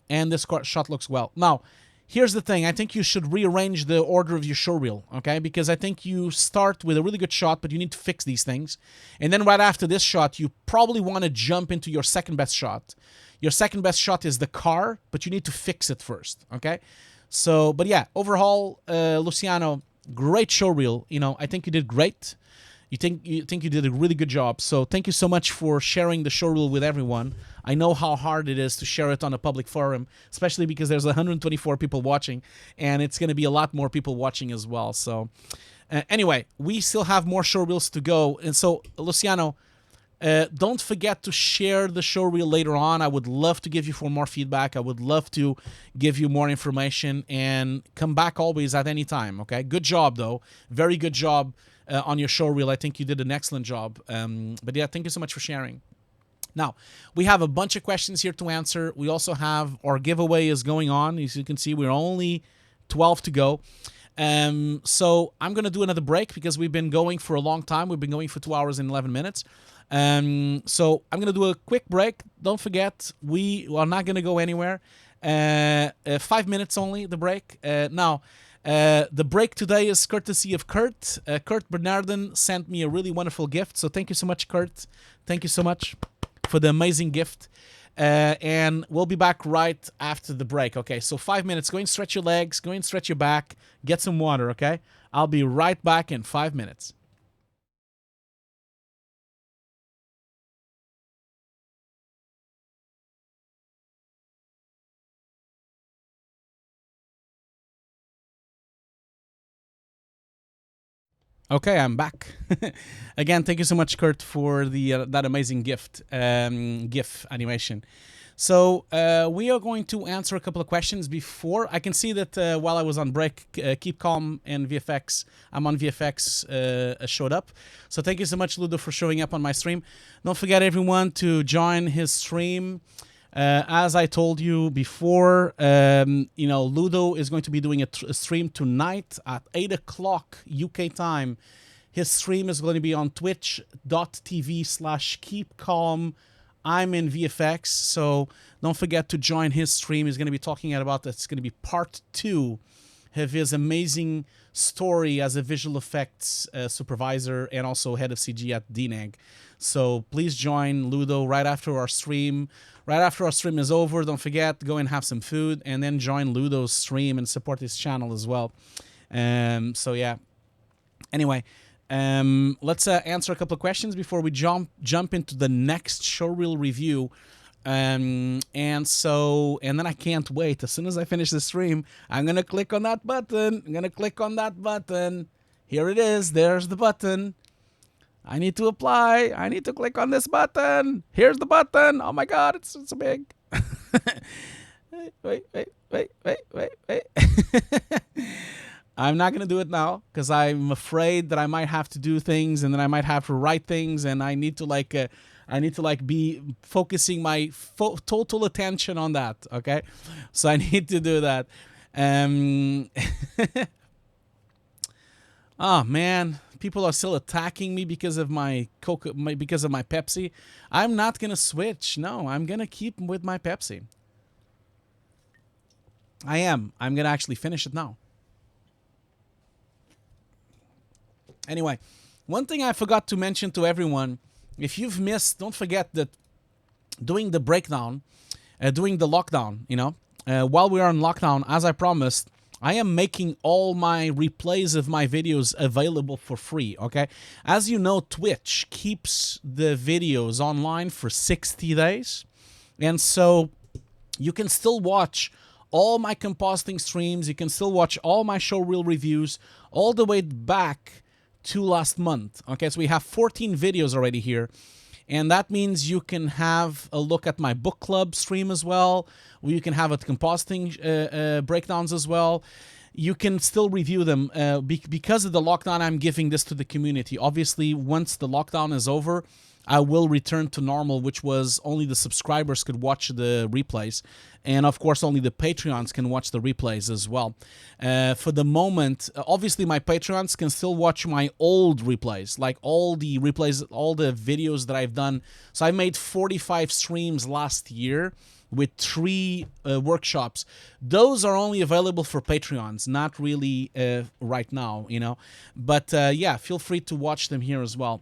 [SPEAKER 3] And this car shot looks well. Now, here's the thing. I think you should rearrange the order of your showreel, okay? Because I think you start with a really good shot, but you need to fix these things. And then right after this shot, you probably want to jump into your second best shot. Your second best shot is the car, but you need to fix it first, okay? So, but yeah, overall, Luciano, great showreel. You know, I think you did great. You think you did a really good job. So thank you so much for sharing the showreel with everyone. I know how hard it is to share it on a public forum, especially because there's 124 people watching, and it's going to be a lot more people watching as well. So anyway, we still have more showreels to go. And so, Luciano, don't forget to share the showreel later on. I would love to give you for more feedback. I would love to give you more information, and come back always at any time, okay? Good job, though. Very good job on your showreel. I think you did an excellent job. But yeah, thank you so much for sharing. Now, we have a bunch of questions here to answer. We also have our giveaway is going on. As you can see, we're only 12 to go. So I'm going to do another break because we've been going for a long time. We've been going for 2 hours and 11 minutes. So I'm going to do a quick break. Don't forget, we are not going to go anywhere. 5 minutes only, the break. Now, the break today is courtesy of Kurt. Kurt Bernardin sent me a really wonderful gift. So thank you so much, Kurt. Thank you so much for the amazing gift. And we'll be back right after the break. Okay, so 5 minutes. Go and stretch your legs. Go and stretch your back. Get some water, okay? I'll be right back in 5 minutes. Okay, I'm back. Again, thank you so much, Kurt, for the that amazing gift, GIF animation. So we are going to answer a couple of questions before. I can see that while I was on break, Keep Calm and VFX, I'm on VFX, showed up. So thank you so much, Ludo, for showing up on my stream. Don't forget, everyone, to join his stream. As I told you before, you know, Ludo is going to be doing a stream tonight at 8 o'clock UK time. His stream is going to be on twitch.tv/keepcalm. I'm in VFX, so don't forget to join his stream. He's going to be talking about it's going to be part 2 of his amazing story as a visual effects supervisor and also head of CG at DNEG. So please join Ludo right after our stream. Right after our stream is over, don't forget, go and have some food and then join Ludo's stream and support his channel as well. So yeah. Anyway, let's answer a couple of questions before we jump into the next showreel review. And then I can't wait. As soon as I finish the stream, I'm gonna click on that button. Here it is. There's the button. I need to apply. I need to click on this button. Here's the button. Oh my God, it's so big. wait. I'm not going to do it now because I'm afraid that I might have to do things and then I might have to write things and I need to be focusing my total attention on that. Okay. So I need to do that. Oh man. People are still attacking me because of my Pepsi. I'm not gonna switch. No, I'm gonna keep with my Pepsi. I am. I'm gonna actually finish it now. Anyway, one thing I forgot to mention to everyone: if you've missed, don't forget that doing the breakdown, doing the lockdown. You know, while we are on lockdown, as I promised, I am making all my replays of my videos available for free, okay? As you know, Twitch keeps the videos online for 60 days. And so you can still watch all my compositing streams. You can still watch all my showreel reviews all the way back to last month, okay? So we have 14 videos already here. And that means you can have a look at my book club stream as well. You can have a compositing breakdowns as well. You can still review them. Because of the lockdown, I'm giving this to the community. Obviously, once the lockdown is over, I will return to normal, which was only the subscribers could watch the replays. And of course, only the Patreons can watch the replays as well. For the moment, obviously my Patreons can still watch my old replays, like all the replays, all the videos that I've done. So I made 45 streams last year. with 3 workshops. Those are only available for Patreons, not really right now, you know. But yeah, feel free to watch them here as well.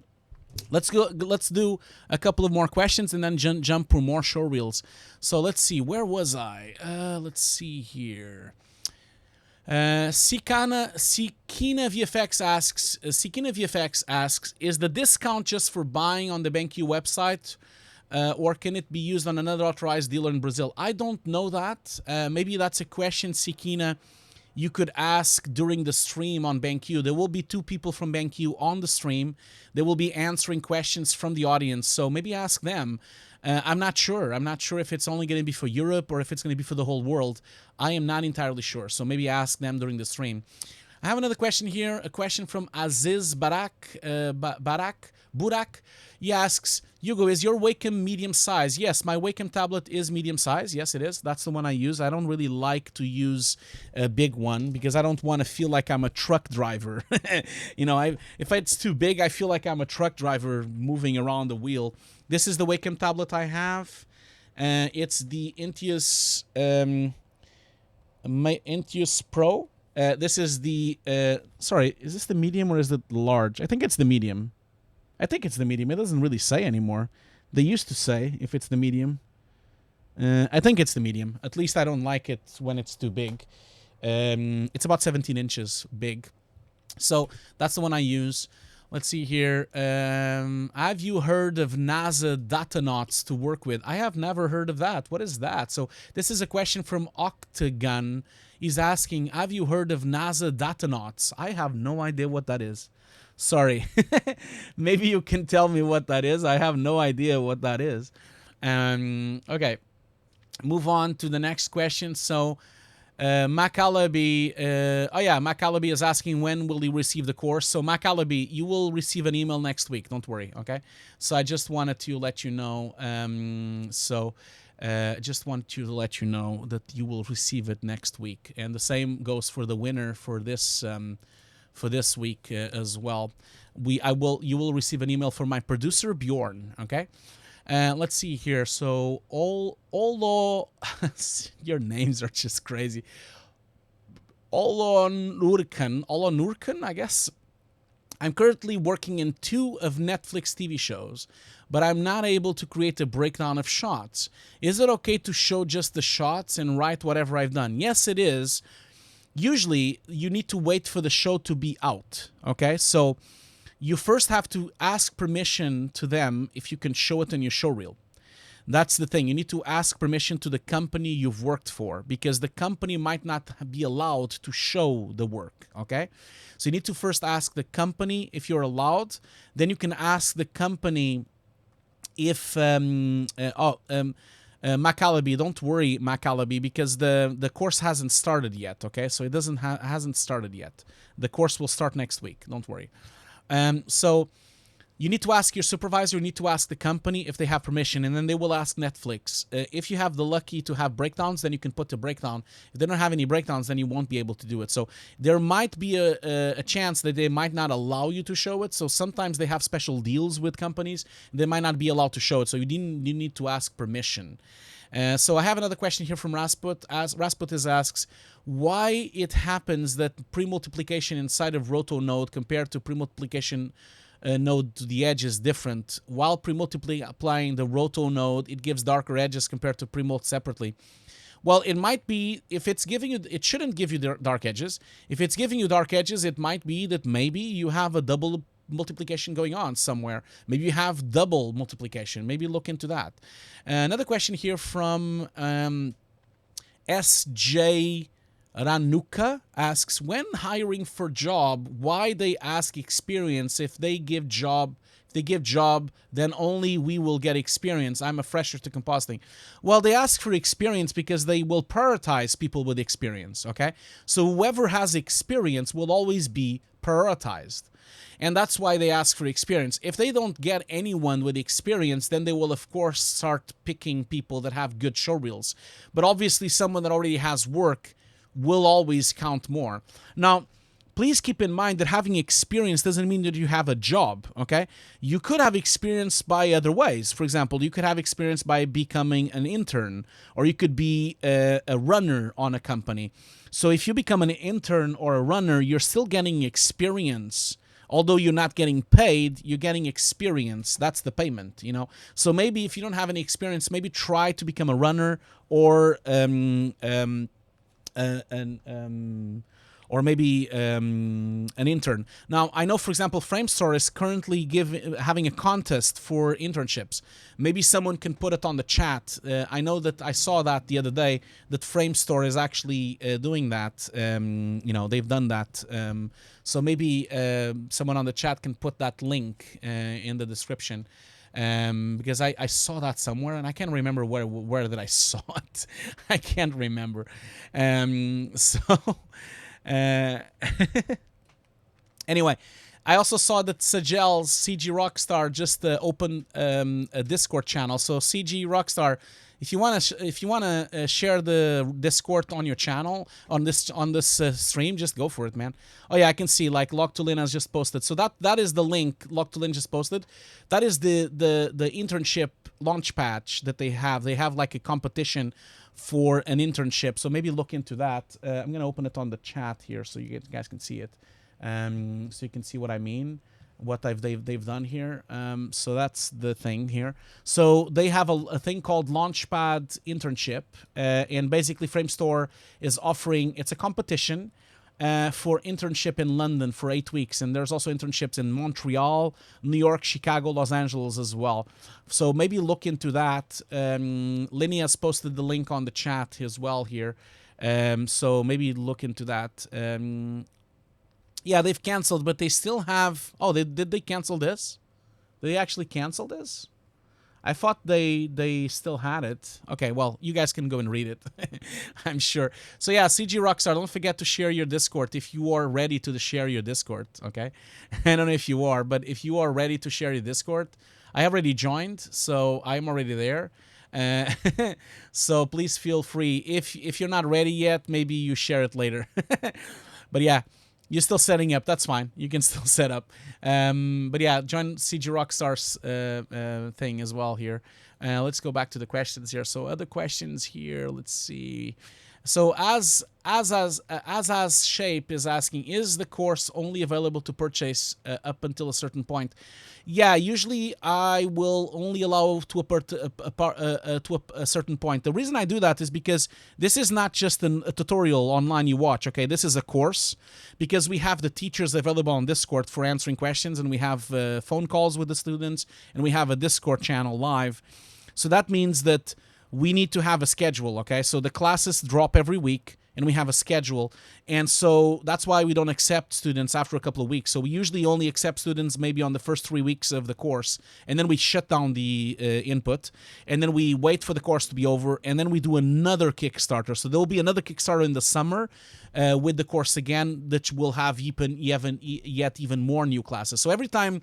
[SPEAKER 3] Let's go. Let's do a couple of more questions and then jump for more show reels. So let's see. Where was I? Let's see here. Cequinel VFX asks, is the discount just for buying on the BenQ website, or can it be used on another authorized dealer in Brazil? I don't know that. Maybe that's a question, Cequinel, you could ask during the stream on BenQ. There will be 2 people from BenQ on the stream. They will be answering questions from the audience, so maybe ask them. I'm not sure. I'm not sure if it's only going to be for Europe or if it's going to be for the whole world. I am not entirely sure, so maybe ask them during the stream. I have another question here, a question from Aziz Burak. He asks, Hugo, is your Wacom medium size? Yes, my Wacom tablet is medium size. Yes, it is. That's the one I use. I don't really like to use a big one because I don't want to feel like I'm a truck driver. You know, if it's too big, I feel like I'm a truck driver moving around the wheel. This is the Wacom tablet I have. It's the Intuos Pro. This is the, sorry, is this the medium or is it large? I think it's the medium. It doesn't really say anymore. They used to say if it's the medium. I think it's the medium. At least I don't like it when it's too big. It's about 17 inches big. So that's the one I use. Let's see here. Have you heard of NASA Datanauts to work with? I have never heard of that. What is that? So this is a question from Octagon. He's asking, have you heard of NASA Datanauts? I have no idea what that is. Sorry. Maybe you can tell me what that is. I have no idea what that is. Okay. Move on to the next question. So Macalaby, Macalaby is asking when will you receive the course. So Macalaby, you will receive an email next week. Don't worry, okay? So I just wanted to let you know. Just want to let you know that you will receive it next week, and the same goes for the winner for this week as well. You will receive an email from my producer Bjorn. Okay. Let's see here. So Olo, your names are just crazy. Olo Nurkan, I guess. I'm currently working in 2 of Netflix TV shows, but I'm not able to create a breakdown of shots. Is it okay to show just the shots and write whatever I've done? Yes, it is. Usually, you need to wait for the show to be out, okay? So you first have to ask permission to them if you can show it in your showreel. That's the thing. You need to ask permission to the company you've worked for because the company might not be allowed to show the work, okay? So you need to first ask the company if you're allowed. Then you can ask the company if... Macalaby, don't worry, Macalaby, because the course hasn't started yet, okay? So it hasn't started yet. The course will start next week, don't worry. So you need to ask your supervisor, you need to ask the company if they have permission, and then they will ask Netflix. If you have the lucky to have breakdowns, then you can put the breakdown. If they don't have any breakdowns, then you won't be able to do it. So there might be a chance that they might not allow you to show it. So sometimes they have special deals with companies. They might not be allowed to show it. So you need to ask permission. So I have another question here from Rasput. Rasput asks, why it happens that pre-multiplication inside of roto node compared to pre-multiplication node to the edge is different. While pre-multiplying the roto node, it gives darker edges compared to pre-mult separately. Well, it might be, if it's giving you, it shouldn't give you dark edges. If it's giving you dark edges, it might be that maybe you have a double multiplication going on somewhere. Maybe you have double multiplication. Maybe look into that. Another question here from SJ Ranuka asks, when hiring for job, why they ask experience? If they give job, then only we will get experience. I'm a fresher to compositing. Well, they ask for experience because they will prioritize people with experience, okay? So whoever has experience will always be prioritized. And that's why they ask for experience. If they don't get anyone with experience, then they will, of course, start picking people that have good showreels. But obviously, someone that already has work will always count more. Now, please keep in mind that having experience doesn't mean that you have a job, okay? You could have experience by other ways. For example, you could have experience by becoming an intern, or you could be a runner on a company. So if you become an intern or a runner, you're still getting experience. Although you're not getting paid, you're getting experience. That's the payment, you know. So maybe if you don't have any experience, maybe try to become a runner or or maybe an intern. Now, I know, for example, Framestore is currently having a contest for internships. Maybe someone can put it on the chat. I know that I saw that the other day, that Framestore is actually doing that. You know, they've done that. So maybe someone on the chat can put that link in the description. Because I saw that somewhere, and I can't remember where that I saw it. I can't remember. Anyway, I also saw that Sajel's CG Rockstar just opened a Discord channel. So CG Rockstar, if you wanna share the Discord on your channel on this stream, just go for it, man. Oh yeah, I can see like Loctolin has just posted. So that is the link Loctolin just posted. That is the internship launch patch that they have. They have like a competition for an internship. So maybe look into that. I'm gonna open it on the chat here so you guys can see it. So you can see what I mean, what they've done here. So that's the thing here. So they have a thing called Launchpad Internship, and basically Framestore is offering, it's a competition for internship in London for 8 weeks, and there's also internships in Montreal, New York, Chicago, Los Angeles as well. So maybe look into that. Linny has posted the link on the chat as well here. So maybe look into that. Yeah, they've canceled, but they still have... Oh, did they cancel this? Did they actually cancel this? I thought they still had it. Okay, well, you guys can go and read it. I'm sure. So yeah, CG Rockstar, don't forget to share your Discord if you are ready to share your Discord, okay? I don't know if you are, but if you are ready to share your Discord, I have already joined, so I'm already there. So please feel free. If you're not ready yet, maybe you share it later. But yeah, you're still setting up. That's fine. You can still set up. But yeah, join CG Rockstar's thing as well here. Let's go back to the questions here. So other questions here. Let's see. So as Shape is asking, is the course only available to purchase up until a certain point? Yeah, usually I will only allow to a certain point. The reason I do that is because this is not just a tutorial online you watch, okay? This is a course, because we have the teachers available on Discord for answering questions, and we have phone calls with the students, and we have a Discord channel live. So that means that we need to have a schedule, okay? So the classes drop every week, and we have a schedule. And so that's why we don't accept students after a couple of weeks. So we usually only accept students maybe on the first 3 weeks of the course, and then we shut down the input, and then we wait for the course to be over, and then we do another Kickstarter. So there will be another Kickstarter in the summer with the course again, that will have even more new classes. So every time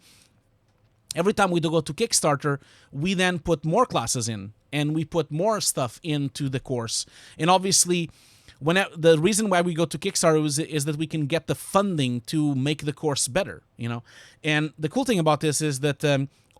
[SPEAKER 3] we do go to Kickstarter, we then put more classes in, and we put more stuff into the course. And obviously, the reason why we go to Kickstarter is that we can get the funding to make the course better, you know. And the cool thing about this is that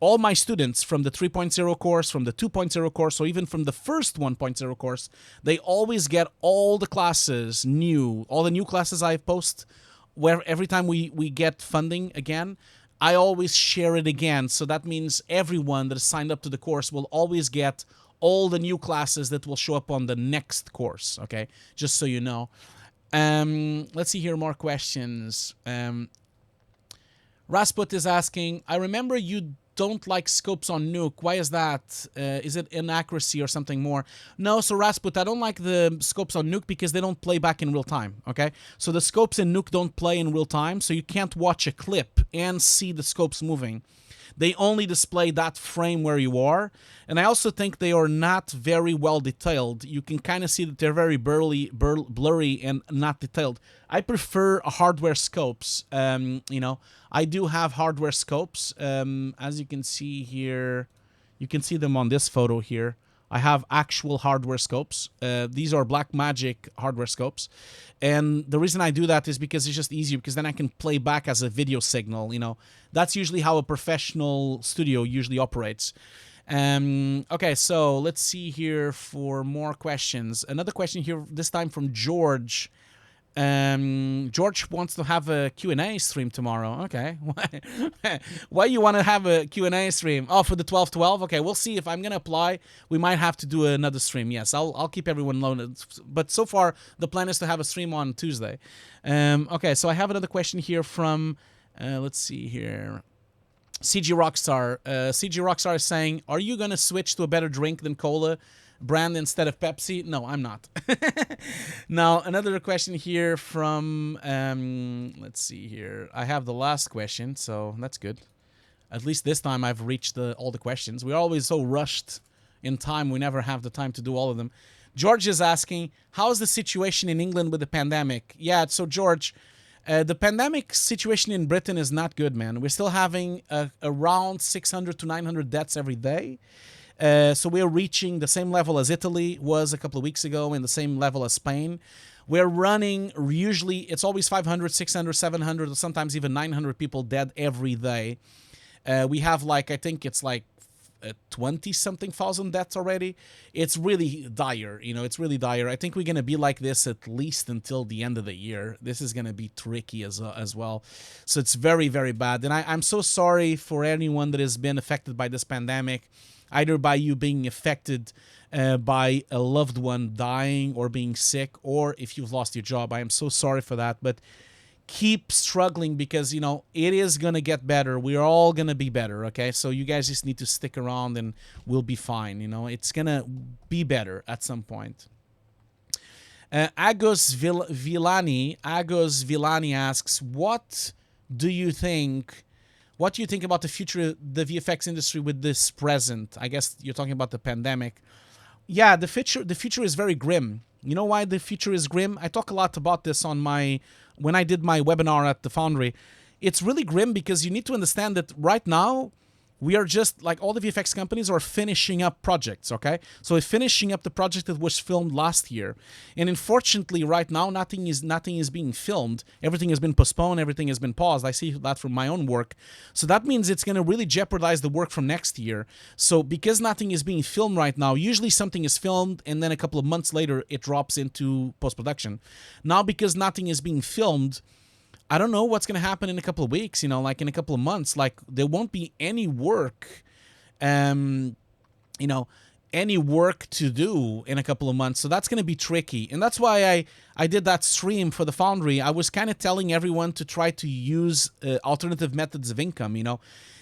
[SPEAKER 3] all my students from the 3.0 course, from the 2.0 course, or even from the first 1.0 course, they always get all the classes new, all the new classes I post, where every time we get funding again, I always share it again. So that means everyone that is signed up to the course will always get all the new classes that will show up on the next course, okay? Just so you know. Let's see here, more questions. Rasput is asking, I remember you don't like scopes on Nuke. Why is that? Is it inaccuracy or something more? No, so Rasput, I don't like the scopes on Nuke because they don't play back in real time, okay? So the scopes in Nuke don't play in real time, so you can't watch a clip and see the scopes moving. They only display that frame where you are, and I also think they are not very well detailed. You can kind of see that they're very blurry and not detailed. I prefer hardware scopes. You know, I do have hardware scopes. As you can see here, you can see them on this photo here. I have actual hardware scopes. These are Blackmagic hardware scopes. And the reason I do that is because it's just easier, because then I can play back as a video signal, you know. That's usually how a professional studio usually operates. Okay, so let's see here for more questions. Another question here, this time from George. George wants to have a Q&A stream tomorrow. Okay. Why you want to have a Q&A stream? Oh, for the 12-12? Okay, we'll see if I'm going to apply. We might have to do another stream. Yes, I'll keep everyone loaded. But so far, the plan is to have a stream on Tuesday. Okay, so I have another question here from, let's see here. CG Rockstar. CG Rockstar is saying, are you going to switch to a better drink than cola brand instead of Pepsi? No, I'm not. Now, another question here from, let's see here. I have the last question, so that's good. At least this time I've reached all the questions. We're always so rushed in time, we never have the time to do all of them. George is asking, how's the situation in England with the pandemic? Yeah, so George, the pandemic situation in Britain is not good, man. We're still having around 600 to 900 deaths every day. So we're reaching the same level as Italy was a couple of weeks ago, and the same level as Spain. We're running, usually, it's always 500, 600, 700, or sometimes even 900 people dead every day. We have like, I think it's like 20-something thousand deaths already. It's really dire, you know, it's really dire. I think we're going to be like this at least until the end of the year. This is going to be tricky as well. So it's very, very bad. And I'm so sorry for anyone that has been affected by this pandemic, either by you being affected by a loved one dying or being sick, or if you've lost your job. I am so sorry for that, but keep struggling, because, you know, it is going to get better. We're all going to be better, okay? So you guys just need to stick around and we'll be fine, you know? It's going to be better at some point. Agos Villani asks, what do you think about the future, the VFX industry with this present? I guess you're talking about the pandemic. Yeah, the future is very grim. You know why the future is grim? I talk a lot about this on when I did my webinar at the Foundry. It's really grim because you need to understand that right now, we are just, like, all the VFX companies are finishing up projects, okay? So we're finishing up the project that was filmed last year. And unfortunately, right now, nothing is being filmed. Everything has been postponed. Everything has been paused. I see that from my own work. So that means it's going to really jeopardize the work from next year. So because nothing is being filmed right now, usually something is filmed and then a couple of months later, it drops into post-production. Now, because nothing is being filmed, I don't know what's going to happen in a couple of weeks, you know, like in a couple of months. Like, there won't be any work, you know, any work to do in a couple of months. So that's going to be tricky. And that's why I did that stream for the Foundry. I was kind of telling everyone to try to use alternative methods of income, you know.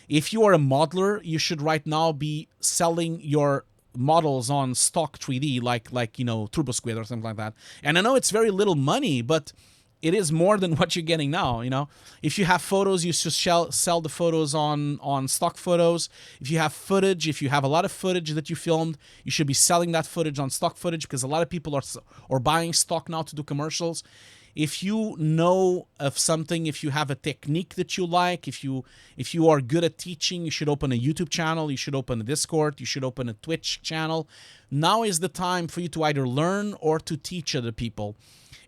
[SPEAKER 3] If you are a modeler, you should right now be selling your models on stock 3D, like you know, TurboSquid or something like that. And I know it's very little money, but it is more than what you're getting now, you know. If you have photos, you should sell the photos on stock photos. If you have footage, if you have a lot of footage that you filmed, you should be selling that footage on stock footage, because a lot of people are buying stock now to do commercials. If you know of something, if you have a technique that you like, if you are good at teaching, you should open a YouTube channel, you should open a Discord, you should open a Twitch channel. Now is the time for you to either learn or to teach other people.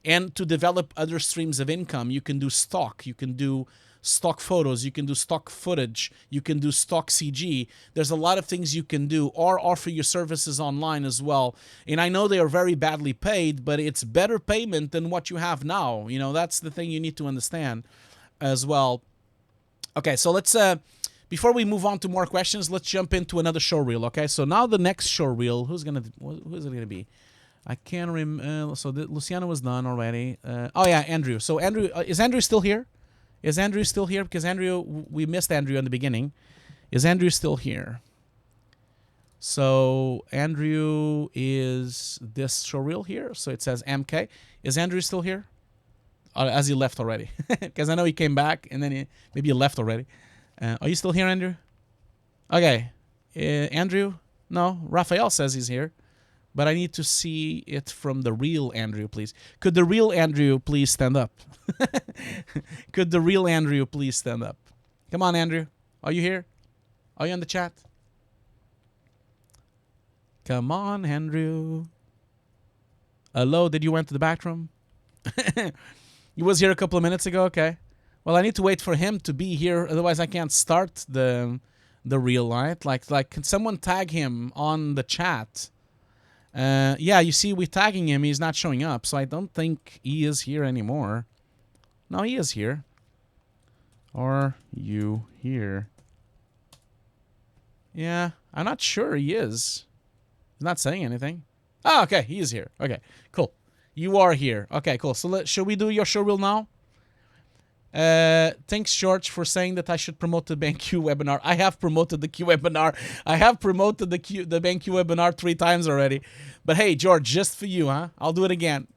[SPEAKER 3] And to develop other streams of income. You can do stock, you can do stock photos, you can do stock footage, you can do stock CG. There's a lot of things you can do, or offer your services online as well. And I know they are very badly paid, but it's better payment than what you have now. You know, that's the thing you need to understand as well. Okay, so let's, before we move on to more questions, let's jump into another showreel, okay? So now the next showreel, who is it gonna be? I can't remember. So Luciano was done already. Oh yeah, Andrew. So Andrew, is Andrew still here? Is Andrew still here? Because Andrew, we missed Andrew in the beginning. Is Andrew still here? So Andrew is this showreel here. So it says MK. Is Andrew still here? As he left already, because I know he came back and then maybe he left already. Are you still here, Andrew? Okay, Andrew. No, Raphael says he's here. But I need to see it from the real Andrew, please. Could the real Andrew please stand up? Could the real Andrew please stand up? Come on, Andrew. Are you here? Are you on the chat? Come on, Andrew. Hello, did you went to the bathroom? He was here a couple of minutes ago. Okay. Well, I need to wait for him to be here, otherwise I can't start the reel, right? Like, can someone tag him on the chat? Yeah, you see, we're tagging him. He's not showing up, so I don't think he is here anymore. No, he is here. Are you here? Yeah, I'm not sure he is. He's not saying anything. Oh, okay, he is here. Okay, cool. You are here. Okay, cool. So should we do your showreel now? Thanks, George, for saying that I should promote the BenQ webinar. I have promoted the Q webinar. I have promoted the BenQ webinar 3 times already. But hey, George, just for you, huh? I'll do it again.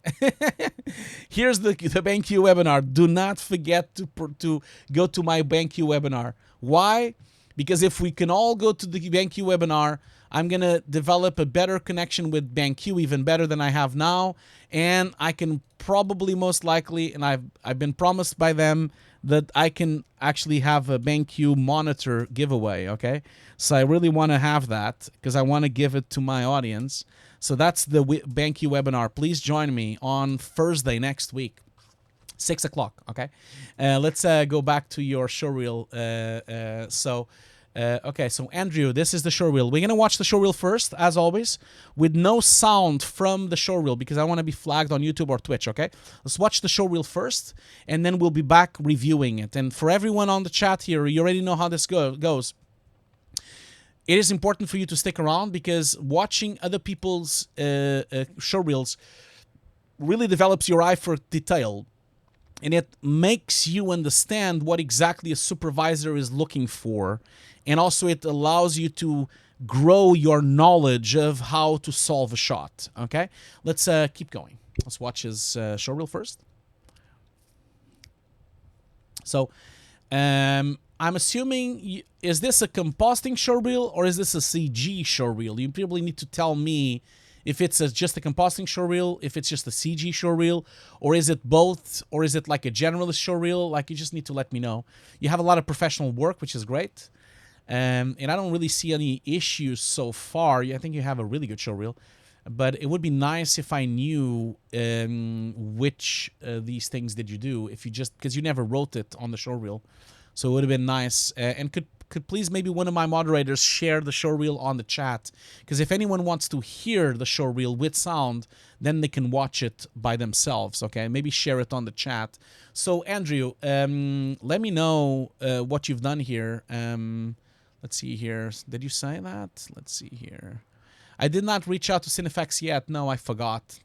[SPEAKER 3] Here's the BenQ webinar. Do not forget to go to my BenQ webinar. Why? Because if we can all go to the BenQ webinar, I'm going to develop a better connection with BenQ, even better than I have now. And I can probably most likely, and I've been promised by them that I can actually have a BenQ monitor giveaway, okay? So I really want to have that because I want to give it to my audience. So that's the BenQ webinar. Please join me on Thursday next week. 6 o'clock, okay? Let's go back to your showreel. Okay, so Andrew, this is the showreel. We're going to watch the showreel first, as always, with no sound from the showreel because I want to be flagged on YouTube or Twitch, okay? Let's watch the showreel first, and then we'll be back reviewing it. And for everyone on the chat here, you already know how this goes. It is important for you to stick around because watching other people's showreels really develops your eye for detail. And it makes you understand what exactly a supervisor is looking for. And also it allows you to grow your knowledge of how to solve a shot. Okay? Let's keep going. Let's watch his showreel first. So, I'm assuming, is this a compositing showreel or is this a CG showreel? You probably need to tell me if it's just a compositing showreel, if it's just a CG showreel, or is it both, or is it like a generalist showreel? Like, you just need to let me know. You have a lot of professional work, which is great. And I don't really see any issues so far. I think you have a really good showreel. But it would be nice if I knew which these things did you do, if you just, because you never wrote it on the showreel. So it would have been nice. And could please maybe one of my moderators share the showreel on the chat? Because if anyone wants to hear the showreel with sound, then they can watch it by themselves, okay? Maybe share it on the chat. So, Andrew, let me know what you've done here. Let's see here. Did you say that? Let's see here. I did not reach out to Cinefx yet. No, I forgot.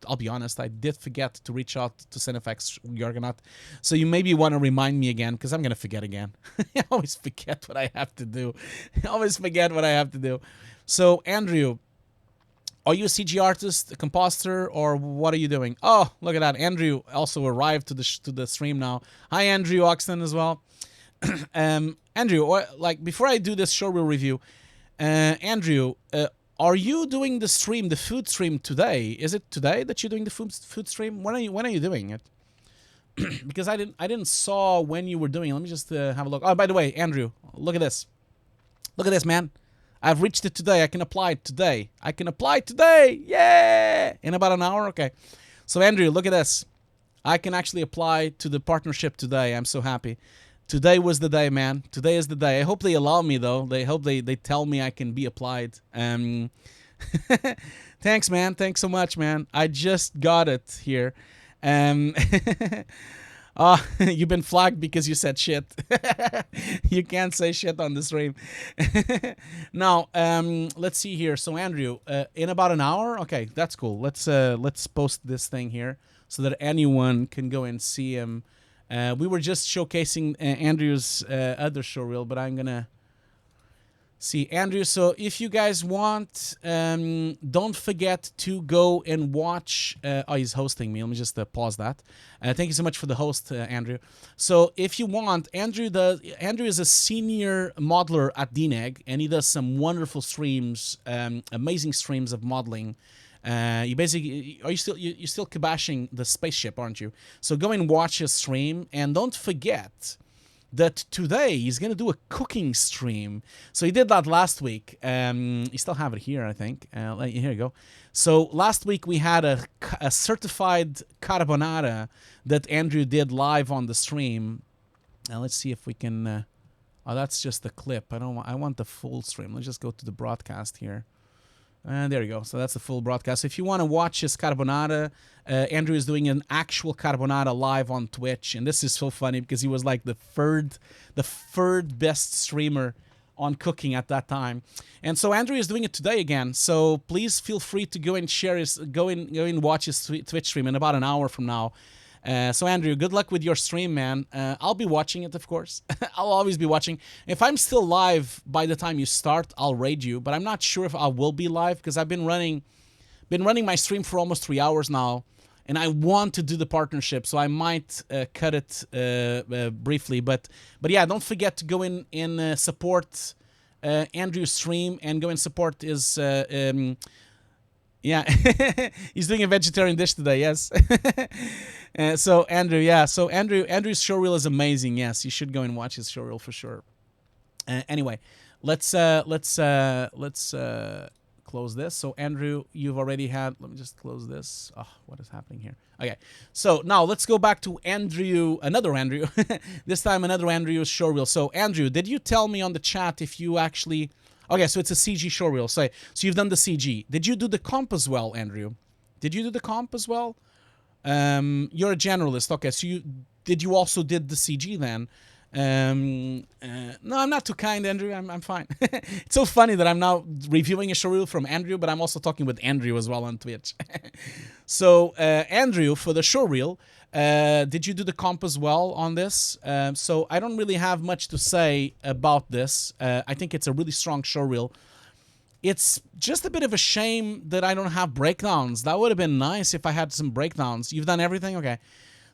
[SPEAKER 3] I'll be honest. I did forget to reach out to Cinefx, Jorgenot. So you maybe want to remind me again, because I'm going to forget again. I always forget what I have to do. I always forget what I have to do. So, Andrew, are you a CG artist, a compositor, or what are you doing? Oh, look at that. Andrew also arrived to the stream now. Hi, Andrew Oxton as well. Andrew, like, before I do this showreel review, Andrew, are you doing the stream, the food stream today? Is it today that you're doing the food stream? When are you doing it? Because I didn't saw when you were doing it. Let me just have a look. Oh, by the way, Andrew, look at this. Look at this, man. I've reached it today. I can apply it today. I can apply it today. Yeah! In about an hour? Okay. So, Andrew, look at this. I can actually apply to the partnership today. I'm so happy. Today was the day, man. Today is the day. I hope they allow me, though. They hope they tell me I can be applied. Thanks, man. Thanks so much, man. I just got it here. You've been flagged because you said shit. You can't say shit on the stream. Now, let's see here. So, Andrew, in about an hour? Okay, that's cool. Let's post this thing here so that anyone can go and see him. We were just showcasing Andrew's other showreel, but I'm gonna see Andrew. So if you guys want, don't forget to go and watch. Oh, he's hosting me. Let me just pause that. Thank you so much for the host, Andrew. So if you want, Andrew is a senior modeler at DNEG, and he does some wonderful streams, amazing streams of modeling. You basically, you're still kibashing the spaceship, aren't you? So go and watch his stream, and don't forget that today he's going to do a cooking stream. So he did that last week. You still have it here, I think. Here you go. So last week we had a certified carbonara that Andrew did live on the stream. Now let's see if we can... oh, that's just the clip. I want the full stream. Let's just go to the broadcast here. And there you go. So that's the full broadcast. So if you want to watch his carbonara, Andrew is doing an actual carbonara live on Twitch, and this is so funny because he was like the third best streamer on cooking at that time. And so Andrew is doing it today again. So please feel free to go and share his, go and watch his Twitch stream in about an hour from now. So Andrew, good luck with your stream, man. I'll be watching it, of course. I'll always be watching. If I'm still live by the time you start, I'll raid you. But I'm not sure if I will be live because I've been running my stream for almost 3 hours now, and I want to do the partnership, so I might cut it briefly. But yeah, don't forget to go in and support Andrew's stream and go and support his. Yeah, he's doing a vegetarian dish today. Yes. So Andrew, yeah. So Andrew's showreel is amazing. Yes, you should go and watch his showreel for sure. Anyway, let's close this. So Andrew, you've already had. Let me just close this. Oh, what is happening here? Okay. So now let's go back to Andrew. Another Andrew. This time another Andrew's showreel. So Andrew, did you tell me on the chat if you actually? Okay, so it's a CG showreel. So you've done the CG. Did you do the comp as well, Andrew? Did you do the comp as well? You're a generalist. Okay, so you also did the CG then? No, I'm not too kind, Andrew. I'm fine. It's so funny that I'm now reviewing a showreel from Andrew, but I'm also talking with Andrew as well on Twitch. So, Andrew, for the showreel, did you do the comp as well on this? So I don't really have much to say about this. I think it's a really strong showreel. It's just a bit of a shame that I don't have breakdowns. That would have been nice if I had some breakdowns. You've done everything? Okay.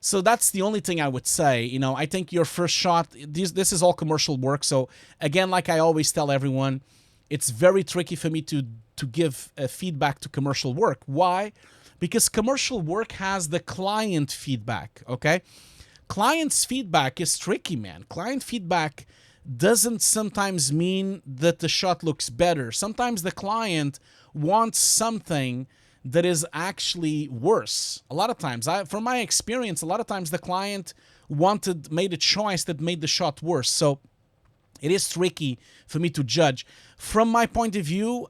[SPEAKER 3] So that's the only thing I would say. You know, I think your first shot, this is all commercial work. So again, like I always tell everyone, it's very tricky for me to give feedback to commercial work. Why? Because commercial work has the client feedback, okay? Client's feedback is tricky, man. Client feedback doesn't sometimes mean that the shot looks better. Sometimes the client wants something that is actually worse. A lot of times, from my experience, a lot of times the client made a choice that made the shot worse. So it is tricky for me to judge. From my point of view,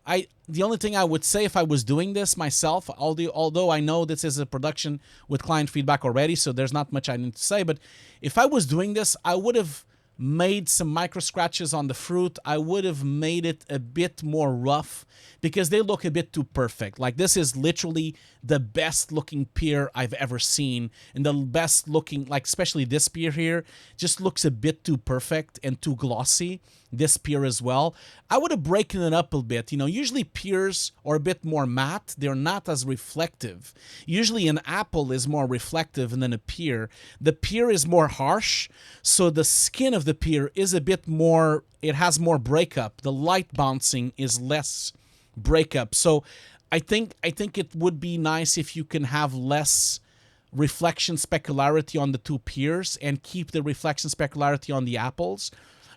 [SPEAKER 3] the only thing I would say if I was doing this myself, although I know this is a production with client feedback already, so there's not much I need to say, but if I was doing this, I would have made some micro scratches on the fruit. I would have made it a bit more rough because they look a bit too perfect. Like this is literally the best looking pear I've ever seen, and the best looking, like especially this pear here, just looks a bit too perfect and too glossy. This pear as well. I would have broken it up a bit. You know, usually pears are a bit more matte. They're not as reflective. Usually an apple is more reflective than a pear. The pear is more harsh, so the skin of the pear is a bit more, it has more breakup. The light bouncing is less breakup. So I think it would be nice if you can have less reflection specularity on the two pears and keep the reflection specularity on the apples.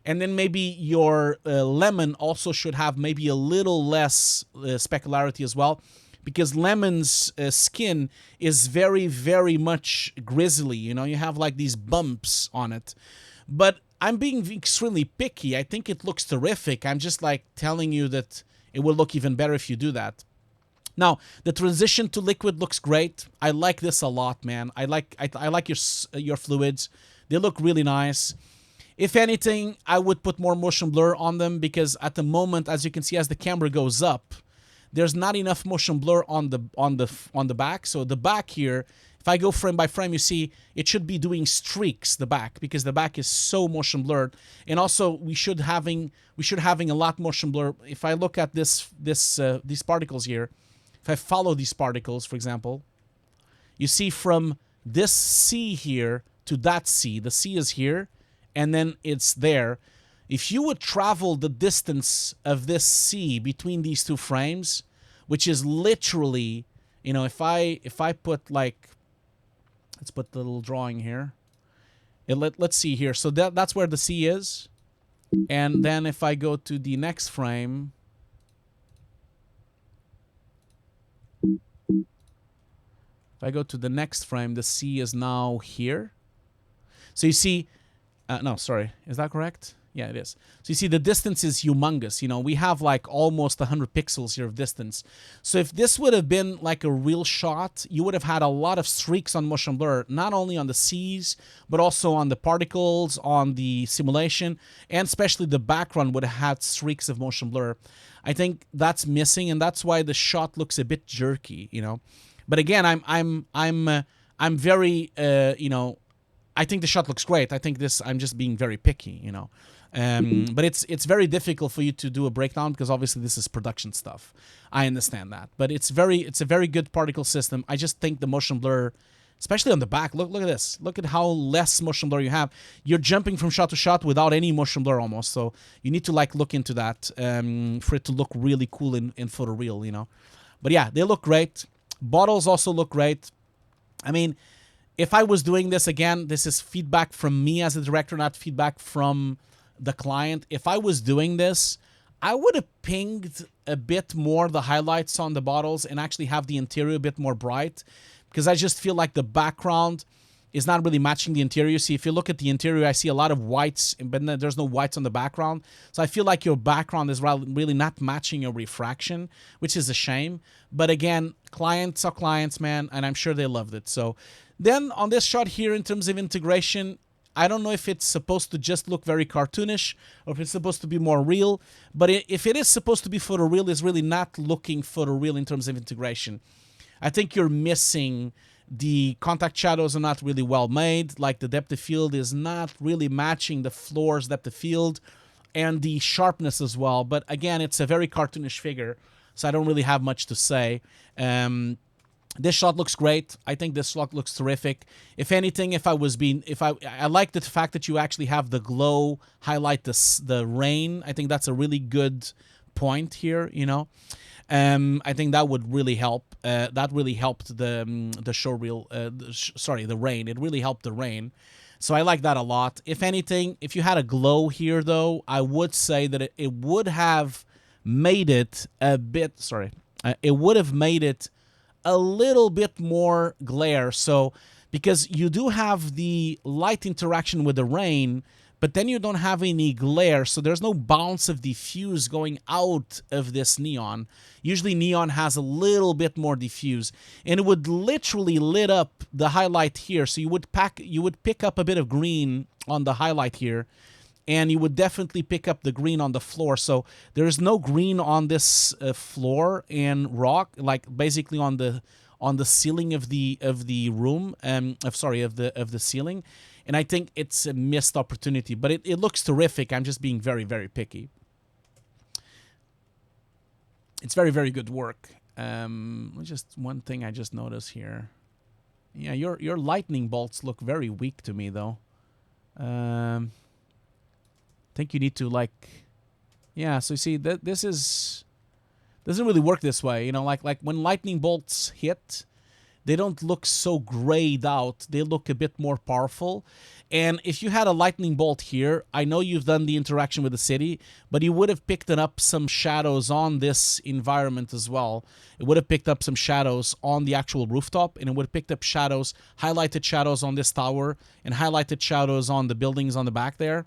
[SPEAKER 3] And then maybe your lemon also should have maybe a little less specularity as well, because lemon's skin is very, very much grizzly. You know, you have like these bumps on it. But I'm being extremely picky. I think it looks terrific. I'm just like telling you that it will look even better if you do that. Now, the transition to liquid looks great. I like this a lot, man. I like your fluids. They look really nice. If anything, I would put more motion blur on them because at the moment, as you can see, as the camera goes up, there's not enough motion blur on the back. So the back here, if I go frame by frame, you see it should be doing streaks, the back, because the back is so motion blurred. And also we should having a lot motion blur. If I look at these particles here, if I follow these particles, for example, you see from this C here to that C, the C is here, and then it's there. If you would travel the distance of this C between these two frames, which is literally, you know, if I put like, let's put the little drawing here. Let's see here. So that's where the sea is. And then if I go to the next frame, the sea is now here. So you see, no, sorry, is that correct? Yeah, it is. So you see the distance is humongous. You know, we have like almost 100 pixels here of distance. So if this would have been like a real shot, you would have had a lot of streaks on motion blur, not only on the seas, but also on the particles, on the simulation, and especially the background would have had streaks of motion blur. I think that's missing, and that's why the shot looks a bit jerky, you know. But again, I'm very, you know, I think the shot looks great. I think I'm just being very picky, you know. But it's very difficult for you to do a breakdown because obviously this is production stuff. I understand that, but it's a very good particle system. I just think the motion blur, especially on the back, look at this. Look at how less motion blur you have. You're jumping from shot to shot without any motion blur almost. So you need to like look into that for it to look really cool in photoreal, you know. But yeah, they look great. Bottles also look great. I mean, if I was doing this again, this is feedback from me as a director, not feedback from the client. If I was doing this, I would have pinged a bit more the highlights on the bottles and actually have the interior a bit more bright, because I just feel like the background is not really matching the interior. See, if you look at the interior, I see a lot of whites, but there's no whites on the background. So I feel like your background is really not matching your refraction, which is a shame. But again, clients are clients, man, and I'm sure they loved it. So then on this shot here, in terms of integration, I don't know if it's supposed to just look very cartoonish or if it's supposed to be more real. But if it is supposed to be photoreal, it's really not looking photoreal in terms of integration. I think you're missing the contact shadows are not really well made. Like the depth of field is not really matching the floor's depth of field and the sharpness as well. But again, it's a very cartoonish figure, so I don't really have much to say. This shot looks great. I think this shot looks terrific. If anything, I like the fact that you actually have the glow highlight the rain. I think that's a really good point here, you know. I think that would really help. That really helped the showreel. The rain. It really helped the rain. So I like that a lot. If anything, if you had a glow here, though, I would say that it would have made it a bit. It would have made it a little bit more glare. So because you do have the light interaction with the rain, but then you don't have any glare, so there's no bounce of diffuse going out of this neon. Usually neon has a little bit more diffuse, and it would literally lit up the highlight here. So you would pick up a bit of green on the highlight here, and you would definitely pick up the green on the floor. So there's no green on this floor and rock, like basically on the ceiling of the room, of the ceiling. And I think it's a missed opportunity, but it looks terrific. I'm just being very, very picky. It's very, very good work. Just one thing I just noticed here. Yeah, your lightning bolts look very weak to me, though. I think you need to yeah. So you see that this doesn't really work this way. You know, like when lightning bolts hit, they don't look so grayed out. They look a bit more powerful. And if you had a lightning bolt here, I know you've done the interaction with the city, but you would have picked up some shadows on this environment as well. It would have picked up some shadows on the actual rooftop, and it would have picked up shadows, highlighted shadows on this tower, and highlighted shadows on the buildings on the back there.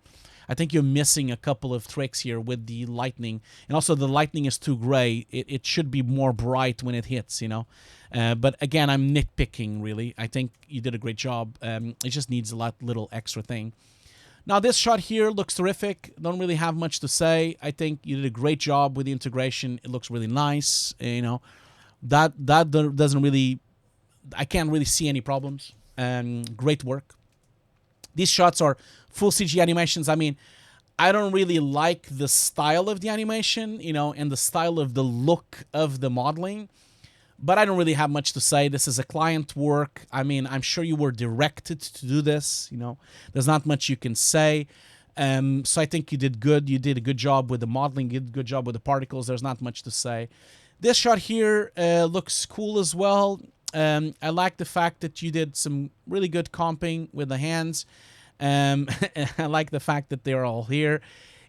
[SPEAKER 3] I think you're missing a couple of tricks here with the lightning. And also the lightning is too gray. It should be more bright when it hits, you know. But again, I'm nitpicking, really. I think you did a great job. It just needs a little extra thing. Now, this shot here looks terrific. Don't really have much to say. I think you did a great job with the integration. It looks really nice. You know, that doesn't really... I can't really see any problems. Great work. These shots are full CG animations. I mean, I don't really like the style of the animation, you know, and the style of the look of the modeling. But I don't really have much to say. This is a client work. I mean, I'm sure you were directed to do this, you know. There's not much you can say. So I think you did good. You did a good job with the modeling. You did a good job with the particles. There's not much to say. This shot here looks cool as well. I like the fact that you did some really good comping with the hands. I like the fact that they're all here.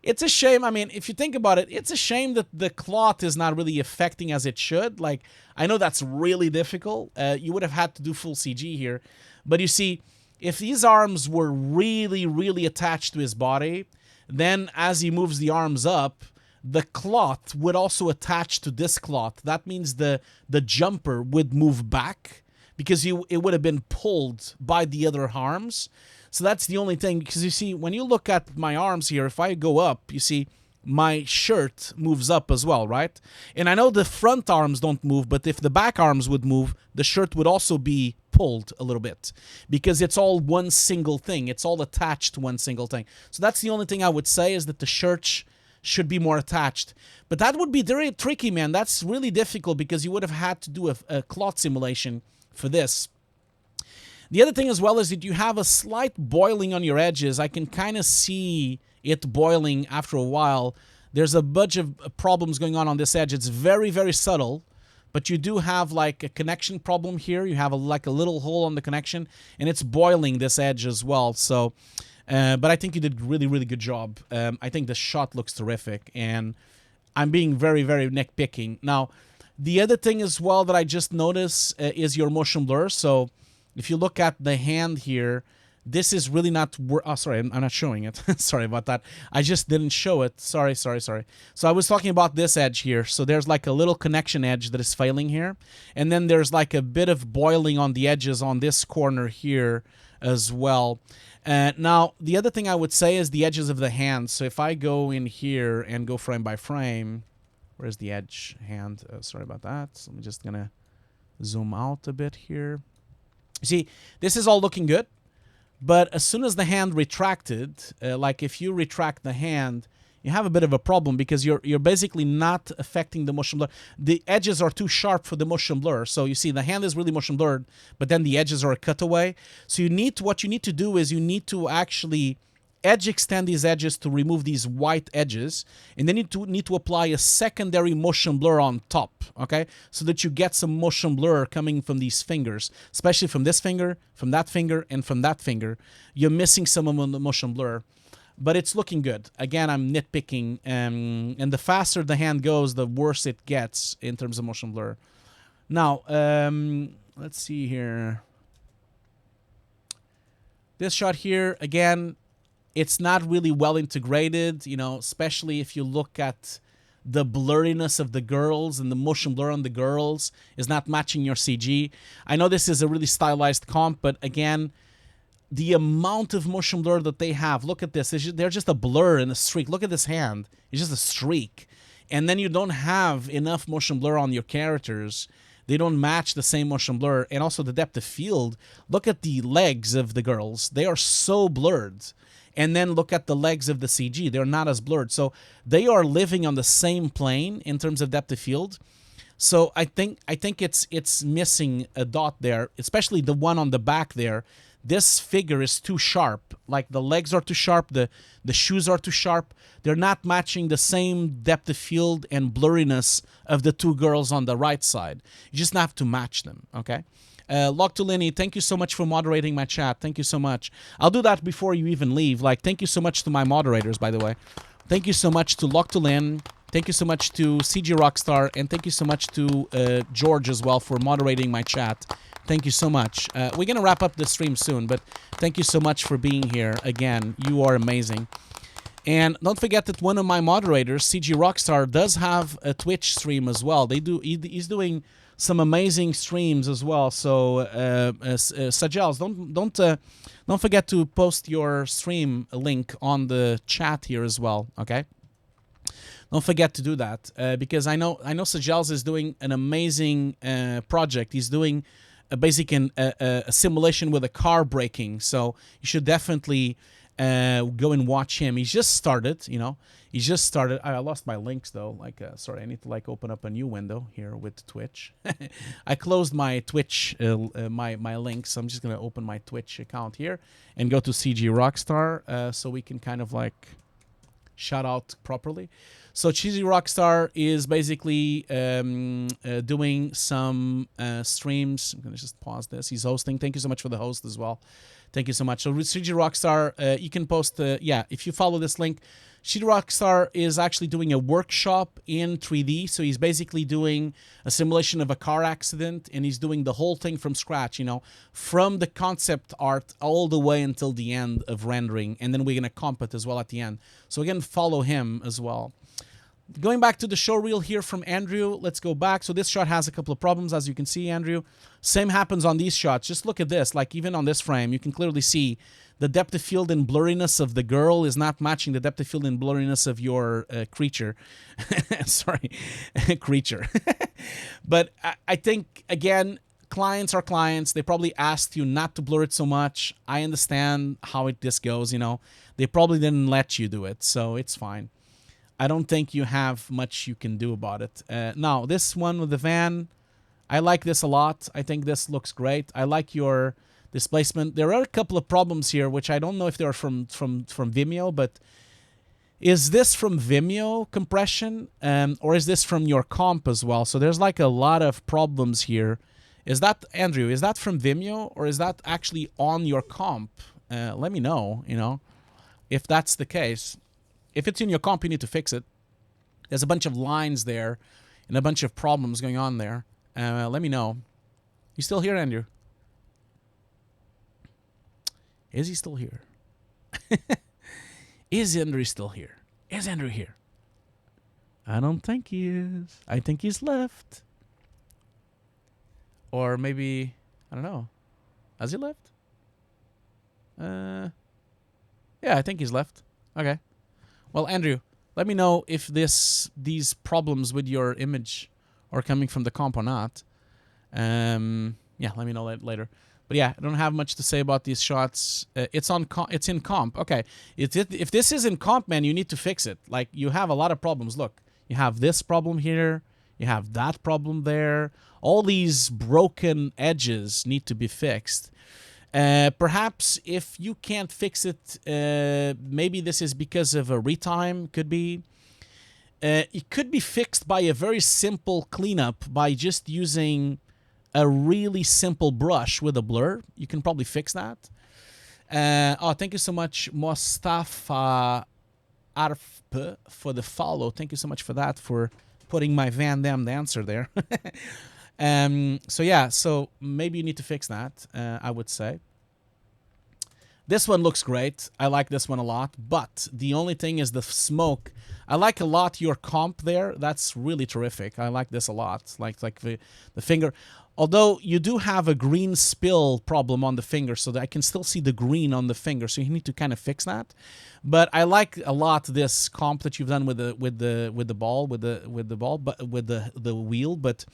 [SPEAKER 3] It's a shame. I mean, if you think about it, it's a shame that the cloth is not really affecting as it should. Like, I know that's really difficult. You would have had to do full CG here. But you see, if these arms were really, really attached to his body, then as he moves the arms up, the cloth would also attach to this cloth. That means the jumper would move back because it would have been pulled by the other arms. So that's the only thing, because you see, when you look at my arms here, if I go up, you see my shirt moves up as well, right? And I know the front arms don't move, but if the back arms would move, the shirt would also be pulled a little bit because it's all one single thing. It's all attached to one single thing. So that's the only thing I would say, is that the shirt should be more attached. But that would be very tricky, man. That's really difficult because you would have had to do a cloth simulation for this. The other thing as well is that you have a slight boiling on your edges. I can kind of see it boiling after a while. There's a bunch of problems going on this edge. It's very, very subtle, but you do have like a connection problem here. You have like a little hole on the connection, and it's boiling this edge as well. So, but I think you did really, really good job. I think the shot looks terrific, and I'm being very, very nitpicking. Now, the other thing as well that I just noticed is your motion blur. So if you look at the hand here, this is really not... Oh, sorry, I'm not showing it. Sorry about that. I just didn't show it. Sorry. So I was talking about this edge here. So there's like a little connection edge that is failing here. And then there's like a bit of boiling on the edges on this corner here as well. Now, the other thing I would say is the edges of the hand. So if I go in here and go frame by frame... Where's the edge hand? Sorry about that. So I'm just going to zoom out a bit here. See, this is all looking good. But as soon as the hand retracted, like if you retract the hand, you have a bit of a problem because you're basically not affecting the motion blur. The edges are too sharp for the motion blur. So you see the hand is really motion blurred, but then the edges are a cutaway. So what you need to do is you need to actually edge extend these edges to remove these white edges, and then you need to apply a secondary motion blur on top, okay? So that you get some motion blur coming from these fingers, especially from this finger, from that finger, and from that finger. You're missing some of the motion blur, but it's looking good. Again, I'm nitpicking, and the faster the hand goes, the worse it gets in terms of motion blur. Now, let's see here. This shot here, again, it's not really well integrated, you know, especially if you look at the blurriness of the girls, and the motion blur on the girls is not matching your CG. I know this is a really stylized comp, but again, the amount of motion blur that they have, look at this. They're just a blur and a streak. Look at this hand. It's just a streak. And then you don't have enough motion blur on your characters. They don't match the same motion blur. And also the depth of field. Look at the legs of the girls. They are so blurred. And then look at the legs of the CG. They're not as blurred. So they are living on the same plane in terms of depth of field. So I think it's missing a dot there, especially the one on the back there. This figure is too sharp. Like the legs are too sharp, the shoes are too sharp. They're not matching the same depth of field and blurriness of the two girls on the right side. You just have to match them, okay? Loctolini, thank you so much for moderating my chat. Thank you so much. I'll do that before you even leave. Like, thank you so much to my moderators, by the way. Thank you so much to Loctolin. Thank you so much to CG Rockstar. And thank you so much to George as well for moderating my chat. Thank you so much. We're going to wrap up the stream soon, but thank you so much for being here. Again, you are amazing. And don't forget that one of my moderators, CG Rockstar, does have a Twitch stream as well. He's doing some amazing streams as well. So, Sajels, don't forget to post your stream link on the chat here as well. Okay, don't forget to do that because I know Sajels is doing an amazing project. He's doing a simulation with a car braking. So you should definitely go and watch him. He's just started, you know. He's just started. I lost my links though. Like, sorry, I need to like open up a new window here with Twitch. I closed my Twitch, my links. So I'm just gonna open my Twitch account here and go to CG Rockstar, so we can kind of like shout out properly. So CG Rockstar is basically doing some streams. I'm gonna just pause this. He's hosting. Thank you so much for the host as well. Thank you so much. So CG Rockstar, you can post, yeah, if you follow this link, CG Rockstar is actually doing a workshop in 3D. So he's basically doing a simulation of a car accident, and he's doing the whole thing from scratch, you know, from the concept art all the way until the end of rendering. And then we're going to comp it as well at the end. So again, follow him as well. Going back to the show reel here from Andrew, let's go back. So this shot has a couple of problems, as you can see, Andrew. Same happens on these shots. Just look at this. Like, even on this frame, you can clearly see the depth of field and blurriness of the girl is not matching the depth of field and blurriness of your creature. Sorry, creature. But I think, again, clients are clients. They probably asked you not to blur it so much. I understand how this goes, you know. They probably didn't let you do it, so it's fine. I don't think you have much you can do about it. Now, this one with the van, I like this a lot. I think this looks great. I like your displacement. There are a couple of problems here, which I don't know if they're from Vimeo, but is this from Vimeo compression, or is this from your comp as well? So there's like a lot of problems here. Is that, Andrew, is that from Vimeo, or is that actually on your comp? Let me know, you know, if that's the case. If it's in your comp, you need to fix it. There's a bunch of lines there and a bunch of problems going on there. Let me know. You still here, Andrew? Is he still here? Is Andrew still here? Is Andrew here? I don't think he is. I think he's left. Or maybe, I don't know. Has he left? Yeah, I think he's left. Okay. Well, Andrew, let me know if these problems with your image are coming from the comp or not. Yeah, let me know that later. But yeah, I don't have much to say about these shots. It's in comp. Okay, if this is in comp, man, you need to fix it. Like, you have a lot of problems. Look, you have this problem here. You have that problem there. All these broken edges need to be fixed. Perhaps if you can't fix it, maybe this is because of a retime, could be. It could be fixed by a very simple cleanup by just using a really simple brush with a blur. You can probably fix that. Oh, thank you so much, Mostafa Arf, for the follow. Thank you so much for that, for putting my Van Damme dancer there. So yeah, so maybe you need to fix that, I would say. This one looks great. I like this one a lot, but the only thing is the smoke. I like a lot your comp there. That's really terrific. I like this a lot. Like the finger. Although you do have a green spill problem on the finger, so that I can still see the green on the finger. So you need to kind of fix that. But I like a lot this comp that you've done with the wheel. But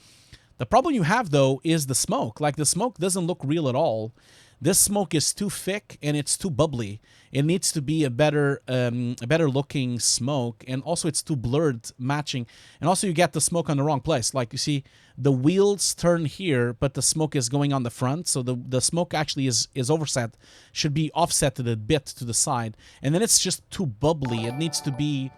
[SPEAKER 3] the problem you have, though, is the smoke. Like, the smoke doesn't look real at all. This smoke is too thick and it's too bubbly. It needs to be a better looking smoke, and also it's too blurred matching. And also you get the smoke on the wrong place. Like, you see, the wheels turn here, but the smoke is going on the front. So the smoke actually is offset, should be offset a bit to the side. And then it's just too bubbly. It needs to be,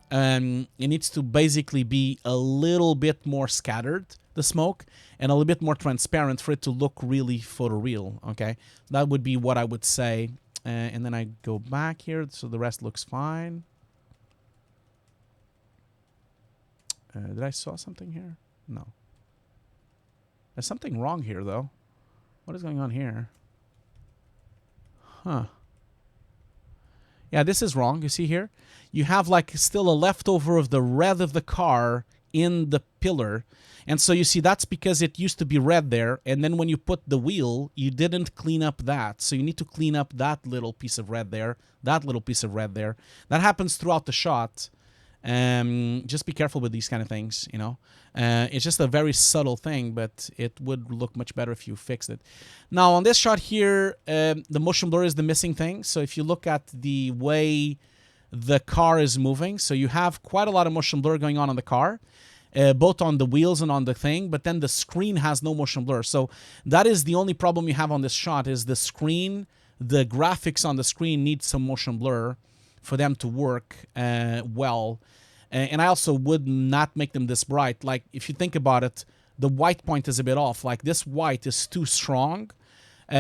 [SPEAKER 3] basically be a little bit more scattered, the smoke, and a little bit more transparent for it to look really photoreal. Okay, that would be what I would say. And then I go back here, so the rest looks fine. Did I saw something here? No. There's something wrong here, though. What is going on here? Huh. Yeah, this is wrong. You see here? You have, like, still a leftover of the red of the car in the pillar. And so you see, that's because it used to be red there, and then when you put the wheel, you didn't clean up that. So you need to clean up that little piece of red there, that little piece of red there. That happens throughout the shot. Just be careful with these kind of things, you know. It's just a very subtle thing, but it would look much better if you fixed it. Now, on this shot here, the motion blur is the missing thing. So if you look at the way the car is moving, so you have quite a lot of motion blur going on the car. Both on the wheels and on the thing, but then the screen has no motion blur. So that is the only problem you have on this shot, is the screen. The graphics on the screen need some motion blur for them to work well. And I also would not make them this bright. Like, if you think about it, the white point is a bit off. Like, this white is too strong.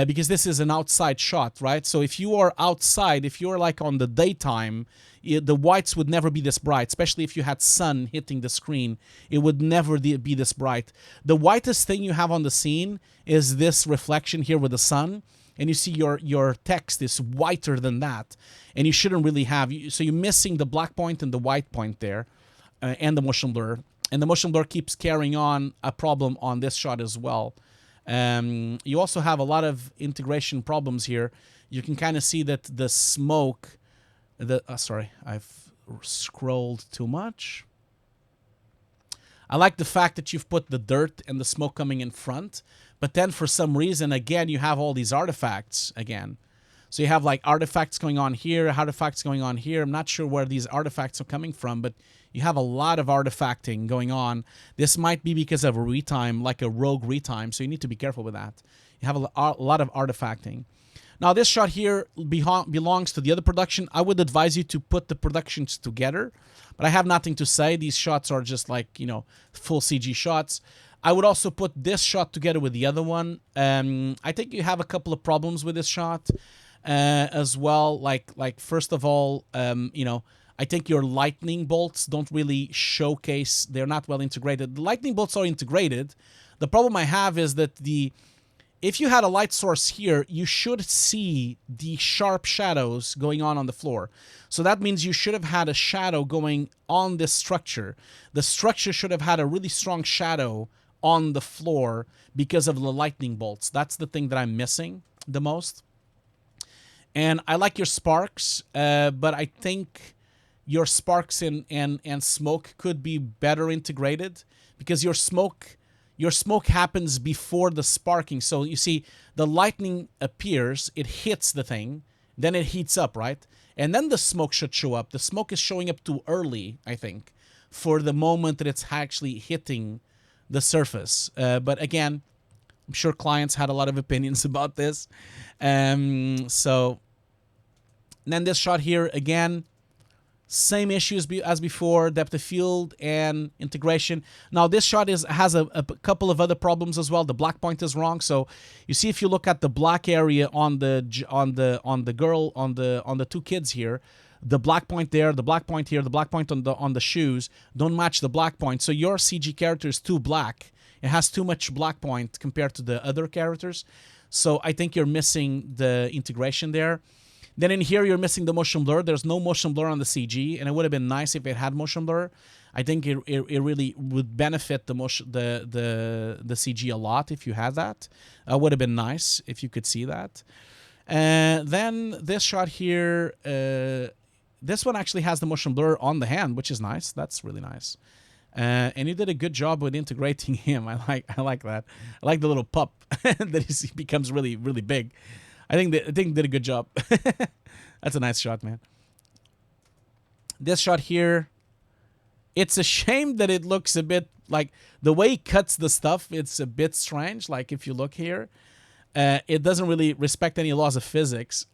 [SPEAKER 3] because this is an outside shot, right? So if you are outside, if you're like on the daytime, the whites would never be this bright, especially if you had sun hitting the screen. It would never be this bright. The whitest thing you have on the scene is this reflection here with the sun, and you see your text is whiter than that, and you shouldn't really have. So you're missing the black point and the white point there, and the motion blur. And the motion blur keeps carrying on a problem on this shot as well. You also have a lot of integration problems here. You can kind of see that the smoke... sorry, I've scrolled too much. I like the fact that you've put the dirt and the smoke coming in front, but then for some reason, again, you have all these artifacts again. So you have like artifacts going on here, artifacts going on here. I'm not sure where these artifacts are coming from, but you have a lot of artifacting going on. This might be because of a retime, like a rogue retime, so you need to be careful with that. You have a lot of artifacting. Now, this shot here belongs to the other production. I would advise you to put the productions together, but I have nothing to say. These shots are just like, you know, full CG shots. I would also put this shot together with the other one. I think you have a couple of problems with this shot as well. Like first of all, you know, I think your lightning bolts don't really showcase. They're not well integrated. The lightning bolts are integrated. The problem I have is that if you had a light source here, you should see the sharp shadows going on the floor. So that means you should have had a shadow going on this structure. The structure should have had a really strong shadow on the floor because of the lightning bolts. That's the thing that I'm missing the most. And I like your sparks, but I think your sparks and smoke could be better integrated, because your smoke happens before the sparking. So you see the lightning appears, it hits the thing, then it heats up, right? And then the smoke should show up. The smoke is showing up too early, I think, for the moment that it's actually hitting the surface. But again, I'm sure clients had a lot of opinions about this. So then this shot here, again, same issues as before, depth of field and integration. Now this shot has a couple of other problems as well. The black point is wrong. So you see, if you look at the black area on the girl, on the two kids here, the black point there, the black point here, the black point on the shoes don't match the black point. So your CG character is too black. It has too much black point compared to the other characters. So I think you're missing the integration there. Then in here, you're missing the motion blur. There's no motion blur on the CG, and it would have been nice if it had motion blur. I think it really would benefit the CG a lot if you had that. It would have been nice if you could see that. Then this shot here, this one actually has the motion blur on the hand, which is nice. That's really nice. And you did a good job with integrating him. I like that. I like the little pup that he becomes really, really big. I think did a good job. That's a nice shot, man. This shot here, it's a shame that it looks a bit like the way he cuts the stuff. It's a bit strange. Like if you look here, it doesn't really respect any laws of physics.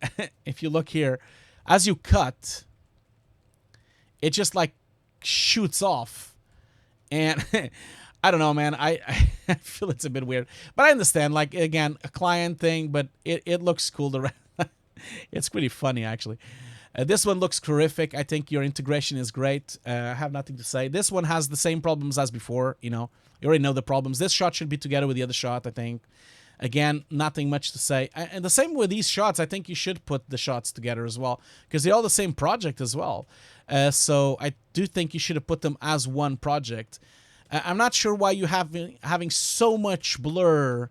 [SPEAKER 3] If you look here, as you cut, it just like shoots off. And I don't know, man. I feel it's a bit weird. But I understand, like, again, a client thing, but it looks cool. It's pretty funny, actually. This one looks terrific. I think your integration is great. I have nothing to say. This one has the same problems as before, you know. You already know the problems. This shot should be together with the other shot, I think. Again, nothing much to say. And the same with these shots. I think you should put the shots together as well, because they're all the same project as well. So I do think you should have put them as one project. I'm not sure why you have having so much blur,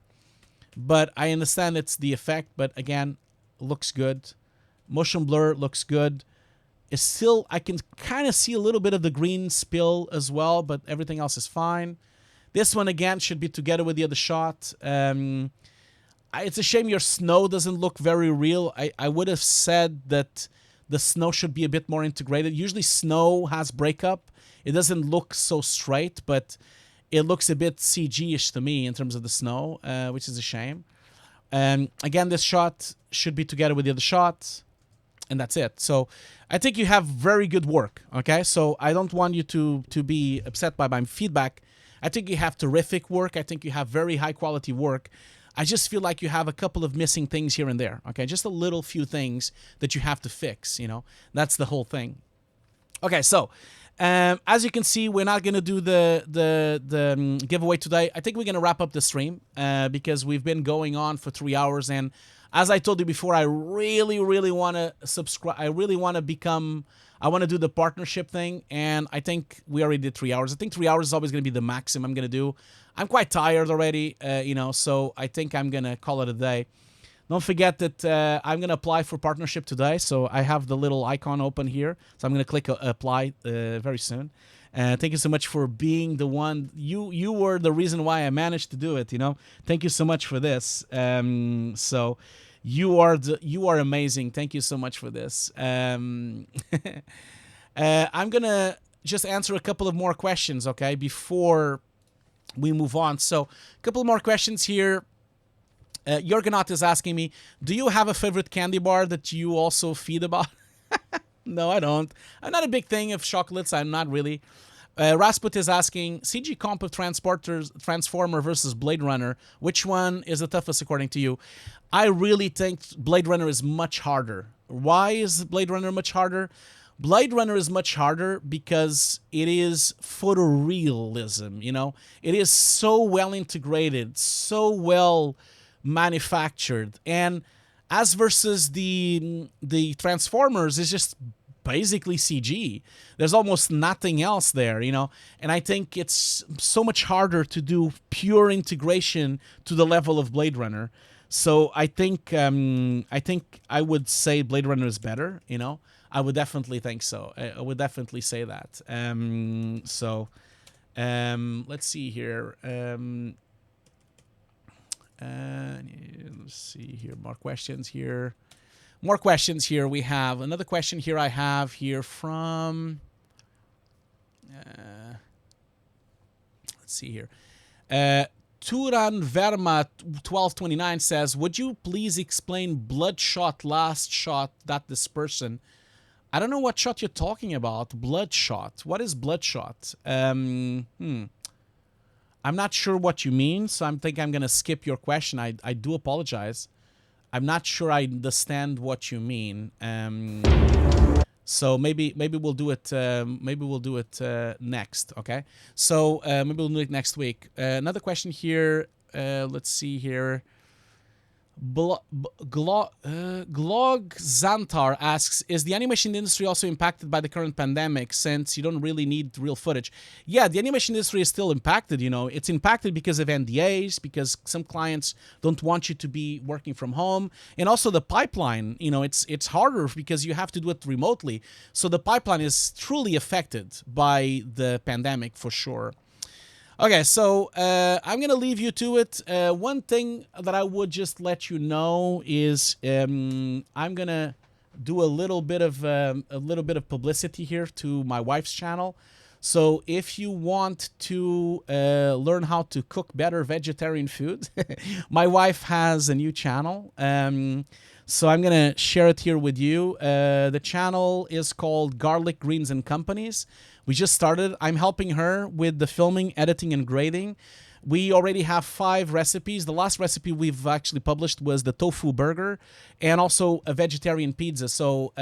[SPEAKER 3] but I understand it's the effect. But again, looks good. Motion blur looks good. It's still, I can kind of see a little bit of the green spill as well, but everything else is fine. This one, again, should be together with the other shot. It's a shame your snow doesn't look very real. I would have said that the snow should be a bit more integrated. Usually snow has breakup. It doesn't look so straight, but it looks a bit CG-ish to me in terms of the snow, which is a shame. Again, this shot should be together with the other shot, and that's it. So I think you have very good work, okay? So I don't want you to be upset by my feedback. I think you have terrific work. I think you have very high-quality work. I just feel like you have a couple of missing things here and there. Okay, just a little few things that you have to fix. That's the whole thing. Okay, so as you can see, we're not gonna do the giveaway today. I think we're gonna wrap up the stream because we've been going on for 3 hours, and as I told you before, I really want to subscribe. I really want to become. I want to do the partnership thing, and I think we already did 3 hours. I think 3 hours is always gonna be the maximum I'm gonna do. I'm quite tired already, so I think I'm gonna call it a day. Don't forget that I'm going to apply for partnership today. So I have the little icon open here. So I'm going to click apply very soon. Thank you so much for being the one. You were the reason why I managed to do it. Thank you so much for this. So you are amazing. Thank you so much for this. I'm going to just answer a couple of more questions, okay, before we move on. So a couple more questions here. Jorgenot is asking me, do you have a favorite candy bar that you also feed about? No, I don't. I'm not a big thing of chocolates. I'm not really. Rasput is asking, CG comp of Transformer versus Blade Runner, which one is the toughest according to you? I really think Blade Runner is much harder. Why is Blade Runner much harder? Blade Runner is much harder because it is photorealism, It is so well integrated, so well manufactured, and as versus the Transformers is just basically CG. There's almost nothing else there, and I think it's so much harder to do pure integration to the level of Blade Runner. So I think I would say Blade Runner is better. I would definitely think so. I would definitely say that. Let's see here. Let's see here. More questions here. We have another question here. I have here from. Let's see here. Turan Verma 1229 says, "Would you please explain Bloodshot last shot that dispersion?" I don't know what shot you're talking about. Bloodshot. What is Bloodshot? I'm not sure what you mean, so I think I'm going to skip your question. I do apologize. I'm not sure I understand what you mean. So maybe we'll do it. Maybe we'll do it next. Okay. So maybe we'll do it next week. Another question here. Let's see here. Glog Zantar asks, is the animation industry also impacted by the current pandemic since you don't really need real footage? Yeah, the animation industry is still impacted. It's impacted because of NDAs, because some clients don't want you to be working from home, and also the pipeline. It's harder because you have to do it remotely. So the pipeline is truly affected by the pandemic for sure. Okay, so I'm gonna leave you to it. One thing that I would just let you know is I'm gonna do a little bit of publicity here to my wife's channel. So if you want to learn how to cook better vegetarian food, my wife has a new channel. So I'm gonna share it here with you. The channel is called Garlic Greens and Companies. We just started. I'm helping her with the filming, editing, and grading. We already have 5 recipes. The last recipe we've actually published was the tofu burger and also a vegetarian pizza. So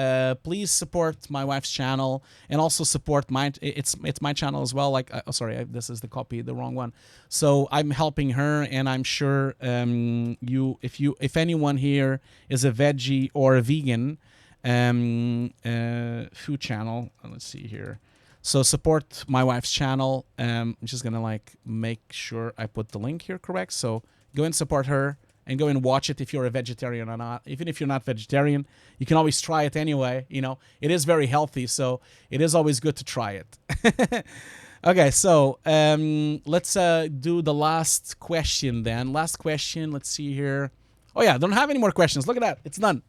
[SPEAKER 3] please support my wife's channel and also support it's my channel as well. This is the wrong one. So I'm helping her, and I'm sure if anyone here is a veggie or a vegan food channel, let's see here. So support my wife's channel. I'm just gonna make sure I put the link here correct. So go and support her and go and watch it if you're a vegetarian or not. Even if you're not vegetarian, you can always try it anyway. It is very healthy, so it is always good to try it. Okay, so let's do the last question then. Last question. Let's see here. Oh yeah, don't have any more questions. Look at that. It's done.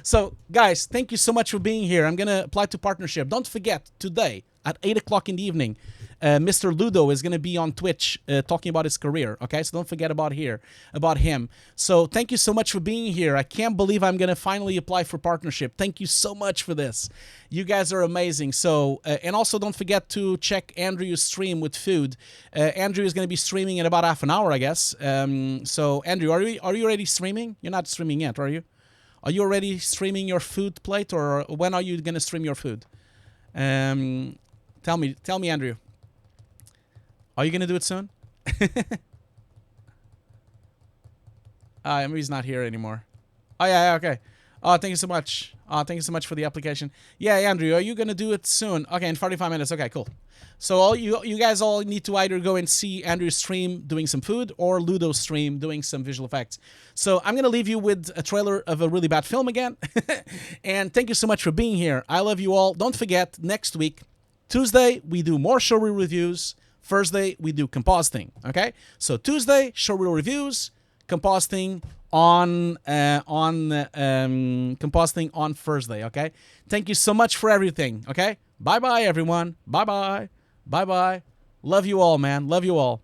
[SPEAKER 3] So guys, thank you so much for being here. I'm going to apply to partnership. Don't forget, today at 8 o'clock in the evening, Mr. Ludo is going to be on Twitch talking about his career. Okay, so don't forget about him. So thank you so much for being here. I can't believe I'm going to finally apply for partnership. Thank you so much for this. You guys are amazing. So and also don't forget to check Andrew's stream with food. Andrew is going to be streaming in about half an hour, I guess. So Andrew, are you already streaming? You're not streaming yet, are you? Are you already streaming your food plate, or when are you going to stream your food? Tell me, Andrew. Are you going to do it soon? Emily's not here anymore. Oh, yeah, okay. Oh, thank you so much. Thank you so much for the application. Yeah, Andrew, are you going to do it soon? Okay, in 45 minutes. Okay, cool. So all you guys all need to either go and see Andrew's stream doing some food or Ludo's stream doing some visual effects. So I'm going to leave you with a trailer of a really bad film again. And thank you so much for being here. I love you all. Don't forget, next week, Tuesday, we do more Showreel Reviews. Thursday, we do Compositing. Okay? So Tuesday, Showreel Reviews, Compositing on Compositing on Thursday. Okay? Thank you so much for everything. Okay? Bye-bye, everyone. Bye-bye. Bye-bye. Love you all, man. Love you all.